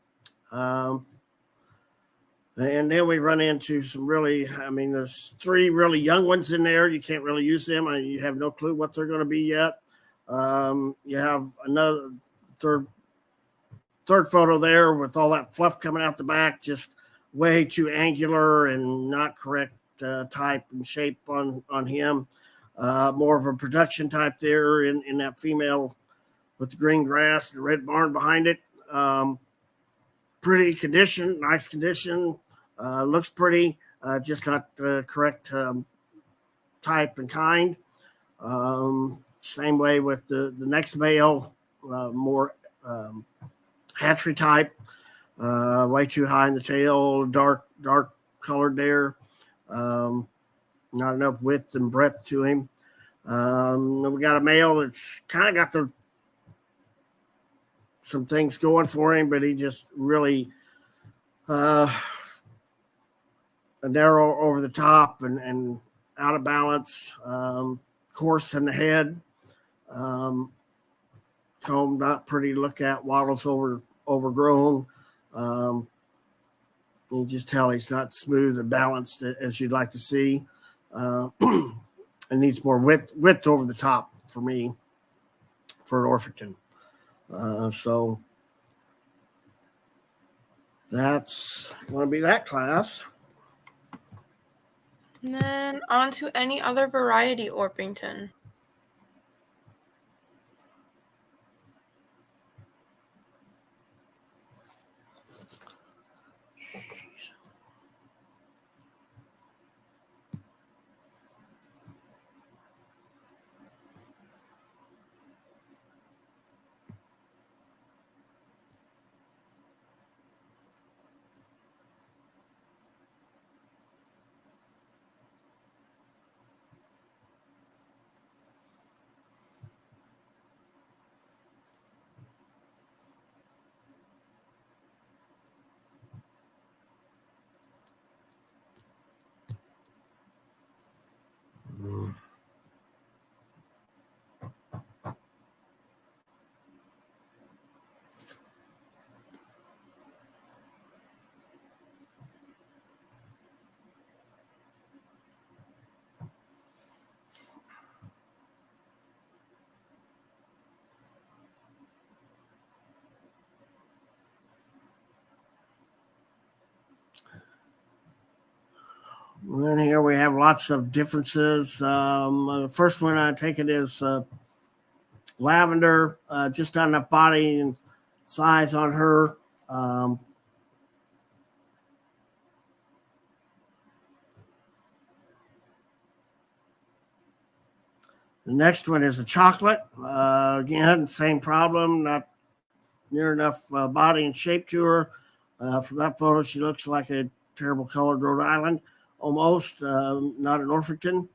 Speaker 2: And then we run into some really, there's 3 really young ones in there. You can't really use them. You have no clue what they're going to be yet. You have another third photo there with all that fluff coming out the back, just way too angular and not correct type and shape on him. More of a production type there in that female with the green grass and the red barn behind it. Pretty condition, nice condition. Looks pretty, just not correct type and kind. Same way with the next male, more hatchery type, way too high in the tail, dark colored there. Not enough width and breadth to him. We got a male that's kind of got some things going for him, but he just really narrow over the top and out of balance, coarse in the head, comb not pretty to look at, wattles overgrown. You just tell he's not smooth and balanced as you'd like to see. It needs more width over the top for me for an Orpington. So that's going to be that class.
Speaker 1: And then on to any other variety Orpington.
Speaker 2: And then here we have lots of differences. The first one I take it is lavender, just not enough body and size on her. The next one is a chocolate. Again, same problem, not near enough body and shape to her. From that photo, she looks like a terrible colored Rhode Island, almost, not an Orpington.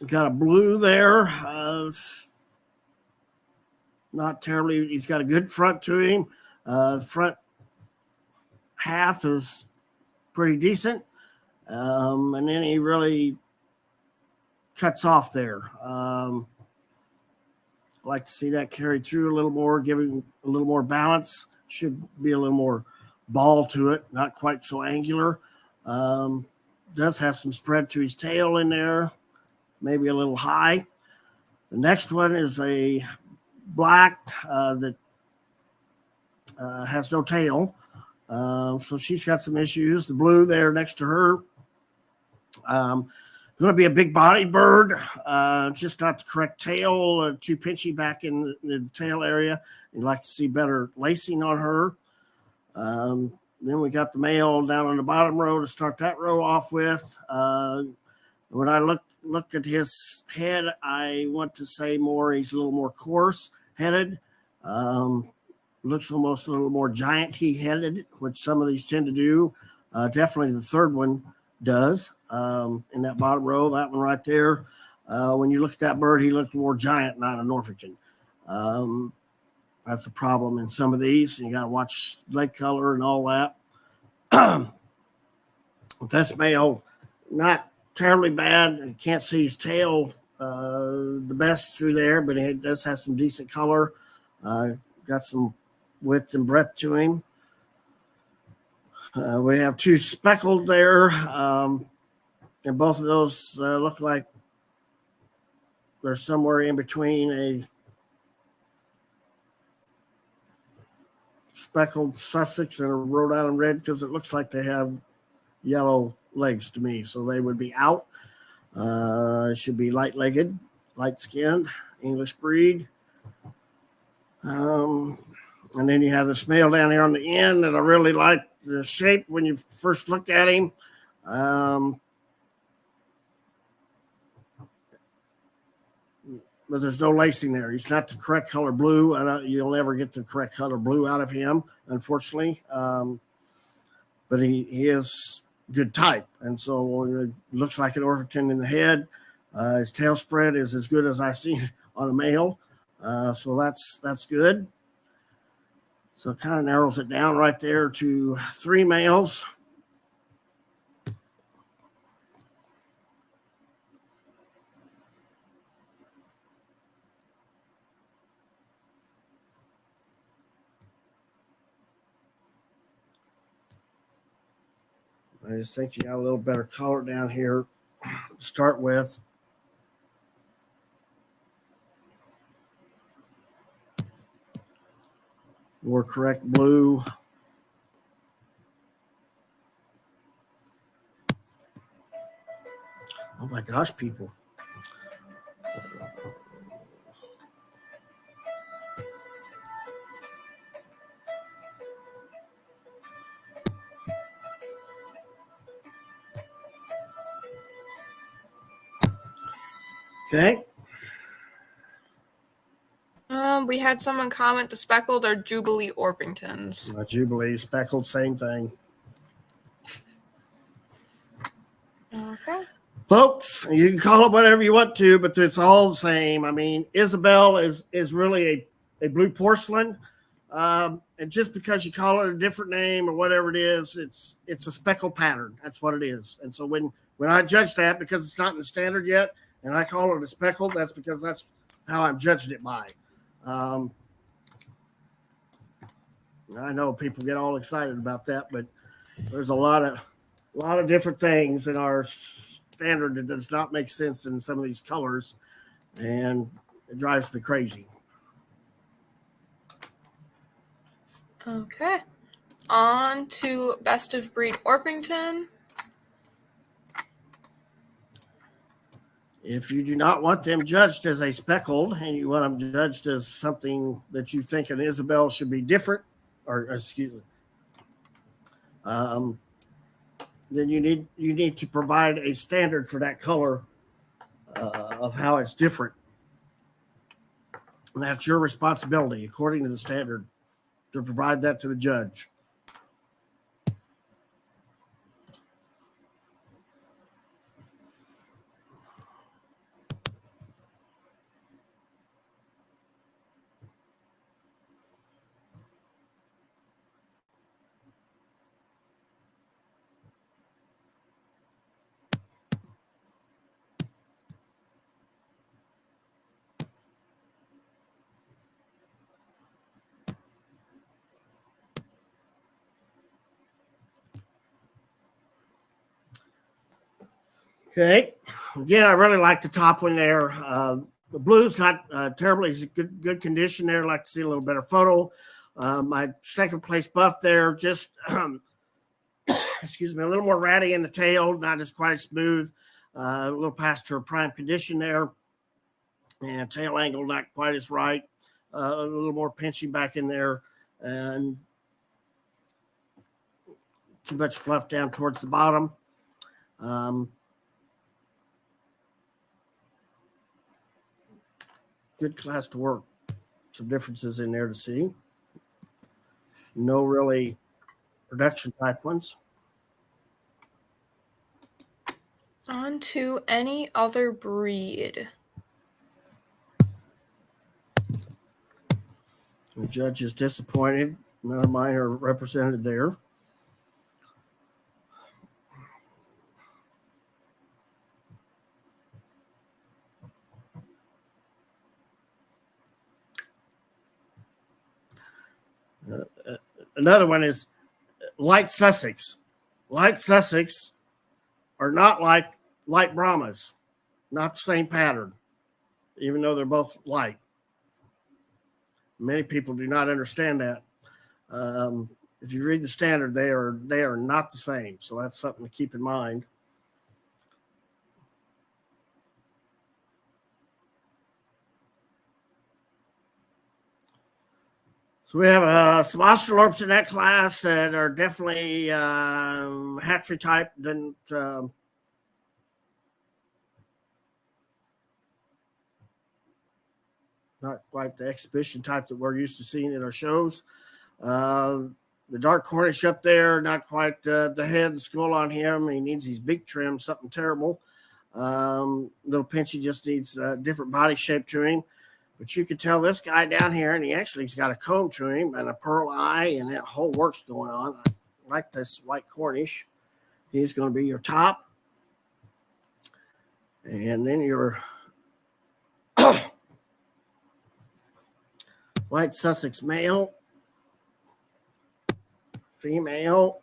Speaker 2: Got a blue there. Not terribly, he's got a good front to him. The front half is pretty decent. And then he really cuts off there. I'd like to see that carried through a little more, giving a little more balance. Should be a little more ball to it, not quite so angular. Does have some spread to his tail in there, maybe a little high. The next one is a black that has no tail. So she's got some issues. The blue there next to her. Going to be a big bodied bird, just not the correct tail, too pinchy back in the tail area. You'd like to see better lacing on her. Then we got the male down on the bottom row to start that row off with. When I look at his head, I want to say more, he's a little more coarse headed. Looks almost a little more giant-y headed, which some of these tend to do. Definitely the third one does in that bottom row, that one right there. When you look at that bird, he looks more giant, not an Orpington. That's a problem in some of these. You got to watch leg color and all that. This male, not terribly bad. You can't see his tail the best through there, but he does have some decent color. Got some width and breadth to him. We have two speckled there, and both of those look like they're somewhere in between a speckled Sussex and a Rhode Island red, because it looks like they have yellow legs to me, so they would be out. Should be light-legged, light-skinned, English breed. And then you have this male down here on the end that I really like the shape when you first look at him. But there's no lacing there. He's not the correct color blue, and you'll never get the correct color blue out of him, unfortunately. But he is good type, and so it looks like an Orpington in the head. His tail spread is as good as I see on a male, so that's good. So it kind of narrows it down right there to 3 males. I just think you got a little better color down here start with. More correct blue. Oh my gosh, people. Okay.
Speaker 1: We had someone comment the speckled are Jubilee Orpingtons.
Speaker 2: Jubilee, speckled, same thing.
Speaker 1: Okay.
Speaker 2: Folks, you can call it whatever you want to, but it's all the same. I mean, Isabel is really a blue porcelain. And just because you call it a different name or whatever it is, it's a speckled pattern. That's what it is. And so when I judge that, because it's not in the standard yet, and I call it a speckled, that's because that's how I'm judging it by. I know people get all excited about that, but there's a lot of different things in our standard that does not make sense in some of these colors, and it drives me crazy.
Speaker 1: Okay. On to best of breed Orpington.
Speaker 2: If you do not want them judged as a speckled and you want them judged as something that you think an Isabel should be different, or excuse me, then you need to provide a standard for that color of how it's different. And that's your responsibility, according to the standard, to provide that to the judge. Okay. Again, I really like the top one there. The blue's not terribly good condition there. I'd like to see a little better photo. My second place buff there, just excuse me, a little more ratty in the tail, not as quite as smooth. A little past her prime condition there, and tail angle not quite as right. A little more pinching back in there, and too much fluff down towards the bottom. Good class to work. Some differences in there to see. No really production type ones.
Speaker 1: On to any other breed.
Speaker 2: The judge is disappointed. None of mine are represented there. Another one is light Sussex. Light Sussex are not like light Brahmas, not the same pattern, even though they're both light. Many people do not understand that. If you read the standard, they are not the same. So that's something to keep in mind. So we have some Australorps in that class that are definitely hatchery type. Not quite the exhibition type that we're used to seeing at our shows. The dark Cornish up there, not quite the head and skull on him. He needs his beak trim, something terrible. Little pinchy, just needs a different body shape to him. But you can tell this guy down here, and he actually's got a comb to him and a pearl eye, and that whole works going on. I like this white Cornish. He's going to be your top. And then your white Sussex male, female,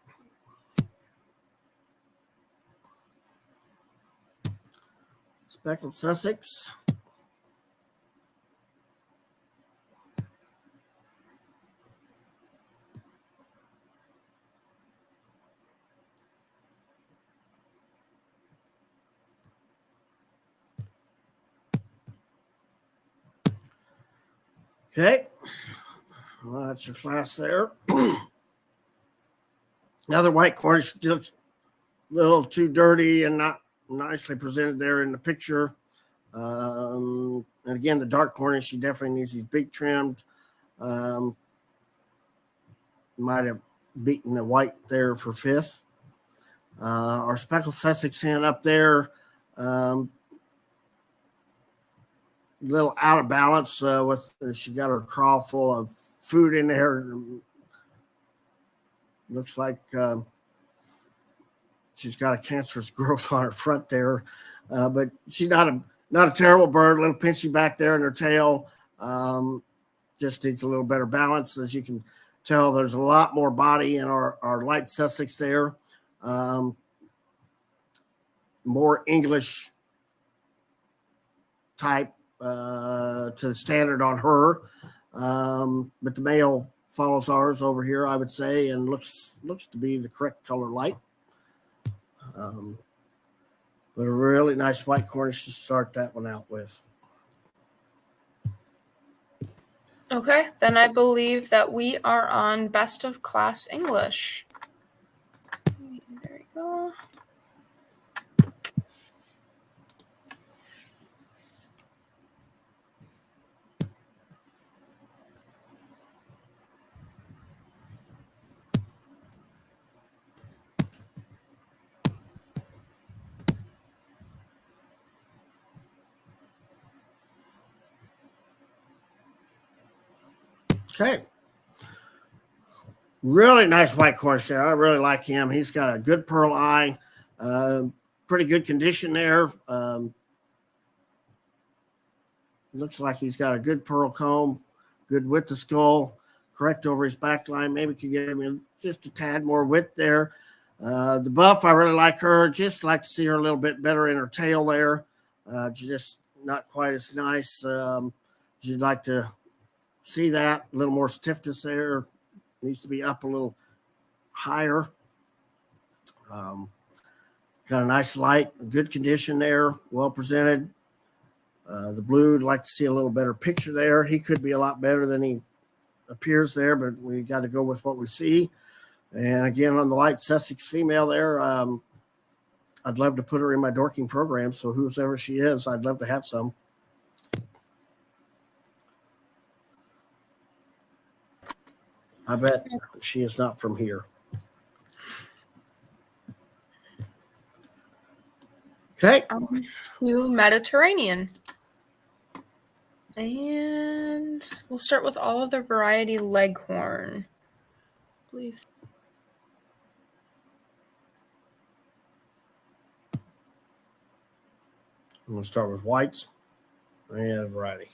Speaker 2: Speckled Sussex. Okay, well, that's your class there. Another white Cornish, just a little too dirty and not nicely presented there in the picture. And again, the dark Cornish, she definitely needs these beak trimmed. Might have beaten the white there for fifth. Our Speckled Sussex hen up there, little out of balance with she got her craw full of food in there. Looks like she's got a cancerous growth on her front there, but she's not a terrible bird. A little pinchy back there in her tail. Just needs a little better balance. As you can tell, there's a lot more body in our light Sussex there. More English type to the standard on her, but the male follows ours over here, I would say, and looks to be the correct color light. But a really nice white Cornish to start that one out with.
Speaker 1: Okay, then I believe that we are on Best of Class English. There we go.
Speaker 2: Okay. Really nice white Cornish there. I really like him. He's got a good pearl eye, pretty good condition there. Looks like he's got a good pearl comb, good width of skull, correct over his back line. Maybe could give him just a tad more width there. The buff, I really like her. Just like to see her a little bit better in her tail there. Just not quite as nice. You'd like to see that. A little more stiffness there. Needs to be up a little higher. Got a nice light, good condition there, well presented. The blue, I'd like to see a little better picture there. He could be a lot better than he appears there, but we got to go with what we see. And again, on the light Sussex female there, I'd love to put her in my dorking program. So whoever she is, I'd love to have some. I bet she is not from here. Okay.
Speaker 1: To Mediterranean. And we'll start with all of the variety Leghorn. I believe.
Speaker 2: I'm going to start with whites and variety.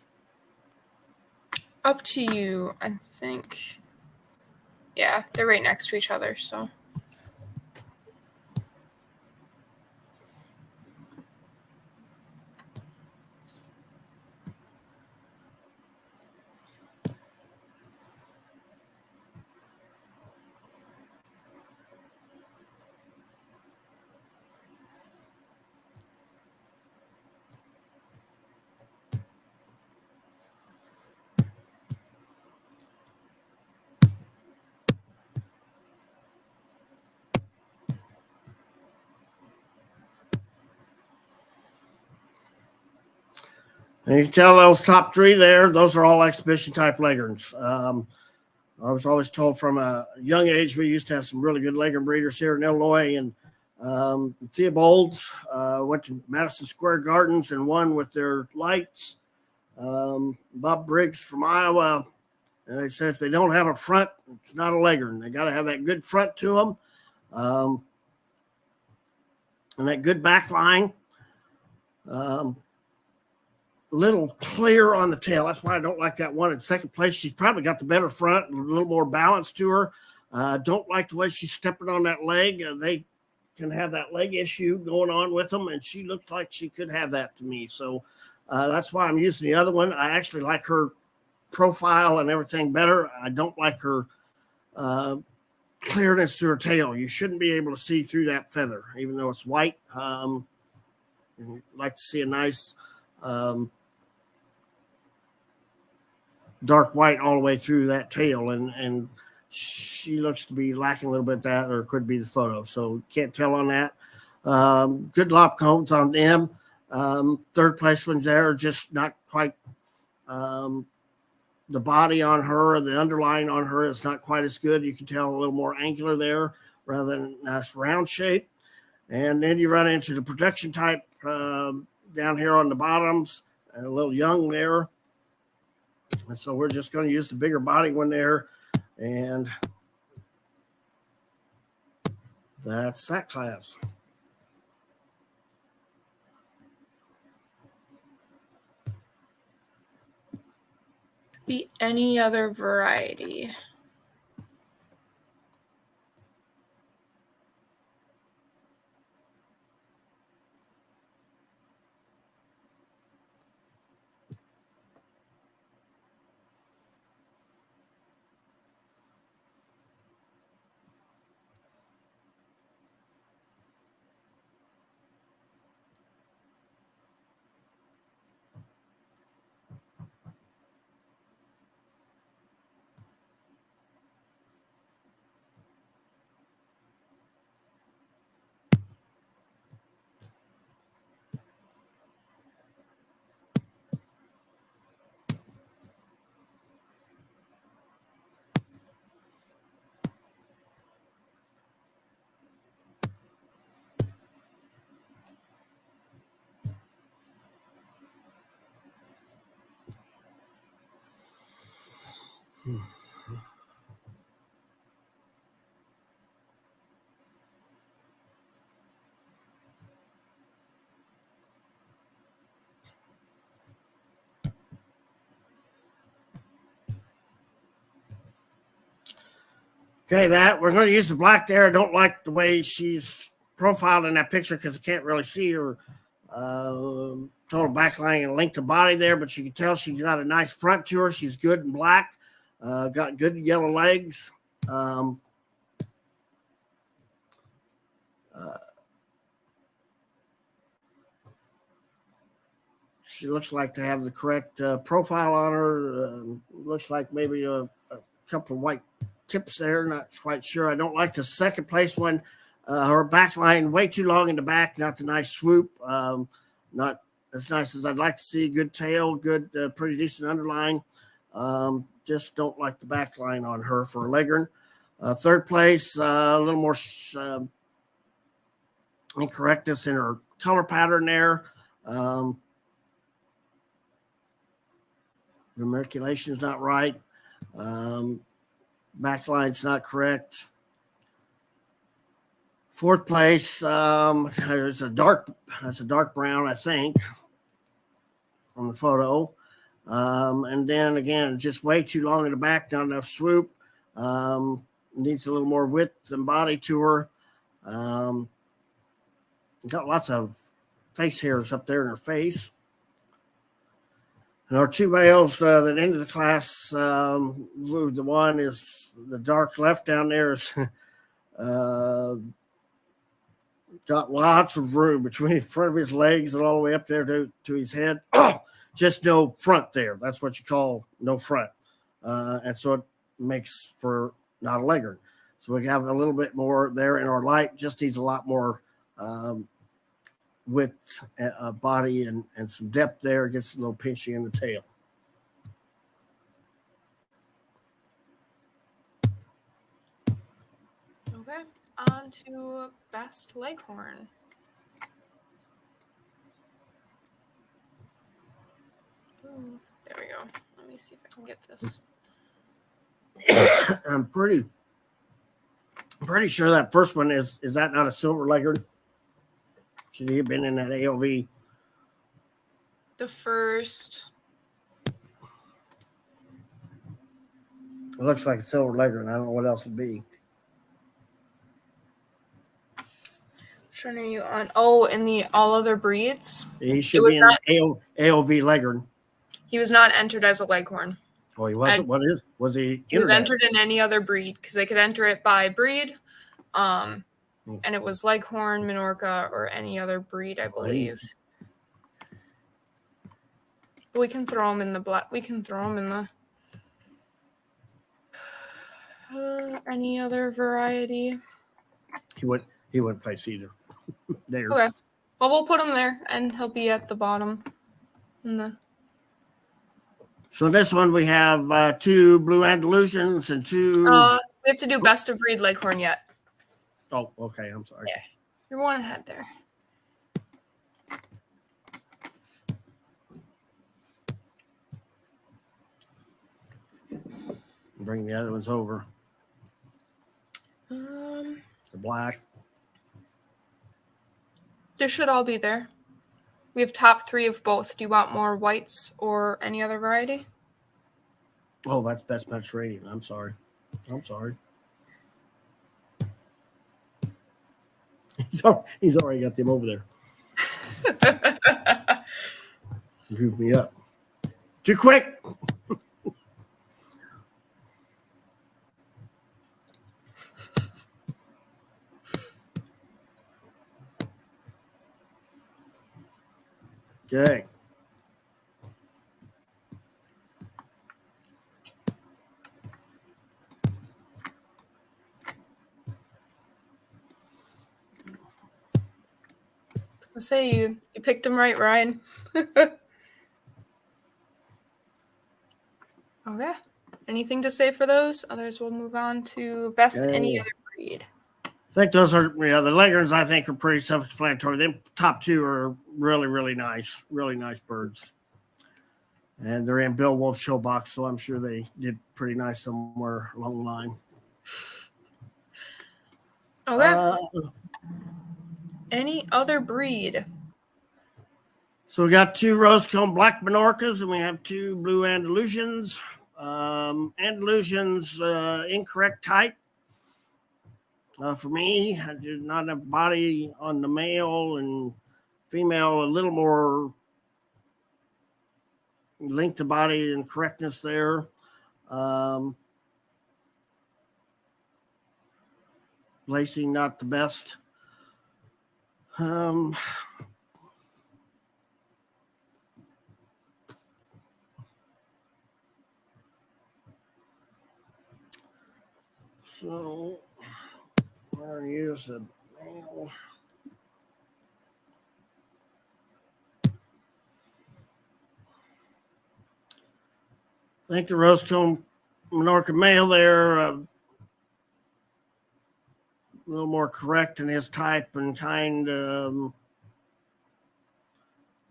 Speaker 1: Up to you, I think. Yeah, they're right next to each other, so.
Speaker 2: And you can tell those top three there, those are all exhibition type Leghorns. I was always told from a young age, we used to have some really good Leghorn breeders here in Illinois. And Theobald's went to Madison Square Gardens and won with their lights. Bob Briggs from Iowa, they said if they don't have a front, it's not a Leghorn. They got to have that good front to them and that good back line. Little clear on the tail. That's why I don't like that one in second place. She's probably got the better front, a little more balance to her. Don't like the way she's stepping on that leg. can have that leg issue going on with them, and she looks like she could have that to me. So that's why I'm using the other one. I actually like her profile and everything better. I don't like her clearness through her tail. You shouldn't be able to see through that feather, even though it's white. Like to see a nice dark white all the way through that tail, and she looks to be lacking a little bit of that, or it could be the photo. So can't tell on that. Good lop combs on them. Third place ones there, just not quite. The body on her, the underline on her is not quite as good. You can tell a little more angular there rather than a nice round shape. And then you run into the production type down here on the bottoms, and a little young there. And so we're just going to use the bigger body one there. And that's that class.
Speaker 1: Be any other variety.
Speaker 2: Okay, that we're going to use the black there. I don't like the way she's profiled in that picture because I can't really see her total backline and length of body there, but you can tell she's got a nice front to her. She's good in black, got good yellow legs. She looks like to have the correct profile on her. Looks like maybe a couple of white tips there. Not quite sure. I don't like the second place one. Her back line way too long in the back. Not the nice swoop. Not as nice as I'd like to see. Good tail. Good, pretty decent underline. Just don't like the back line on her for a Leghorn. Third place, a little more incorrectness in her color pattern there. The maculation is not right. Backline's not correct. Fourth place, there's a dark brown, I think, on the photo. And then again, just way too long in the back, not enough swoop. Needs a little more width and body to her. Got lots of face hairs up there in her face. And our two males that ended the class, the one is the dark left down there is got lots of room between the front of his legs and all the way up there to his head. Just no front there. That's what you call no front. And so it makes for not a Leghorn. So we have a little bit more there in our light. Just needs a lot more width, body, and some depth there. It gets a little pinchy in the tail.
Speaker 1: Okay, on to best Leghorn. Ooh, there we go. Let me see if I can get this.
Speaker 2: I'm pretty sure that first one is that not a silver Leghorn? Should he have been in that AOV?
Speaker 1: The first.
Speaker 2: It looks like a silver Leghorn. I don't know what else it'd be.
Speaker 1: Which one are you on? Oh, in the all other breeds?
Speaker 2: He should be in AOV Leghorn.
Speaker 1: He was not entered as a Leghorn.
Speaker 2: Oh, he wasn't? Was he?
Speaker 1: He was entered in any other breed because they could enter it by breed. And it was Leghorn, Minorca, or any other breed, I believe. But we can throw him in the black. We can throw him in the any other variety.
Speaker 2: He wouldn't place either. There.
Speaker 1: Okay. Well, we'll put him there, and he'll be at the bottom.
Speaker 2: So this one we have 2 blue Andalusians and 2.
Speaker 1: We have to do best of breed Leghorn yet.
Speaker 2: Oh, okay. I'm sorry.
Speaker 1: Yeah, you're one ahead there.
Speaker 2: Bring the other ones over. The black.
Speaker 1: They should all be there. We have top 3 of both. Do you want more whites or any other variety?
Speaker 2: Oh, that's best Mediterranean. I'm sorry. He's already got them over there. Move me up. Too quick. Okay.
Speaker 1: I say you picked him right, Ryan. Okay. Anything to say for those? Others will move on to best any other breed.
Speaker 2: I think those are the Leghorns. I think are pretty self-explanatory. Them top 2 are really nice birds, and they're in Bill Wolf's show box, so I'm sure they did pretty nice somewhere along the line.
Speaker 1: Okay. Any other breed?
Speaker 2: So we got 2 rose-comb black Minorcas, and we have 2 blue Andalusians. Andalusians, incorrect type. For me, I did not have body on the male, and female a little more length of body and correctness there. Lacing not the best. So I'll use the male. I think the rose-comb Minorca male there a little more correct in his type and kind than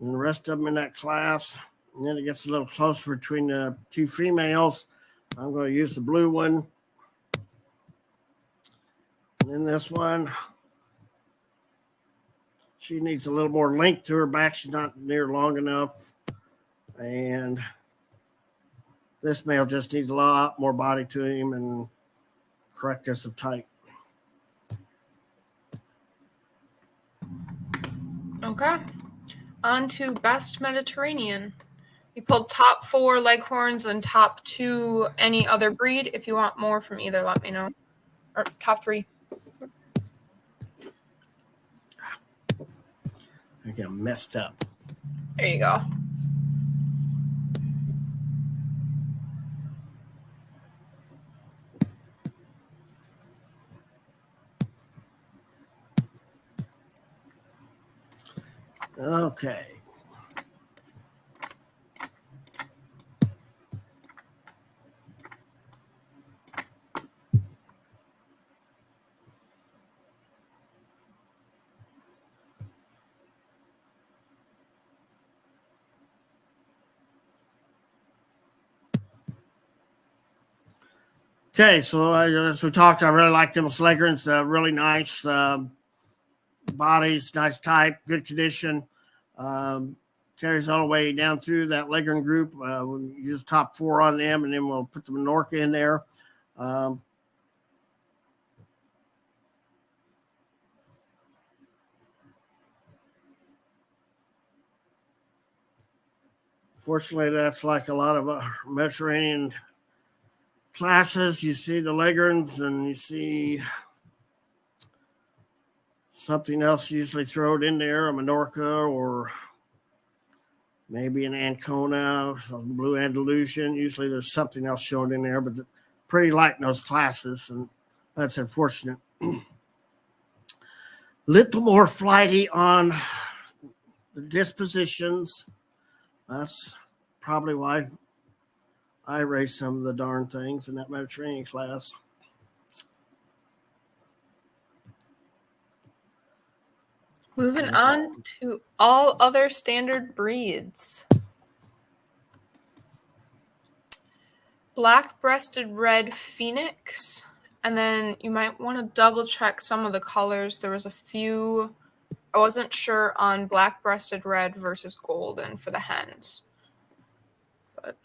Speaker 2: the rest of them in that class. And then it gets a little closer between the 2 females. I'm going to use the blue one. And then this one, she needs a little more length to her back. She's not near long enough. And this male just needs a lot more body to him and correctness of type.
Speaker 1: Okay. On to best Mediterranean. We pulled top 4 Leghorns and top 2 any other breed. If you want more from either, let me know. Or top 3.
Speaker 2: I get messed up.
Speaker 1: There you go.
Speaker 2: Okay. Okay, so as we talked, I really like them Leghorns. Really nice bodies, nice type, good condition. Carries all the way down through that Leghorn group. We'll use top 4 on them, and then we'll put the Minorca in there. Fortunately, that's like a lot of Mediterranean classes. You see the Leghorns and you see something else usually thrown in there, a Minorca or maybe an Ancona, some blue Andalusian. Usually there's something else shown in there, but pretty light in those classes, and that's unfortunate. Little more flighty on the dispositions. That's probably why I race some of the darn things in that Mediterranean class.
Speaker 1: Moving on to all other standard breeds. Black-breasted red Pheonix. And then you might want to double check some of the colors. There was a few, I wasn't sure on black-breasted red versus golden for the hens. But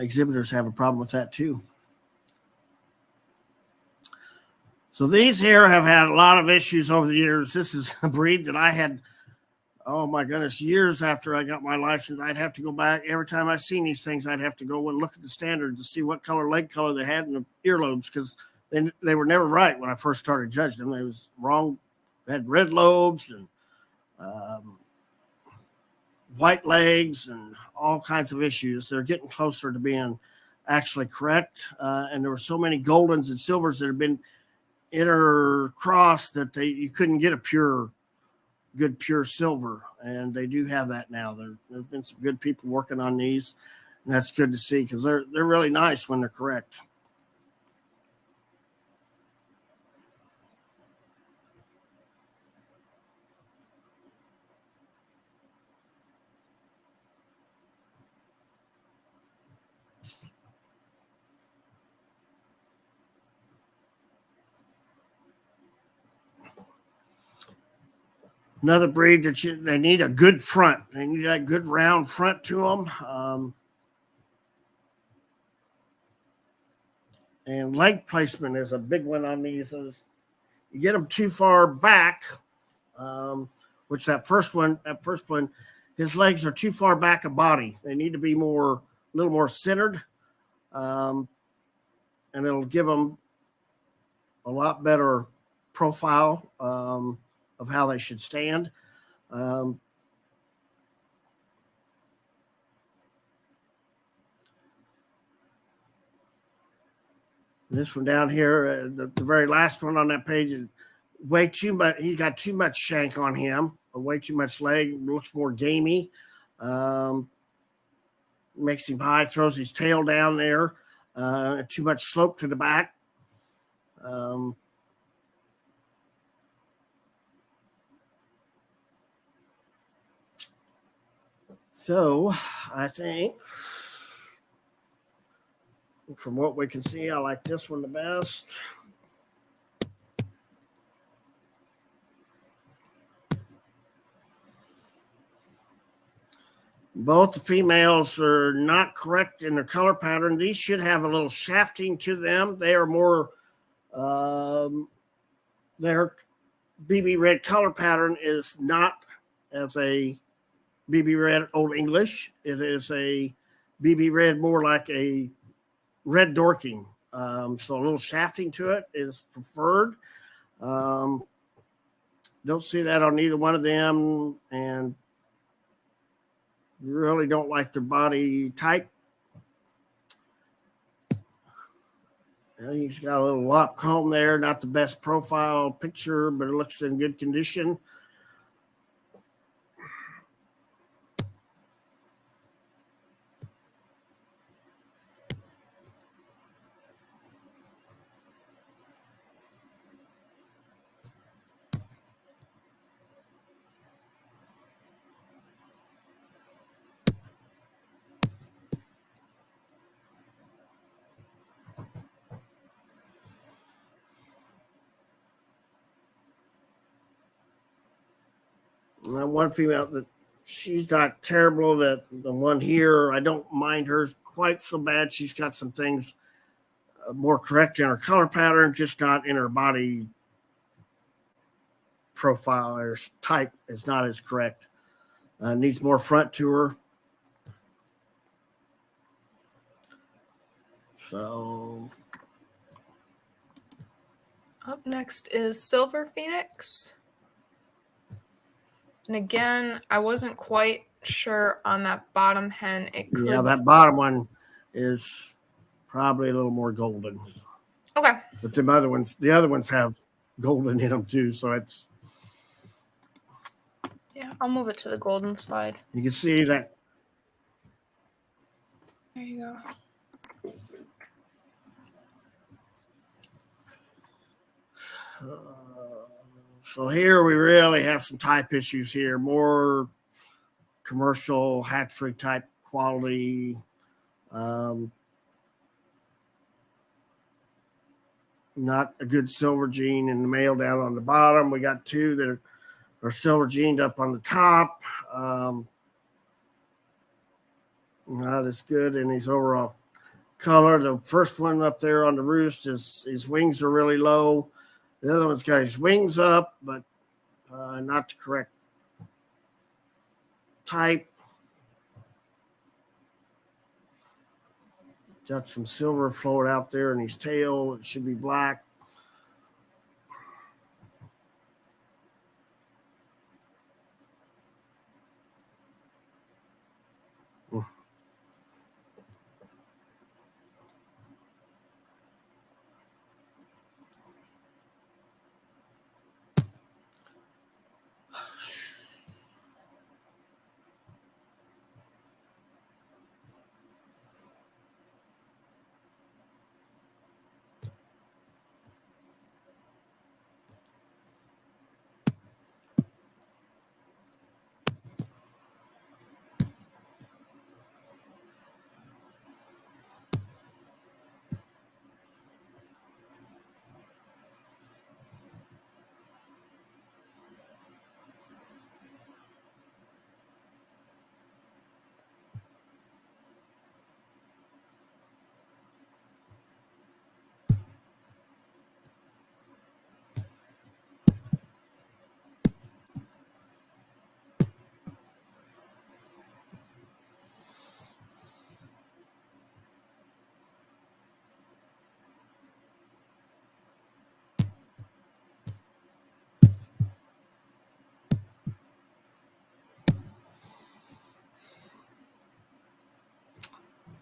Speaker 2: exhibitors have a problem with that too. So these here have had a lot of issues over the years. This is a breed that I had, oh my goodness, years after I got my license. I'd have to go back. Every time I seen these things, I'd have to go and look at the standard to see what color leg color they had in the earlobes, because they were never right when I first started judging them. They was wrong. They had red lobes and white legs and all kinds of issues. They're getting closer to being actually correct. And there were so many goldens and silvers that have been intercrossed that you couldn't get a good pure silver, and they do have that now. There've been some good people working on these, and that's good to see because they're really nice when they're correct. Another breed that they need a good front. They need that good round front to them. And leg placement is a big one on these. You get them too far back, which that first one, his legs are too far back of body. They need to be a little more centered, and it'll give them a lot better profile of how they should stand. This one down here, the very last one on that page, is way too much. He got too much shank on him, way too much leg. Looks more gamey. Makes him high. Throws his tail down there. Too much slope to the back. So I think from what we can see, I like this one the best. Both the females are not correct in their color pattern. These should have a little shafting to them. They are more, their BB red color pattern is not as a BB red Old English. It is a BB red more like a red Dorking. So a little shafting to it is preferred. Don't see that on either one of them, and really don't like their body type. And he's got a little lop comb there, not the best profile picture, but it looks in good condition. One female that she's not terrible. That the one here, I don't mind her quite so bad. She's got some things more correct in her color pattern, just not in her body profile or type is not as correct. Needs more front to her. So
Speaker 1: up next is Silver Pheonix. And again, I wasn't quite sure on that bottom hen.
Speaker 2: Yeah, that bottom one is probably a little more golden.
Speaker 1: Okay.
Speaker 2: But the other ones have golden in them too. So it's.
Speaker 1: Yeah, I'll move it to the golden slide.
Speaker 2: You can see that.
Speaker 1: There you go.
Speaker 2: So here we really have some type issues here. More commercial hatchery type quality. Not a good silver gene in the male down on the bottom. We got two that are silver gened up on the top. Not as good in his overall color. The first one up there on the roost, his wings are really low. The other one's got his wings up, but not the correct type. Got some silver flowing out there in his tail. It should be black.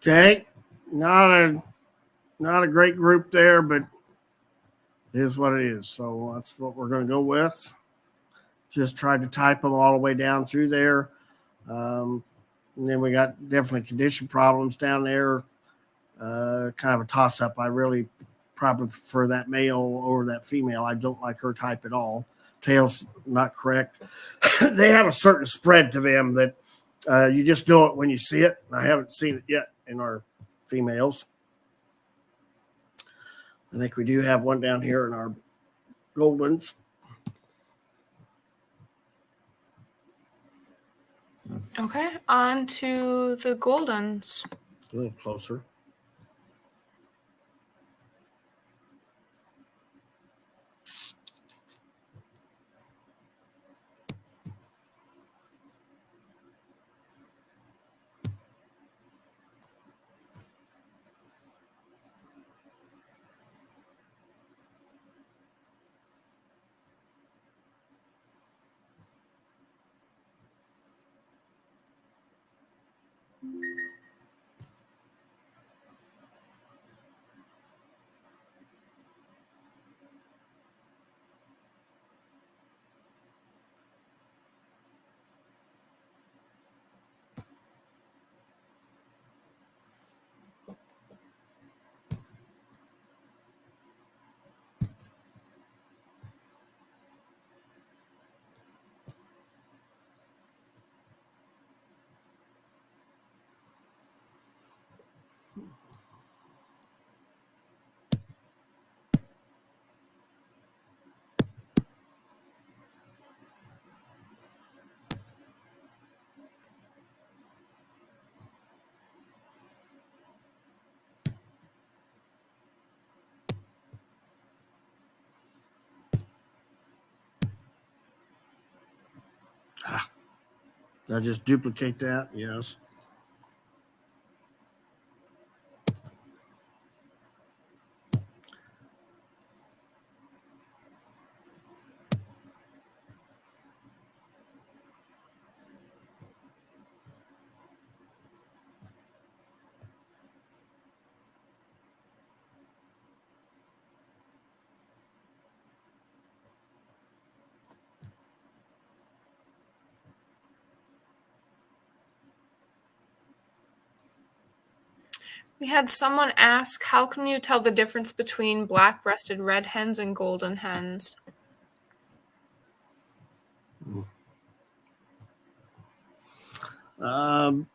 Speaker 2: Okay, not a great group there, but it is what it is. So that's what we're going to go with. Just tried to type them all the way down through there. And then we got definitely condition problems down there. Kind of a toss-up. I really probably prefer that male over that female. I don't like her type at all. Tail's not correct. They have a certain spread to them that you just know it when you see it. I haven't seen it yet in our females. I think we do have one down here in our goldens.
Speaker 1: Okay, on to the goldens.
Speaker 2: A little closer. Did I just duplicate that? Yes.
Speaker 1: We had someone ask, how can you tell the difference between black-breasted red hens and golden hens?
Speaker 2: Lot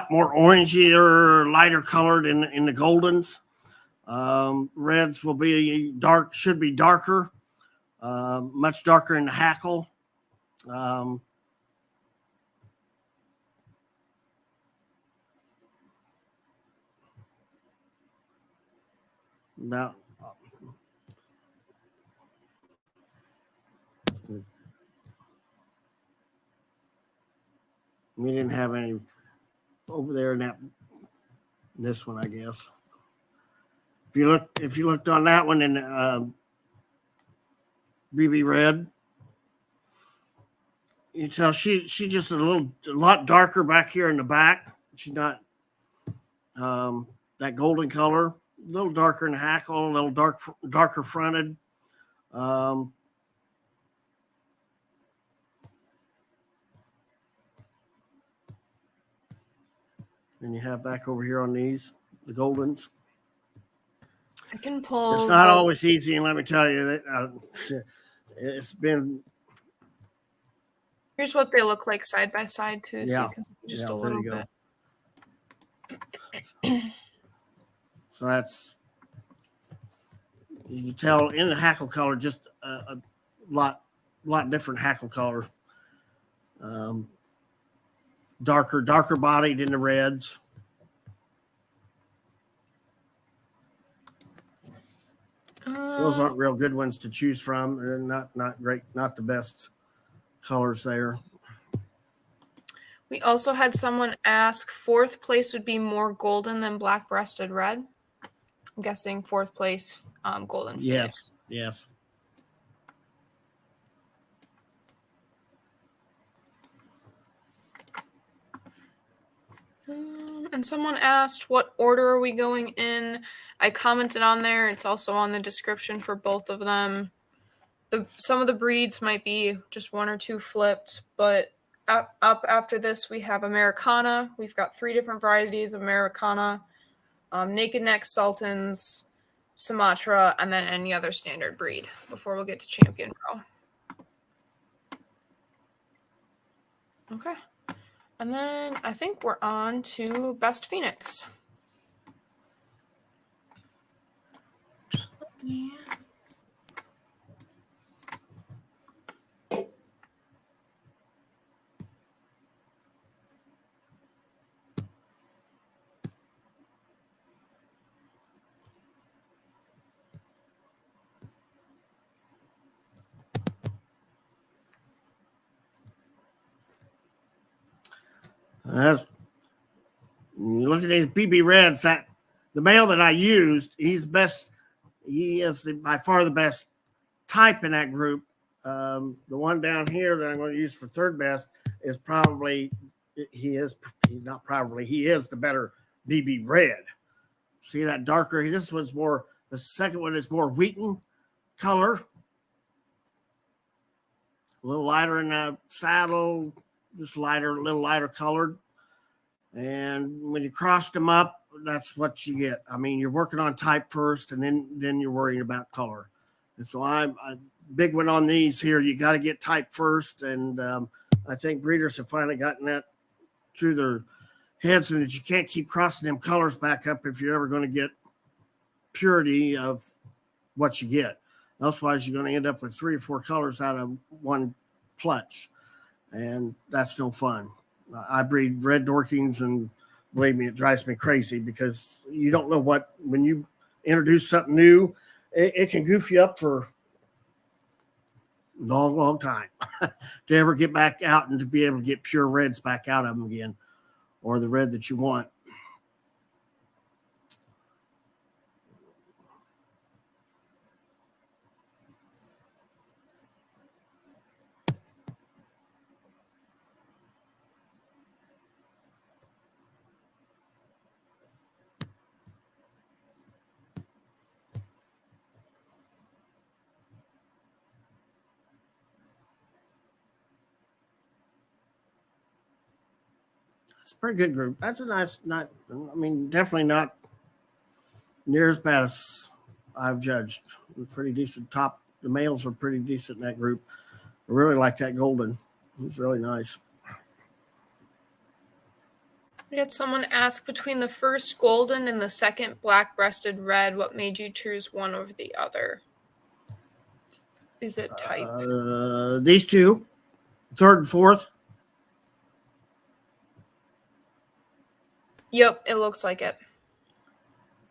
Speaker 2: more orangey or lighter colored in the goldens. Reds will be dark, should be darker, much darker in the hackle. About we didn't have any over there in this one, I guess. If you looked on that one in BB Red, you tell she's just a lot darker back here in the back. She's not that golden color. A little darker in the hackle, a little darker fronted. And you have back over here on these, the goldens.
Speaker 1: I can pull.
Speaker 2: It's not always easy, and let me tell you that it's been.
Speaker 1: Here's what they look like side by side too, so
Speaker 2: Yeah.
Speaker 1: you can see just
Speaker 2: Yeah,
Speaker 1: a little bit.
Speaker 2: So that's, you can tell in the hackle color, just a lot different hackle color. Darker bodied in the reds. Those aren't real good ones to choose from. They're not great, not the best colors there.
Speaker 1: We also had someone ask, fourth place would be more golden than black-breasted red. I'm guessing fourth place, golden Pheonix.
Speaker 2: Yes.
Speaker 1: And someone asked, what order are we going in? I commented on there. It's also on the description for both of them. Some of the breeds might be just one or two flipped, but up after this, we have Americana. We've got 3 different varieties of Americana, naked neck sultans, Sumatra, and then any other standard breed before we'll get to champion row. Okay. And then I think we're on to best Phoenix.
Speaker 2: You look at these BB Reds, that the male that I used, he's best. He is by far the best type in that group. The one down here that I'm going to use for third best is he is the better BB Red. See that darker? This one's more. The second one is more wheaten color, a little lighter in the saddle, just a little lighter colored. And when you crossed them up, that's what you get. I mean, you're working on type first, and then you're worrying about color. And so I'm a big one on these here. You got to get type first, and I think breeders have finally gotten that through their heads, and that you can't keep crossing them colors back up if you're ever going to get purity of what you get. Otherwise, you're going to end up with 3 or 4 colors out of one clutch, and that's no fun. I breed red Dorkings, and believe me, it drives me crazy because you don't know when you introduce something new, it can goof you up for long time to ever get back out and to be able to get pure reds back out of them again, or the red that you want. It's a pretty good group. That's a nice, definitely not near as bad as I've judged. Pretty decent top. The males were pretty decent in that group. I really like that golden. It's really nice.
Speaker 1: We had someone ask, between the first golden and the second black-breasted red, what made you choose one over the other? Is it type?
Speaker 2: These two, third and fourth.
Speaker 1: Yep, it looks like it.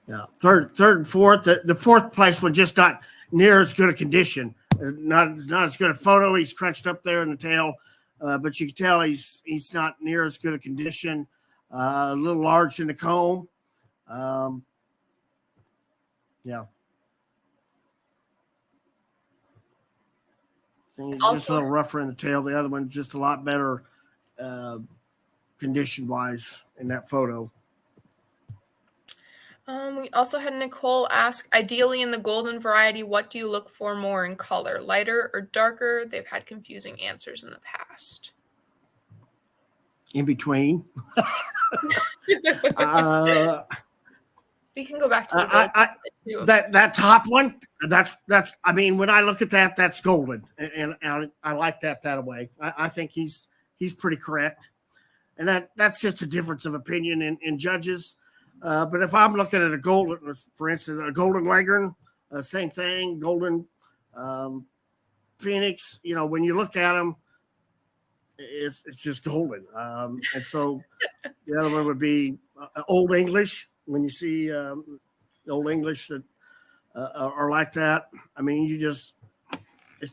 Speaker 2: Yeah, third and fourth. The fourth place one just not near as good a condition. Not as good a photo. He's crunched up there in the tail, but you can tell he's not near as good a condition. A little large in the comb. Yeah. Just a little rougher in the tail. The other one's just a lot better condition-wise in that photo.
Speaker 1: We also had Nicole ask, ideally in the golden variety, what do you look for more in color, lighter or darker? They've had confusing answers in the past.
Speaker 2: In between.
Speaker 1: We can go back to the
Speaker 2: that top one. That's. I mean, when I look at that, that's golden, and I like that way. I think he's pretty correct, and that's just a difference of opinion in judges. But if I'm looking at a golden, for instance, a golden Leghorn, same thing, golden Pheonix. You know, when you look at them, it's just golden. And so the other one would be Old English. When you see Old English that are like that, I mean, it's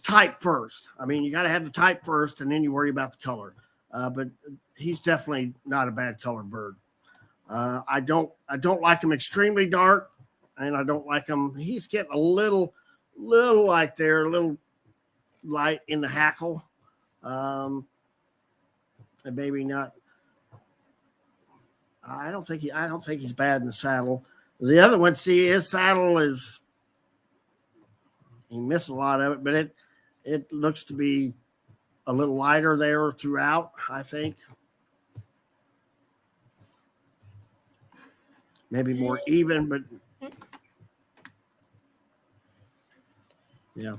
Speaker 2: type first. I mean, you got to have the type first, and then you worry about the color. But he's definitely not a bad colored bird. I don't like him extremely dark, and I don't like him. He's getting a little light there, a little light in the hackle, and maybe not. I don't think he's bad in the saddle. The other one, see, his saddle he missed a lot of it, but it looks to be a little lighter there throughout, I think. Maybe more even, but yeah.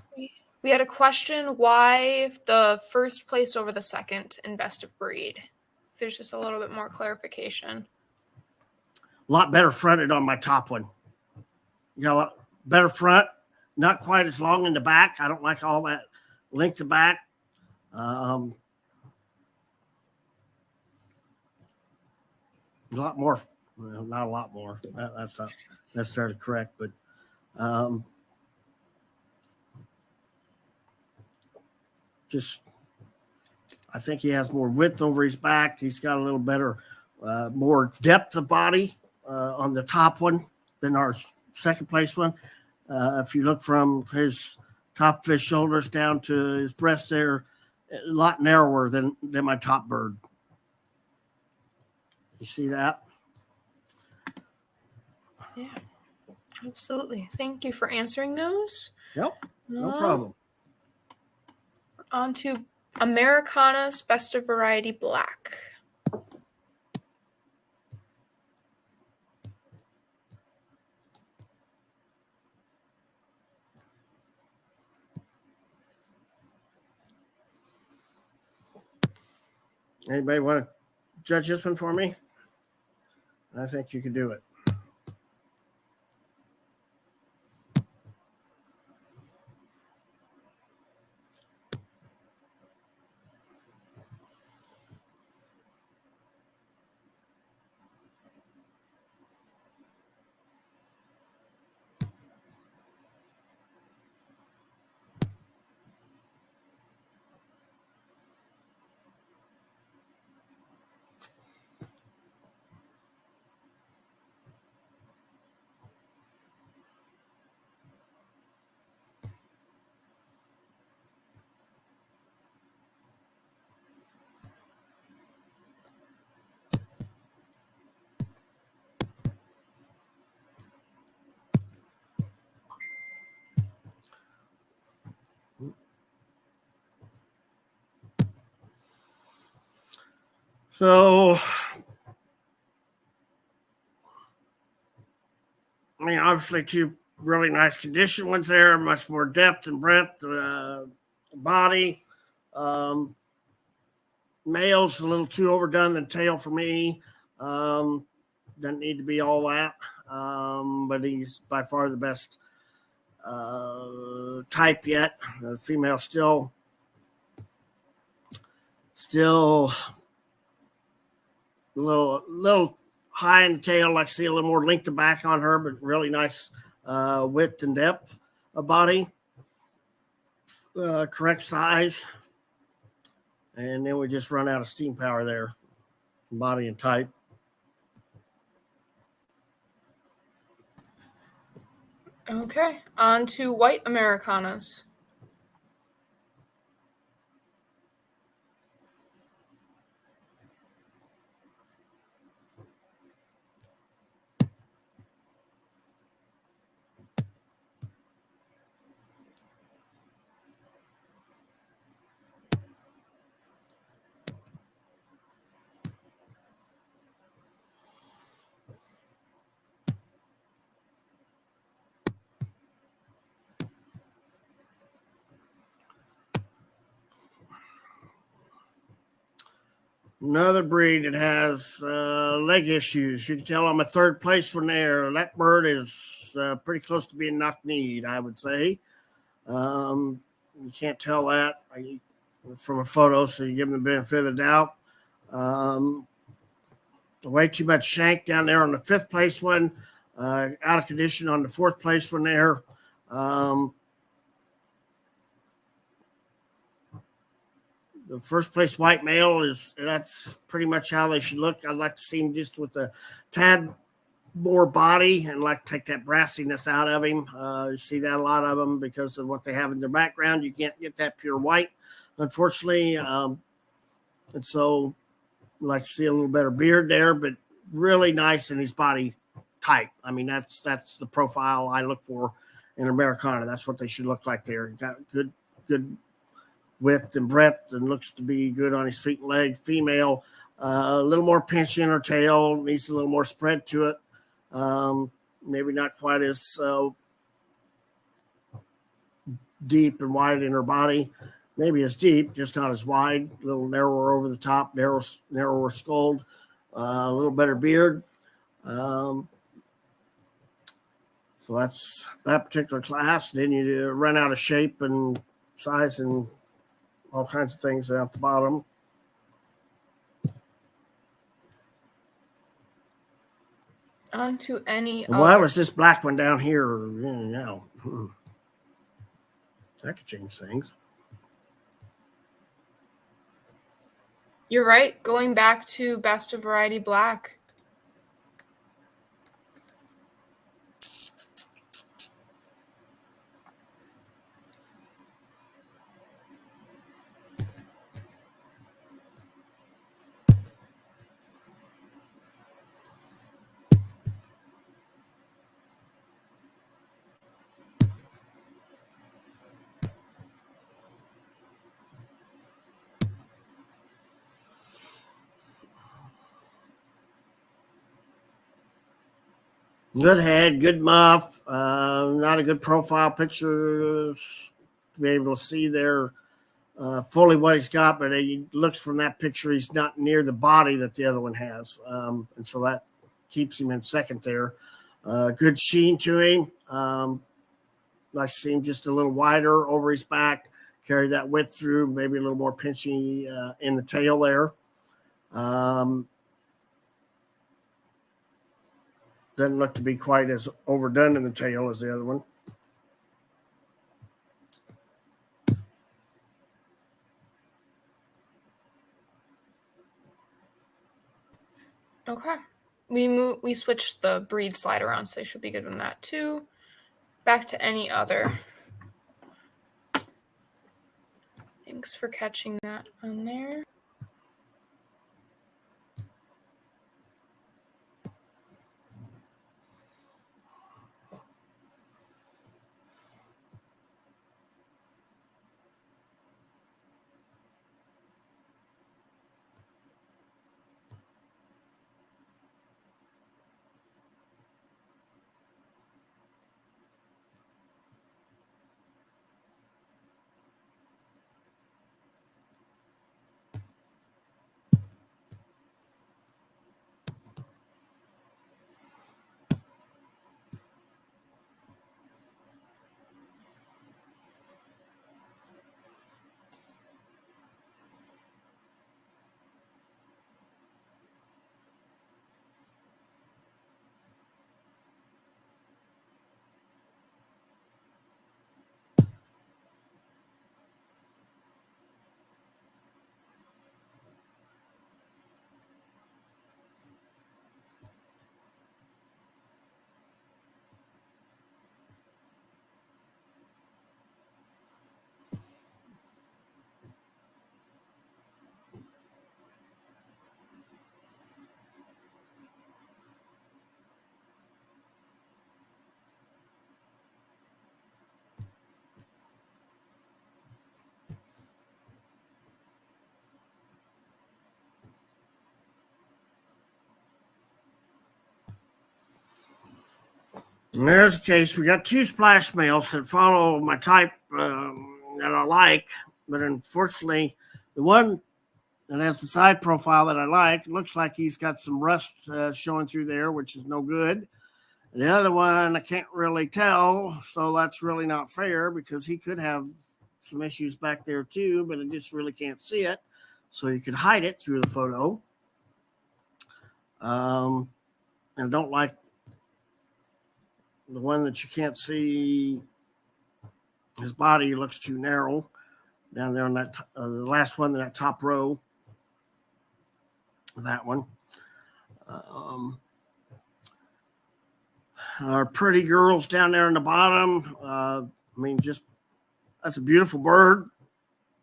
Speaker 1: We had a question, why the first place over the second in best of breed? If there's just a little bit more clarification.
Speaker 2: A lot better fronted on my top one. You got a lot better front, not quite as long in the back. I don't like all that length to back. A lot more. Well, not a lot more. That's not necessarily correct, but I think he has more width over his back. He's got a little better, more depth of body on the top one than our second place one. If you look from his top of his shoulders down to his breast there, a lot narrower than my top bird. You see that?
Speaker 1: Yeah, absolutely. Thank you for answering those.
Speaker 2: Yep, no problem.
Speaker 1: On to Americana's Best of Variety Black.
Speaker 2: Anybody want to judge this one for me? I think you can do it. So, I mean, obviously, two really nice condition ones there, much more depth and breadth, body. Male's a little too overdone than tail for me. Doesn't need to be all that, but he's by far the best type yet. The female still a little high in the tail. Like to see a little more length of back on her, but really nice width and depth of body. Correct size. And then we just run out of steam power there, body and type.
Speaker 1: Okay, on to white Americanas.
Speaker 2: Another breed that has leg issues. You can tell I'm a third place one there. That bird is pretty close to being knock-kneed, I would say. You can't tell that from a photo, so you give them the benefit of the doubt. Way too much shank down there on the fifth place one. Out of condition on the fourth place one there. The first place white male that's pretty much how they should look. I'd like to see him just with a tad more body and like to take that brassiness out of him. You see that a lot of them because of what they have in their background. You can't get that pure white, unfortunately. And so I'd like to see a little better beard there, but really nice in his body type. I mean, that's the profile I look for in Americana. That's what they should look like there. Got good width and breadth and looks to be good on his feet and legs. Female, a little more pinch in her tail, needs a little more spread to it. Maybe not quite as deep and wide in her body. Maybe as deep, just not as wide. A little narrower over the top, narrower skulled, a little better beard. So that's that particular class. Then you run out of shape and size and all kinds of things out the bottom.
Speaker 1: On to any
Speaker 2: well, that was this black one down here. That could change things.
Speaker 1: You're right. Going back to best of variety black.
Speaker 2: Good head, good muff. Not a good profile picture to be able to see there fully what he's got, but he looks from that picture, he's not near the body that the other one has. And so that keeps him in second there. Good sheen to him. Like to see him just a little wider over his back, carry that width through, maybe a little more pinchy in the tail there. Doesn't look to be quite as overdone in the tail as the other one.
Speaker 1: Okay. We switched the breed slide around, so they should be good on that too. Back to any other. Thanks for catching that on there.
Speaker 2: And there's a case. We got 2 splash males that follow my type that I like, but unfortunately, the one that has the side profile that I like looks like he's got some rust showing through there, which is no good. The other one I can't really tell, so that's really not fair because he could have some issues back there too, but I just really can't see it. So you could hide it through the photo. And I don't like the one that you can't see. His body looks too narrow down there on that the last one in that top row. That one. Our pretty girls down there in the bottom. Just that's a beautiful bird,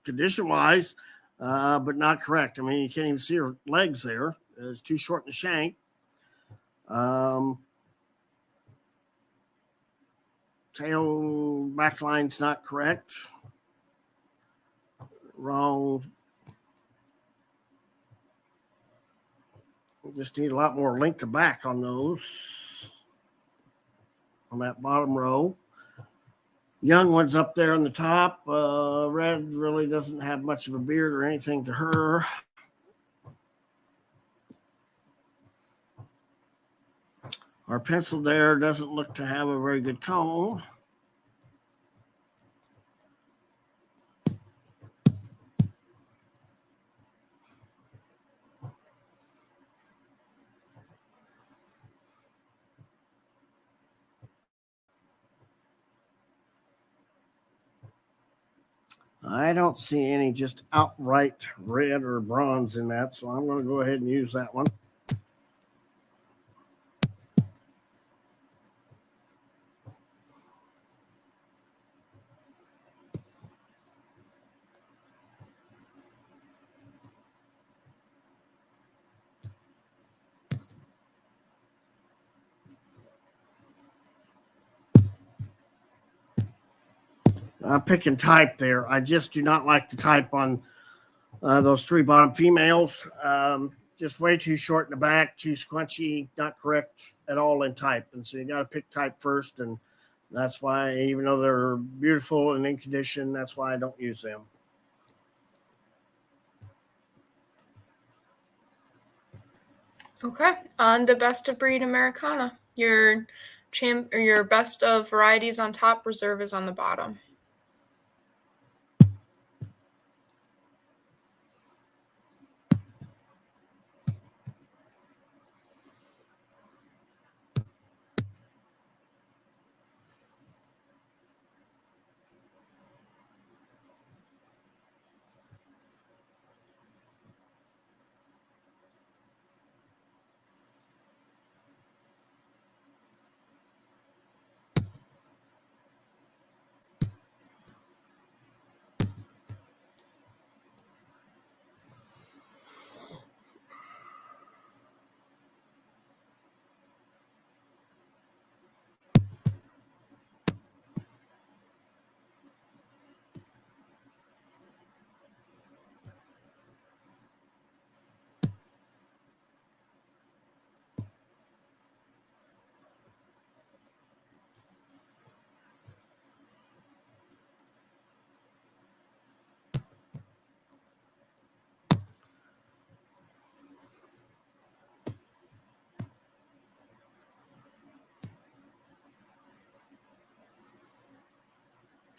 Speaker 2: condition wise, but not correct. I mean, you can't even see her legs there. It's too short in the shank. Tail backline's not correct. Wrong. We just need a lot more length of back on those. On that bottom row. Young one's up there on the top. Red really doesn't have much of a beard or anything to her. Our pencil there doesn't look to have a very good comb. I don't see any just outright red or bronze in that, so I'm going to go ahead and use that one. I'm picking type there. I just do not like the type on those 3 bottom females. Just way too short in the back, too squunchy, not correct at all in type. And so you got to pick type first. And that's why, even though they're beautiful and in condition, that's why I don't use them.
Speaker 1: Okay, on to best of breed Americana. Your best of varieties on top, reserve is on the bottom.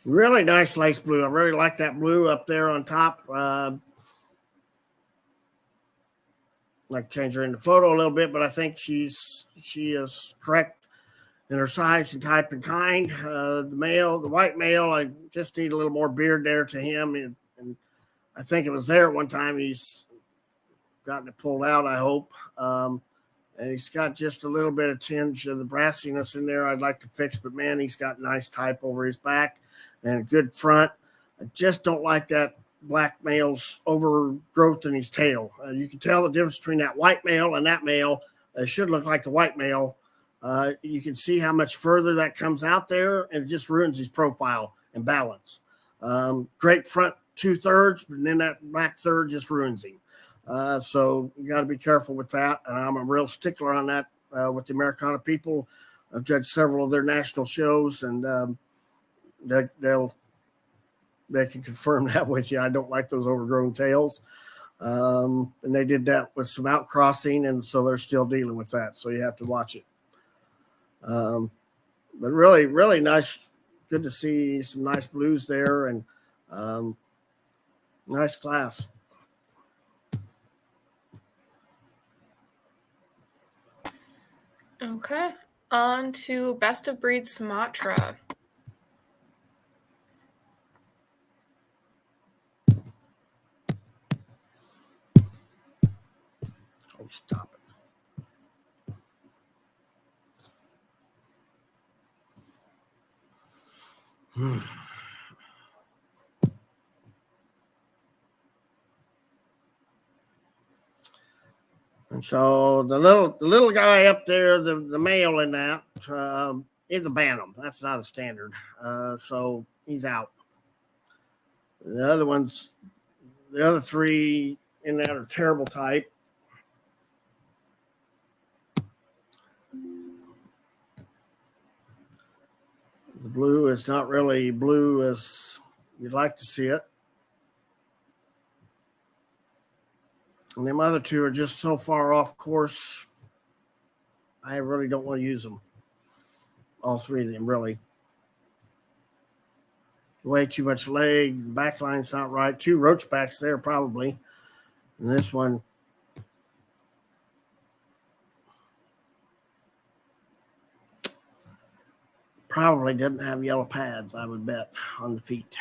Speaker 2: Really nice lace blue. I really like that blue up there on top. Like change her in the photo a little bit, but I think she is correct in her size and type and kind. The white male, I just need a little more beard there to him. And I think it was there at one time. He's gotten it pulled out, I hope. And he's got just a little bit of tinge of the brassiness in there I'd like to fix, but man, he's got nice type over his back and a good front. I just don't like that black male's overgrowth in his tail. You can tell the difference between that white male and that male. It should look like the white male. You can see how much further that comes out there, and it just ruins his profile and balance. Great front 2/3, but then that back third just ruins him. So you got to be careful with that. And I'm a real stickler on that with the Americana people. I've judged several of their national shows, and they can confirm that with you. I don't like those overgrown tails. And they did that with some outcrossing, and so they're still dealing with that. So you have to watch it. But really, really nice. Good to see some nice blues there, and nice class.
Speaker 1: Okay, on to Best of Breed Sumatra.
Speaker 2: Oh, stop it. And so the little guy up there, the male in that, is a bantam. That's not a standard. So he's out. The other three in that are terrible type. The blue is not really blue as you'd like to see it. And them other two are just so far off course, I really don't want to use them. All three of them, really. Way too much leg, backline's not right. 2 roach backs there, probably. And this one, probably doesn't have yellow pads, I would bet, on the feet.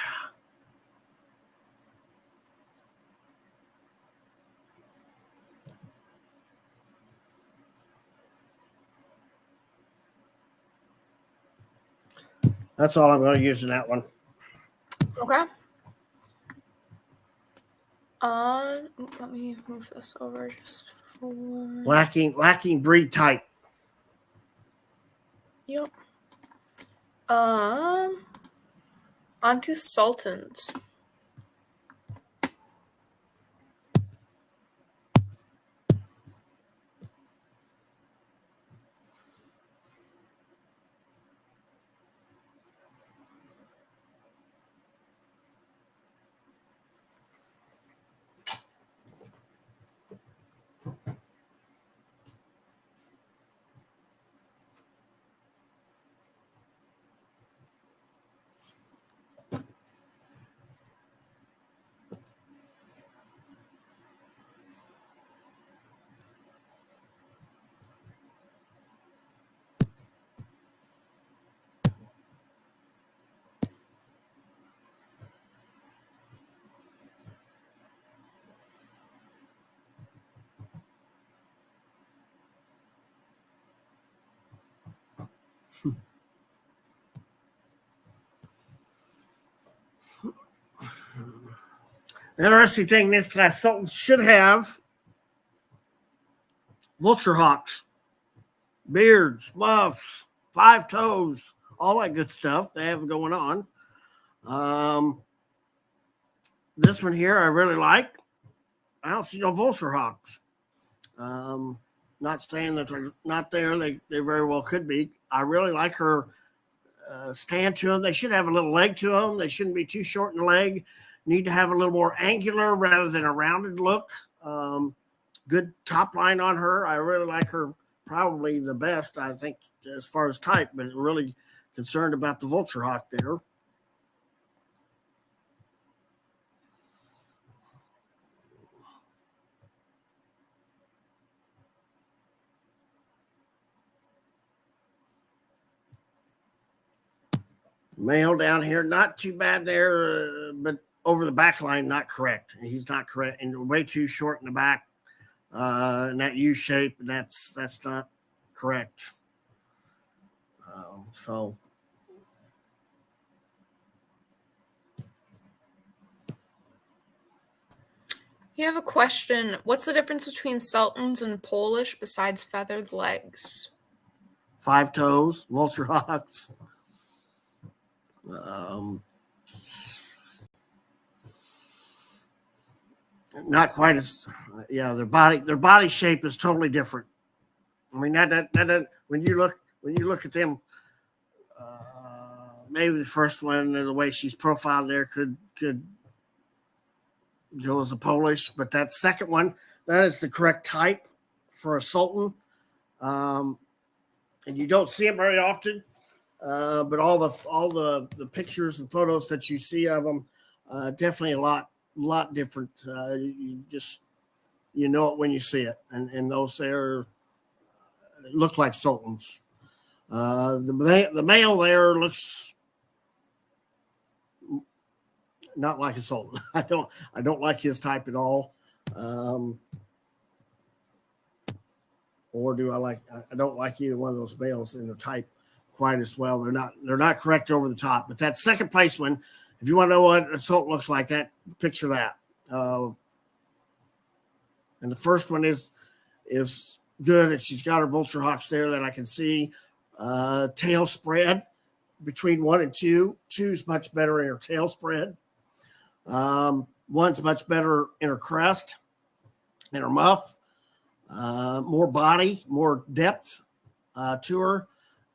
Speaker 2: That's all I'm going to use in that one.
Speaker 1: Okay. Let me move this over just for
Speaker 2: lacking breed type.
Speaker 1: Yep. On to Sultans.
Speaker 2: The interesting thing in this class, Sultans should have vulture hawks, beards, muffs, 5 toes, all that good stuff they have going on. This one here I really like. I don't see no vulture hawks. Not saying that they're not there. They very well could be. I really like her stand to them. They should have a little leg to them. They shouldn't be too short in the leg. Need to have a little more angular rather than a rounded look. Good top line on her. I really like her, probably the best, I think, as far as type, but really concerned about the vulture hawk there. Male down here, not too bad there, but over the back line, not correct. He's not correct, and way too short in the back, in that U shape. That's not correct. So
Speaker 1: You have a question. What's the difference between Sultans and Polish besides feathered legs?
Speaker 2: 5 toes, vulture hawks. Not quite as, yeah. Their body shape is totally different. I mean, that when you look when you look at them, maybe the first one, the way she's profiled there, could go as a Polish, but that second one, that is the correct type for a Sultan, and you don't see it very often. But all the pictures and photos that you see of them, definitely a lot different. You know it when you see it, and those there look like Sultans. The male there looks not like a Sultan. I don't like his type at all. Or do I like? I don't like either one of those males in the type quite as well. They're not correct over the top. But that second place one, if you want to know what a Sultan looks like, that picture that. And the first one is good, and she's got her vulture hawks there that I can see. Tail spread between 1 and 2. 2's much better in her tail spread. 1's much better in her crest, in her muff. More body, more depth to her.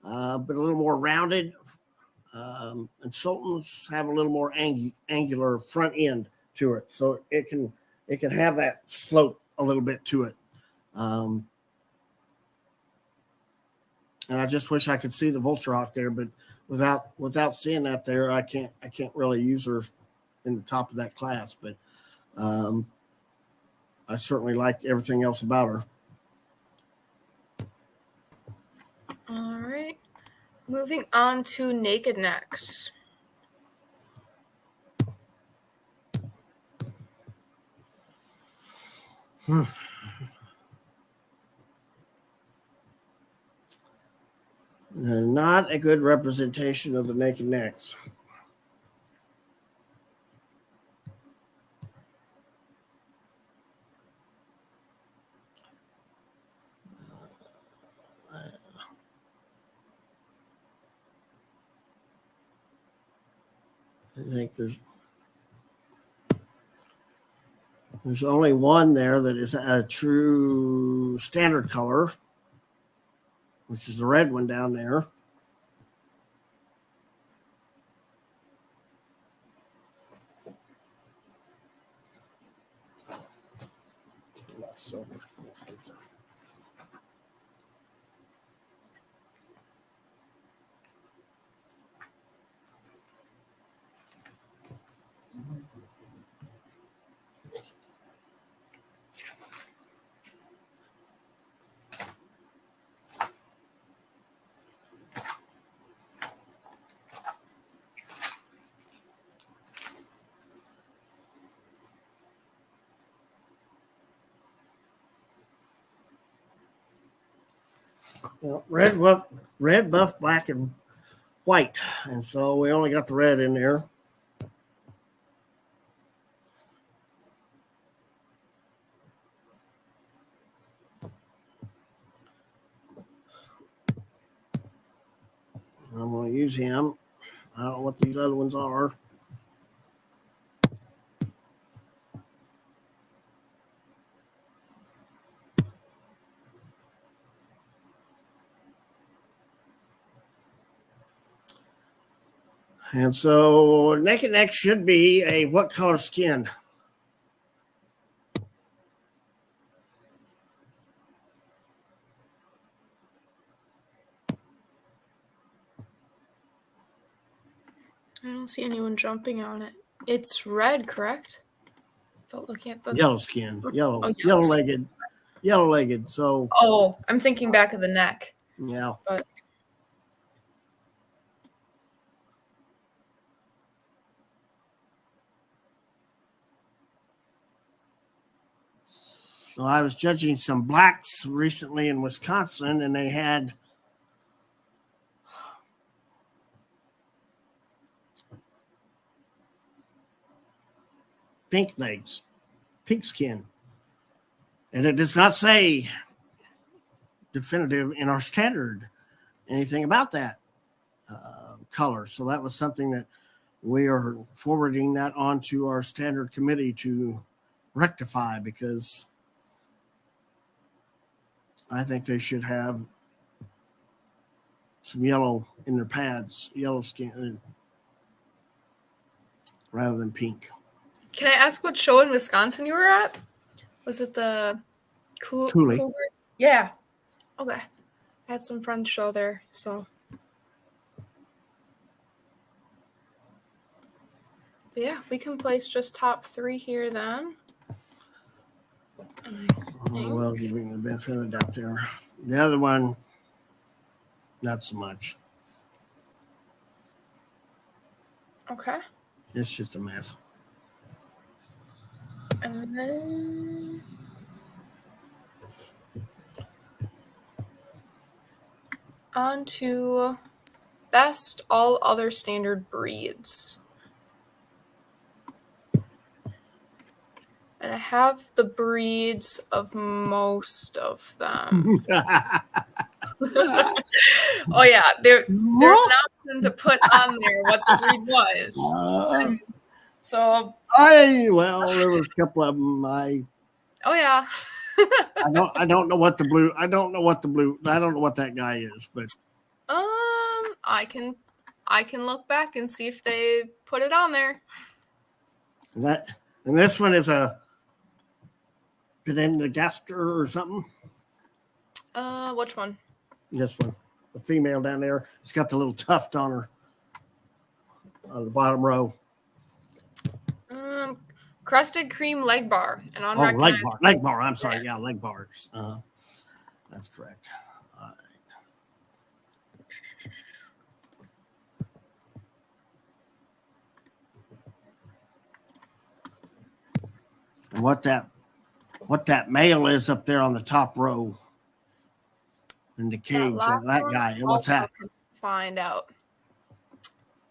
Speaker 2: But a little more rounded, and Sultans have a little more angular front end to it, so it can have that slope a little bit to it. And I just wish I could see the vulture hawk there, but without seeing that there, I can't really use her in the top of that class. But I certainly like everything else about her.
Speaker 1: All right. Moving on to naked necks.
Speaker 2: Not a good representation of the naked necks. I think there's only one there that is a true standard color, which is the red one down there. Silver. Well, red, buff, black, and white, and so we only got the red in there. I'm going to use him. I don't know what these other ones are. And so naked neck should be a what color skin?
Speaker 1: I don't see anyone jumping on it. It's red, correct? Without looking at the
Speaker 2: Yellow skin, yellow,
Speaker 1: Oh,
Speaker 2: yellow legged. So
Speaker 1: I'm thinking back of the neck.
Speaker 2: yeah.
Speaker 1: But
Speaker 2: So I was judging some blacks recently in Wisconsin, and they had pink legs, pink skin. And it does not say definitive in our standard anything about that color. So that was something that we are forwarding that on to our standard committee to rectify, because I think they should have some yellow in their pads, yellow skin rather than pink.
Speaker 1: Can I ask what show in Wisconsin you were at? Was it the
Speaker 2: Cougar?
Speaker 1: Yeah. Okay. I had some friends show there, so. But yeah, we can place just top 3 here then.
Speaker 2: Well, giving the benefit of the doubt there. The other one, not so much.
Speaker 1: Okay.
Speaker 2: It's just a mess.
Speaker 1: And then on to best all other standard breeds. And I have the breeds of most of them. Oh yeah, there's an option to put on there what the breed was. So
Speaker 2: there was a couple of them.
Speaker 1: Oh yeah.
Speaker 2: I don't know what the blue. I don't know what that guy is, but
Speaker 1: I can look back and see if they put it on there.
Speaker 2: And this one is a Penendagaster or something.
Speaker 1: Which one?
Speaker 2: This one, the female down there. It's got the little tuft on her on the bottom row.
Speaker 1: Crested cream leg bar and
Speaker 2: leg bar. I'm sorry, yeah, leg bars. That's correct. All right. And what that male is up there on the top row in the cage, that guy. What's that?
Speaker 1: Find out.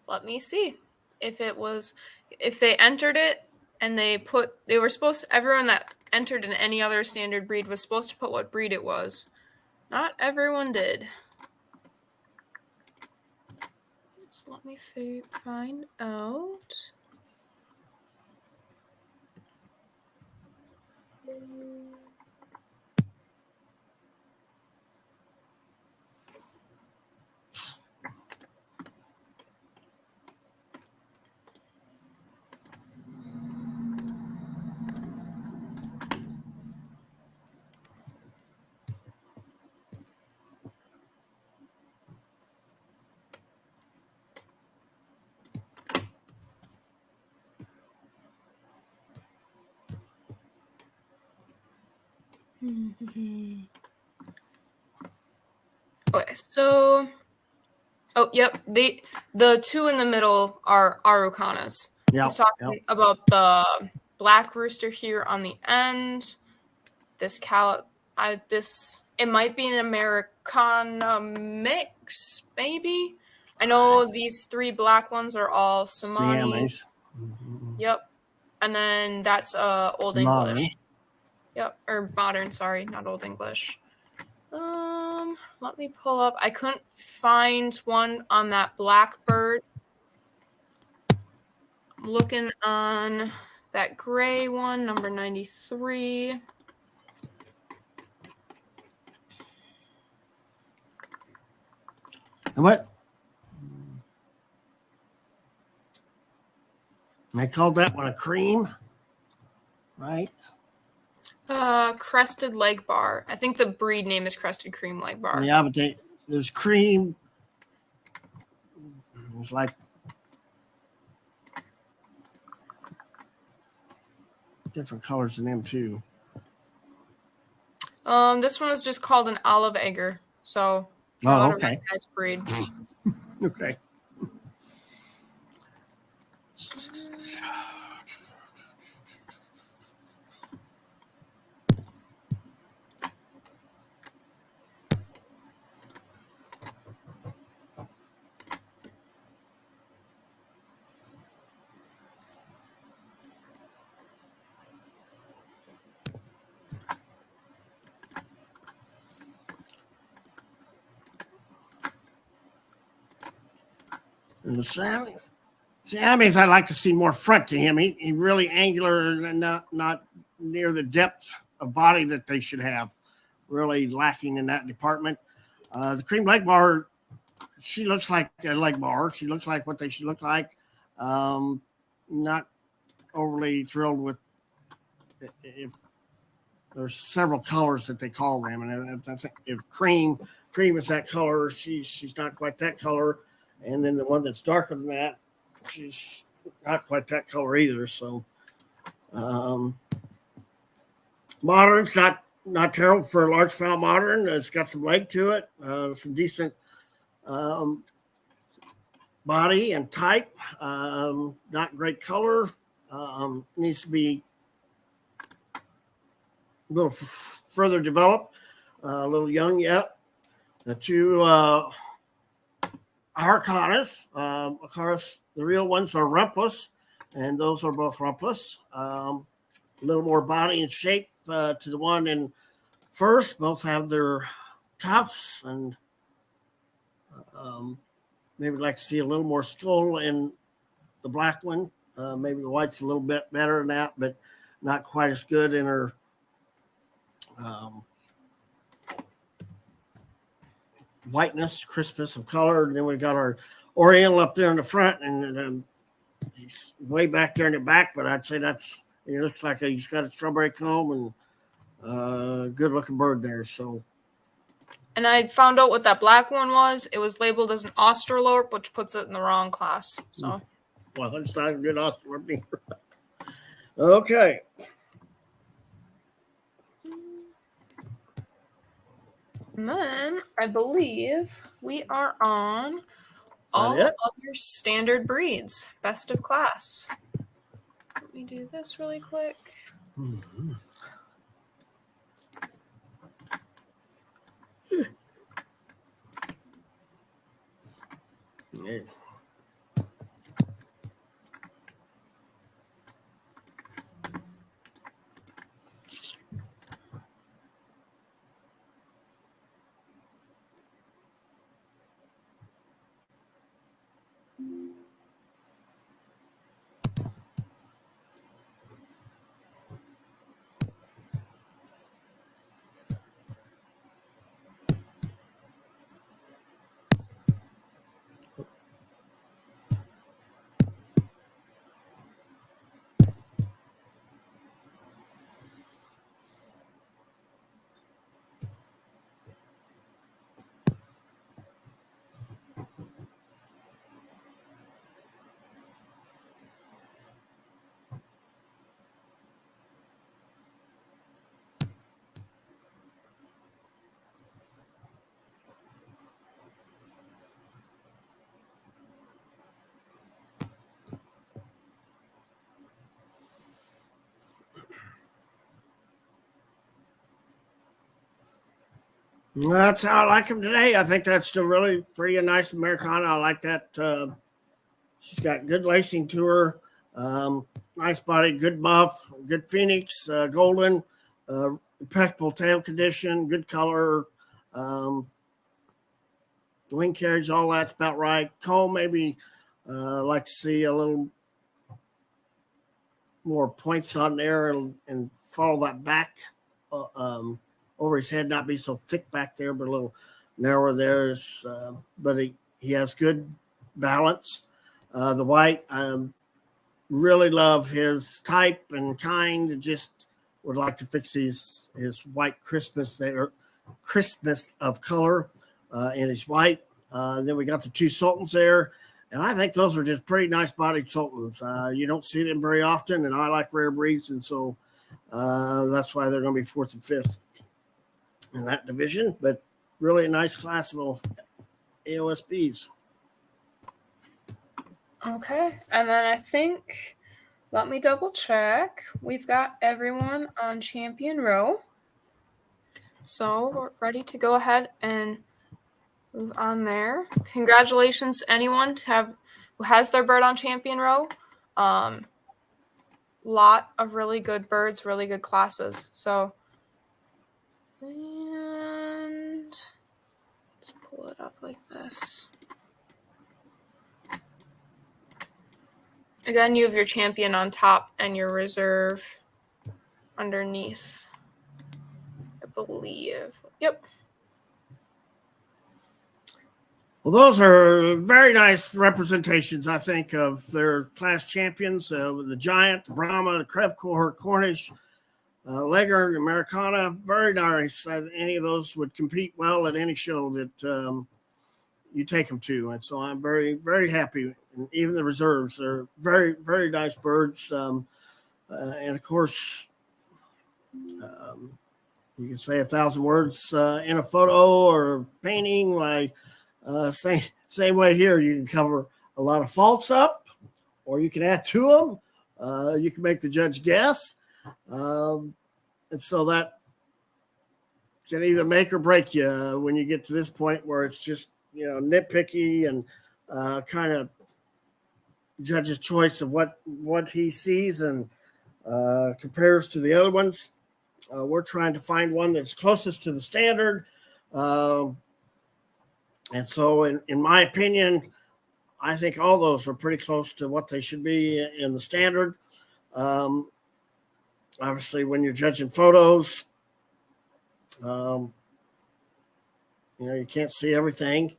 Speaker 1: Let me see if they entered it and everyone that entered in any other standard breed was supposed to put what breed it was. Not everyone did. So let me find out. Okay, so yep, the 2 in the middle are Araucanas.
Speaker 2: Yep,
Speaker 1: He's talking about the black rooster here on the end. This it might be an Americana mix, maybe. I know these 3 black ones are all Siamis. Yep, and then that's Old English. Yep, or modern, sorry, not Old English. Let me pull up. I couldn't find one on that blackbird. I'm looking on that gray one, number 93.
Speaker 2: And what? I called that one a cream, right?
Speaker 1: Crested leg bar. I think the breed name is Crested Cream Leg Bar.
Speaker 2: Yeah, but there's cream. It's like different colors in them too.
Speaker 1: This one is just called an olive egger. So
Speaker 2: okay.
Speaker 1: Nice breed.
Speaker 2: Okay. And the Siamese, I'd like to see more front to him. He really angular and not near the depth of body that they should have. Really lacking in that department. The cream leg bar, she looks like a leg bar. She looks like what they should look like. Not overly thrilled with if there's several colors that they call them, and if cream is that color, she's not quite that color, and then the one that's darker than that, she's not quite that color either. So modern's not terrible for a largefowl modern. It's got some leg to it, some decent body and type. Not great color. Needs to be a little further developed. A little young yet. The two Arcanas, of course, the real ones are rumpless, and those are both rumpless. A little more body and shape to the one in first. Both have their tufts, and maybe like to see a little more skull in the black one. Maybe the white's a little bit better than that, but not quite as good in her whiteness, crispness of color. And then we got our Oriental up there in the front, and he's way back there in the back, but I'd say it looks like he's got a strawberry comb and good looking bird there. So,
Speaker 1: and I found out what that black one was. It was labeled as an Australorp, which puts it in the wrong class. So,
Speaker 2: well, it's not a good Australorp either. Okay.
Speaker 1: And then I believe we are on all other standard breeds, best of class. Let me do this really quick.
Speaker 2: Mm-hmm. Yeah. That's how I like him today. I think that's still really pretty nice Americana. I like that. She's got good lacing to her. Nice body, good muff, good Phoenix, golden, impeccable tail condition, good color. Wing carriage, all that's about right. Comb, maybe like to see a little more points on there and follow that back over his head, not be so thick back there, but a little narrower there. But he has good balance. The white, really love his type and kind. Just would like to fix his white crispness there, crispness of color in his white. Then we got the two sultans there. And I think those are just pretty nice bodied sultans. You don't see them very often, and I like rare breeds, and so that's why they're going to be fourth and fifth in that division. But really a nice class of AOSBs.
Speaker 1: Okay, and then I think, let me double check. We've got everyone on champion row. So we're ready to go ahead and move on there. Congratulations to anyone who has their bird on champion row. Lot of really good birds, really good classes. So, and let's pull it up like this. Again, you have your champion on top and your reserve underneath, I believe. Yep.
Speaker 2: Well, those are very nice representations, I think, of their class champions, the Giant, the Brahma, the Crevecoeur, Cornish, Leghorn, Americana. Very nice. Any of those would compete well at any show that you take them to. And so I'm very, very happy. And even the reserves are very, very nice birds. And of course, you can say 1,000 words in a photo or painting. Like same way here, you can cover a lot of faults up, or you can add to them. You can make the judge guess, and so that can either make or break you when you get to this point where it's just nitpicky and kind of judge's choice of what he sees and compares to the other ones. We're trying to find one that's closest to the standard. And so in my opinion, I think all those are pretty close to what they should be in the standard. Obviously, when you're judging photos, you can't see everything.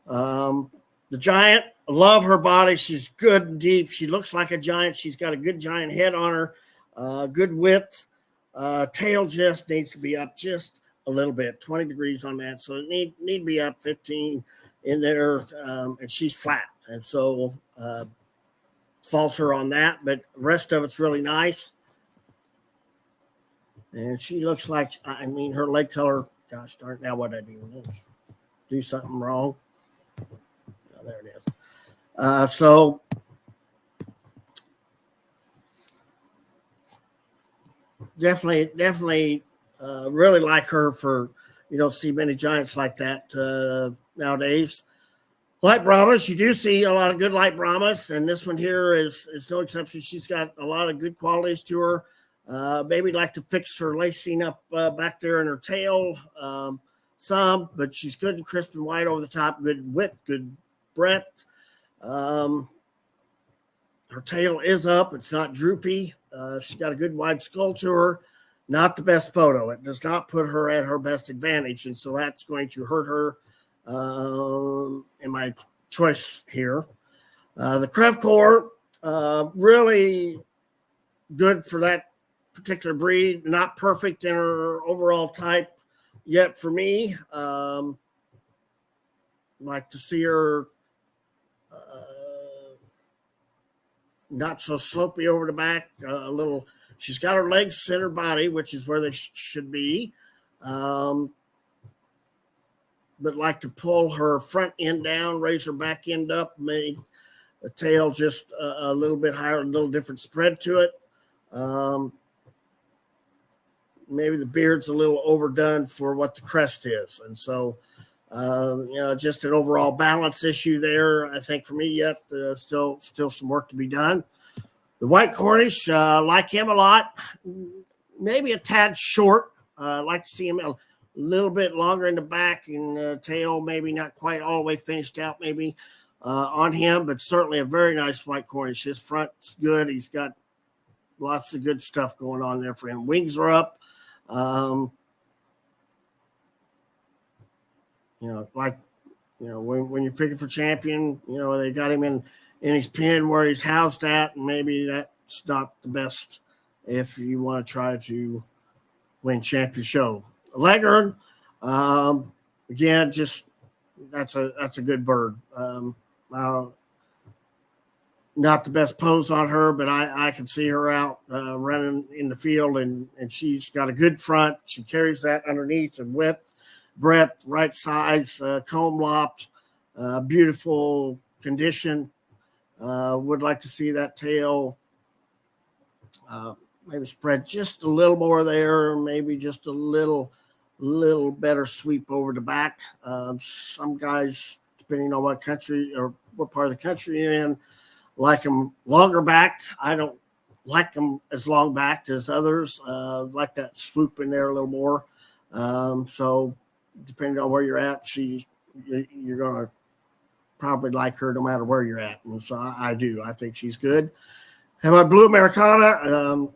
Speaker 2: The Giant, I love her body. She's good and deep. She looks like a giant. She's got a good giant head on her, good width. Tail just needs to be up just a little bit, 20 degrees on that. So it need to be up 15 in there, and she's flat. And so falter on that, but the rest of it's really nice. And she looks like, her leg color, gosh darn, now what I do something wrong. Oh, there it is. So definitely really like her. For you don't see many giants like that nowadays. Light Brahmas, you do see a lot of good light Brahmas, and this one here is no exception. She's got a lot of good qualities to her. Maybe like to fix her lacing up back there in her tail some, but she's good and crisp and white over the top, good width, good breadth. Her tail is up. It's not droopy. She's got a good wide skull to her. Not the best photo. It does not put her at her best advantage, and so that's going to hurt her in my choice here. The Crevecoeur, really good for that particular breed. Not perfect in her overall type yet for me. Like to see her not so slopey over the back, a little. She's got her legs center body, which is where they should be. But like to pull her front end down, raise her back end up, make the tail just a little bit higher, a little different spread to it. Maybe the beard's a little overdone for what the crest is. And so, just an overall balance issue there, I think, for me yet. Still some work to be done. The White Cornish, like him a lot, maybe a tad short. Like to see him a little bit longer in the back and tail, maybe not quite all the way finished out maybe on him, but certainly a very nice White Cornish. His front's good. He's got lots of good stuff going on there for him. Wings are up. When you're picking for champion, they got him in his pen where he's housed at, and maybe that's not the best if you want to try to win champion show. Leghorn, again, just that's a good bird. Not the best pose on her, but I can see her out running in the field, and she's got a good front. She carries that underneath and width, breadth, right size, comb lopped, beautiful condition. Would like to see that tail maybe spread just a little more there, maybe just a little better sweep over the back. Some guys, depending on what country or what part of the country you're in, like them longer backed. I don't like them as long backed as others. Like that swoop in there a little more. So depending on where you're at, you're going to probably like her no matter where you're at. And so I do. I think she's good. And my blue Americana,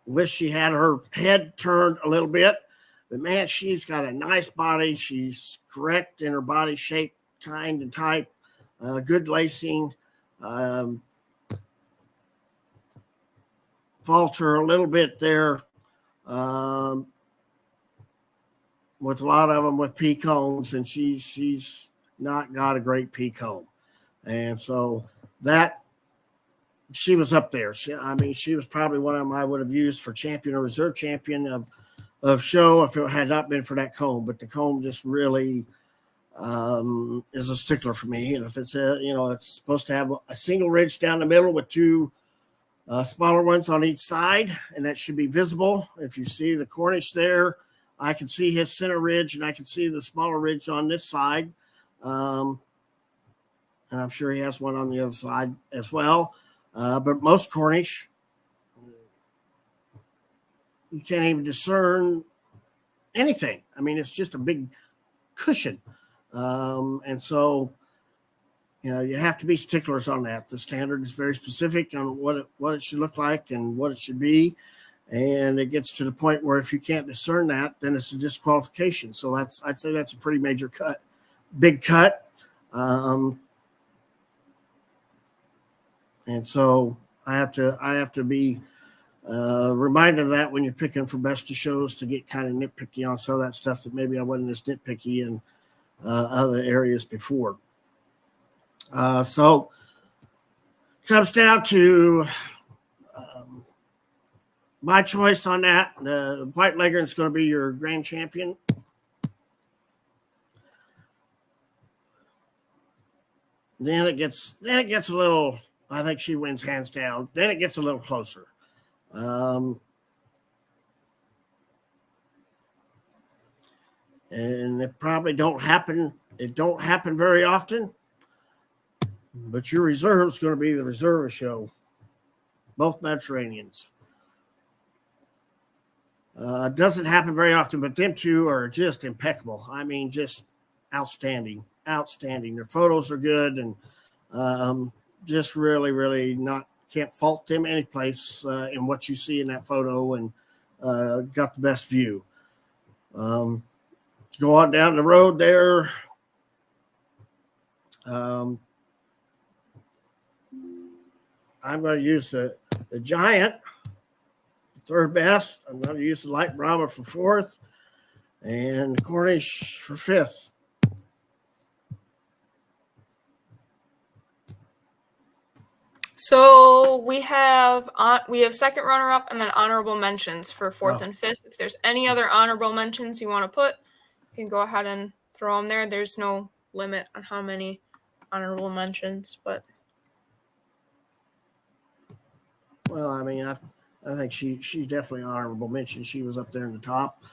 Speaker 2: wish she had her head turned a little bit. But man, she's got a nice body. She's correct in her body shape, kind and type, good lacing. Falter a little bit there with a lot of them with pea cones, and she's not got a great pea cone. And so that she was up there. She was probably one of them I would have used for champion or reserve champion of show if it had not been for that comb. But the comb just really is a stickler for me. And if it's it's supposed to have a single ridge down the middle with two smaller ones on each side, and that should be visible. If you see the Cornish there, I can see his center ridge, and I can see the smaller ridge on this side. And I'm sure he has one on the other side as well. But most Cornish, you can't even discern anything. I mean, it's just a big cushion. And so, you have to be sticklers on that. The standard is very specific on what it should look like and what it should be. And it gets to the point where if you can't discern that, then it's a disqualification. So I'd say that's a pretty major cut, big cut. And so I have to be reminded of that when you're picking for best of shows, to get kind of nitpicky on some of that stuff that maybe I wasn't as nitpicky in other areas before. So comes down to my choice on that. The White Leghorn is going to be your grand champion. Then it gets a little. I think she wins hands down. Then it gets a little closer. And it probably don't happen. It don't happen very often. But your reserve is going to be the reserve show. Both Mediterraneans. Doesn't happen very often, but them two are just impeccable. I mean, just outstanding. Their photos are good, and just really, really can't fault them any place in what you see in that photo, and got the best view. Go on down the road there. I'm going to use the Giant, third best. I'm going to use the Light Brahma for fourth, and the Cornish for fifth.
Speaker 1: So we have second runner up and then honorable mentions for fourth and fifth. If there's any other honorable mentions you want to put, you can go ahead and throw them there. There's no limit on how many honorable mentions, but.
Speaker 2: Well, I mean, I think she's definitely an honorable mention. She was up there in the top.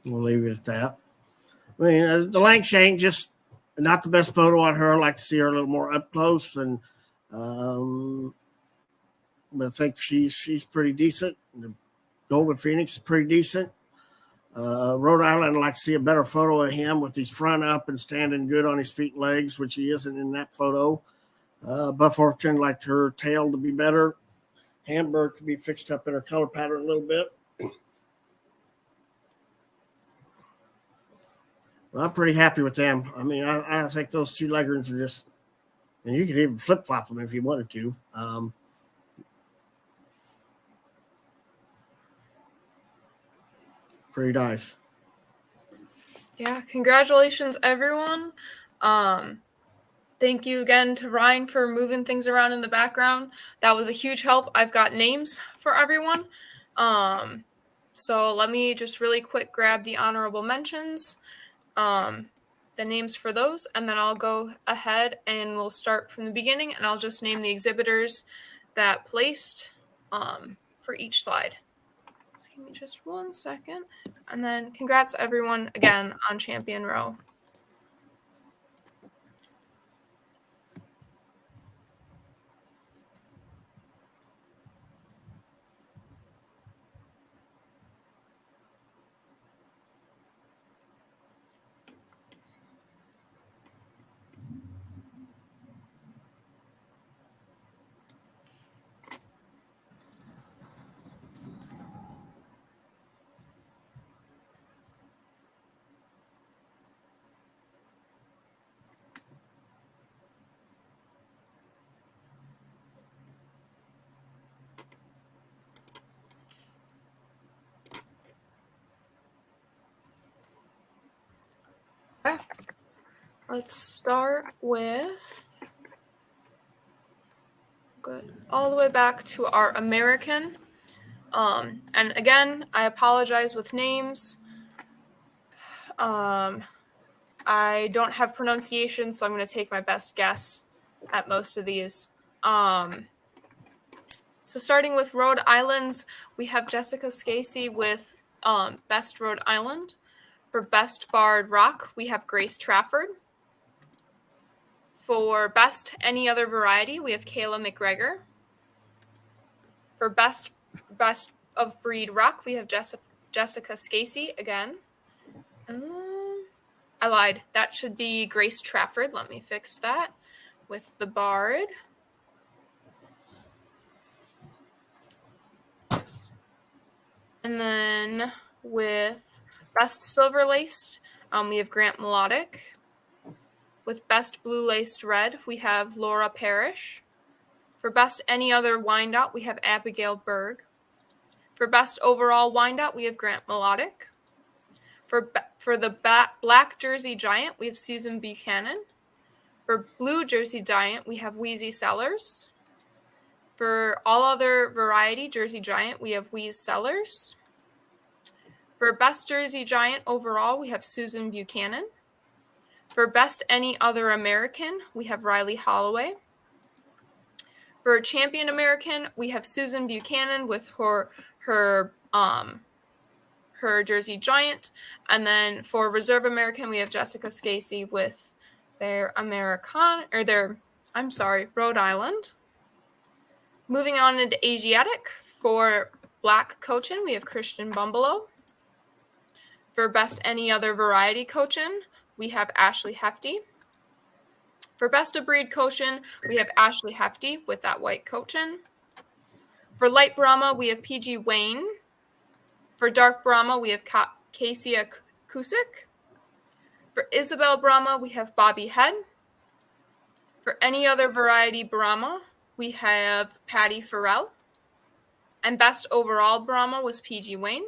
Speaker 2: We'll leave it at that. I mean, the Langshan, just not the best photo on her. I like to see her a little more up close, and but I think she's pretty decent. The Golden Pheonix is pretty decent. Rhode Island, I'd like to see a better photo of him with his front up and standing good on his feet and legs, which he isn't in that photo. Buff Orpington, like her tail to be better. Hamburg could be fixed up in her color pattern a little bit. Well, I'm pretty happy with them. I mean, I think those two Leghorns are just, and you could even flip-flop them if you wanted to. Pretty nice.
Speaker 1: Yeah, congratulations, everyone. Thank you again to Ryan for moving things around in the background. That was a huge help. I've got names for everyone. So let me just really quick grab the honorable mentions. The names for those, and then I'll go ahead and we'll start from the beginning, and I'll just name the exhibitors that placed for each slide. So give me just 1 second, and then congrats everyone again on Champion Row. let's start with, good, all the way back to our American. And again, I apologize with names. I don't have pronunciation, so I'm going to take my best guess at most of these. So starting with Rhode Island's, we have Jessica Scasey with Best Rhode Island. For Best Barred Rock, we have Grace Trafford. For Best Any Other Variety, we have Kayla McGregor. For Best of Breed Rock, we have Jessica Scasey again. I lied. That should be Grace Trafford. Let me fix that with the Bard. And then with Best Silver Laced, we have Grant Melodic. With Best Blue Laced Red, we have Laura Parrish. For Best Any Other Wyandotte, we have Abigail Berg. For Best Overall Wyandotte, we have Grant Melodic. For the Black Jersey Giant, we have Susan Buchanan. For Blue Jersey Giant, we have Wheezy Sellers. For All Other Variety Jersey Giant, we have Wheeze Sellers. For Best Jersey Giant Overall, we have Susan Buchanan. For Best Any Other American, we have Riley Holloway. For Champion American, we have Susan Buchanan with her Jersey Giant. And then for Reserve American, we have Jessica Scasey with Rhode Island. Moving on into Asiatic, for Black Cochin, we have Christian Bumbalow. For Best Any Other Variety Cochin, we have Ashley Hefty. For Best of Breed Cochin, we have Ashley Hefty with that white Cochin. For Light Brahma, we have PG Wayne. For Dark Brahma, we have Kasia Kusik. For Isabel Brahma, we have Bobby Head. For Any Other Variety Brahma, we have Patty Farrell. And Best Overall Brahma was PG Wayne.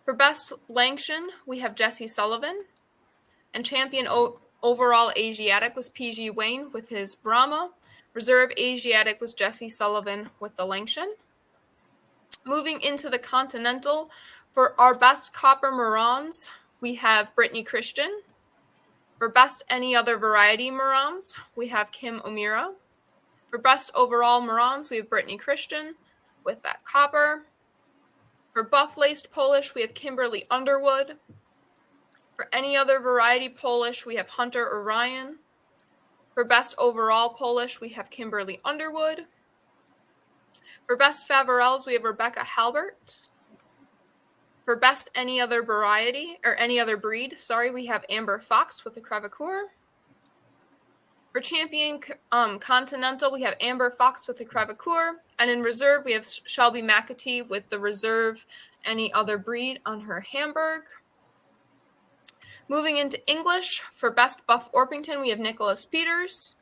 Speaker 1: For Best Langshan, we have Jesse Sullivan. And Champion Overall Asiatic was PG Wayne with his Brahma. Reserve Asiatic was Jesse Sullivan with the Langshan. Moving into the Continental, for our Best Copper Marans, we have Brittany Christian. For Best Any Other Variety Marans, we have Kim O'Meara. For Best Overall Marans, we have Brittany Christian with that copper. For Buff Laced Polish, we have Kimberly Underwood. For Any Other Variety Polish, we have Hunter Orion. For Best Overall Polish, we have Kimberly Underwood. For Best Favorelles, we have Rebecca Halbert. For Best Any Other Variety, or Any Other Breed, we have Amber Fox with the Crevecoeur. For Champion Continental, we have Amber Fox with the Crevecoeur. And in Reserve, we have Shelby McAtee with the Reserve Any Other Breed on her Hamburg. Moving into English, for Best Buff Orpington, we have Nicholas Peters.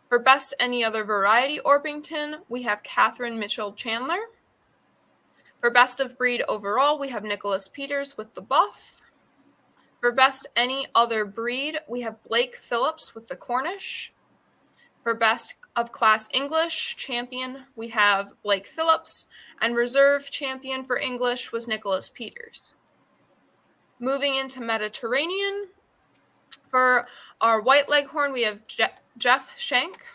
Speaker 1: For Best Any Other Variety Orpington, we have Catherine Mitchell Chandler. For Best of Breed Overall, we have Nicholas Peters with the Buff. For Best Any Other Breed, we have Blake Phillips with the Cornish. For Best of Class English Champion, we have Blake Phillips. And Reserve Champion for English was Nicholas Peters. Moving into Mediterranean, for our White Leghorn, we have Jeff Shank.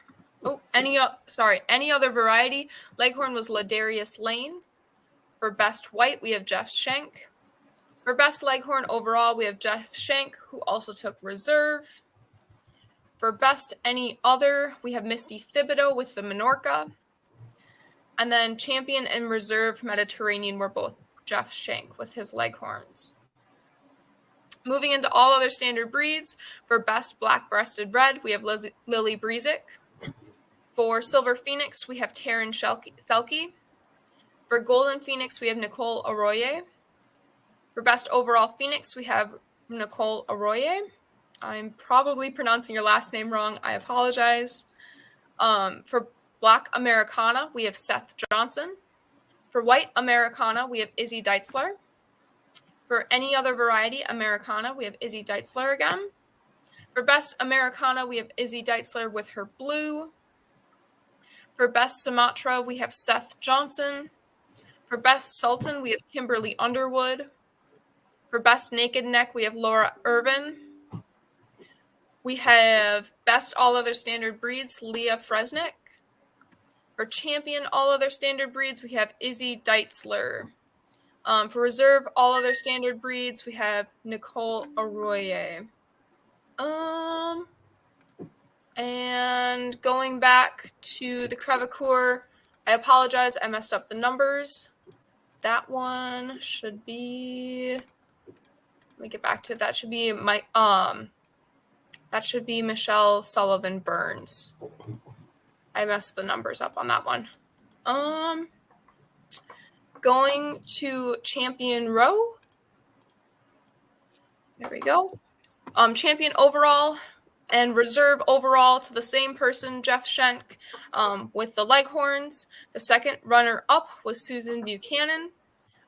Speaker 1: Any Other Variety Leghorn was Ladarius Lane. For Best White, we have Jeff Shank. For Best Leghorn Overall, we have Jeff Shank, who also took Reserve. For Best Any Other, we have Misty Thibodeau with the Minorca. And then Champion and Reserve Mediterranean were both Jeff Shank with his Leghorns. Moving into all other standard breeds, for Best Black-Breasted Red, we have Lily Breezick. For Silver Phoenix, we have Taryn Selke. For Golden Phoenix, we have Nicole Arroyo. For Best Overall Phoenix, we have Nicole Arroyo. I'm probably pronouncing your last name wrong. I apologize. For Black Americana, we have Seth Johnson. For White Americana, we have Izzy Deitzler. For Any Other Variety Americana, we have Izzy Deitzler again. For Best Americana, we have Izzy Deitzler with her blue. For Best Sumatra, we have Seth Johnson. For Best Sultan, we have Kimberly Underwood. For Best Naked Neck, we have Laura Irvin. We have Best All Other Standard Breeds, Leah Fresnick. For Champion All Other Standard Breeds, we have Izzy Deitzler. For Reserve All Other Standard Breeds, we have Nicole Arroyo. And going back to the Crevecoeur, I apologize, I messed up the numbers. That one should be, let me get back to it. That should be Michelle Sullivan Burns. I messed the numbers up on that one. Going to Champion Row. There we go. Champion overall and reserve overall to the same person, Jeff Schenk, with the Leghorns. The second runner-up was Susan Buchanan.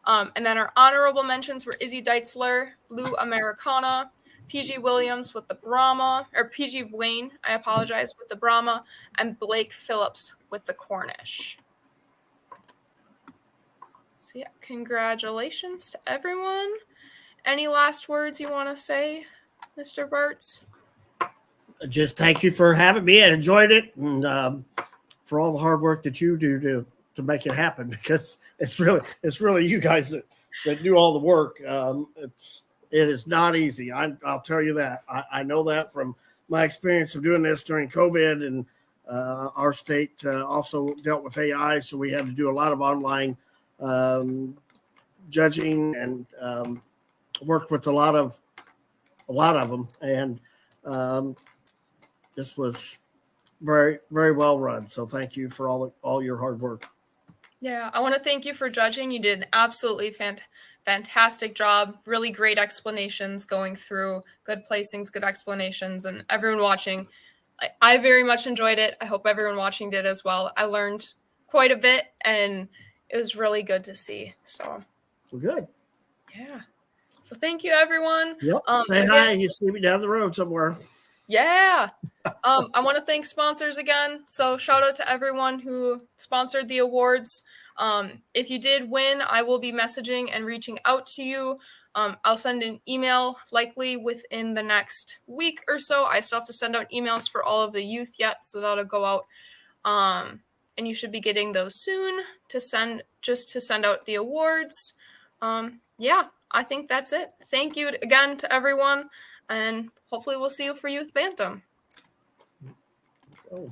Speaker 1: And then our honorable mentions were Izzy Deitzler, Blue Americana, PG Williams with the Brahma, or PG Wayne, I apologize, with the Brahma, and Blake Phillips with the Cornish. So yeah, congratulations to everyone. Any last words you want to say, Mr. Bartz?
Speaker 2: Just thank you for having me. I enjoyed it, and for all the hard work that you do to make it happen, because it's really you guys that do all the work. It is not easy. I'll tell you that. I know that from my experience of doing this during COVID, and our state also dealt with AI, so we had to do a lot of online judging and worked with a lot of them, and this was very, very well run. So thank you for all your hard work.
Speaker 1: Yeah, I want to thank you for judging. You did an absolutely fantastic job. Really great explanations going through, good placings, good explanations, and everyone watching. I very much enjoyed it. I hope everyone watching did as well. I learned quite a bit, and it was really good to see. So
Speaker 2: well, good.
Speaker 1: Yeah. So thank you, everyone.
Speaker 2: Yep. Say hi. You see me down the road somewhere.
Speaker 1: Yeah. I want to thank sponsors again. So shout out to everyone who sponsored the awards. If you did win, I will be messaging and reaching out to you. I'll send an email likely within the next week or so. I still have to send out emails for all of the youth yet, so that'll go out. And you should be getting those soon to send out the awards. Yeah, I think that's it. Thank you again to everyone, and hopefully we'll see you for Youth Bantam.
Speaker 2: Oh.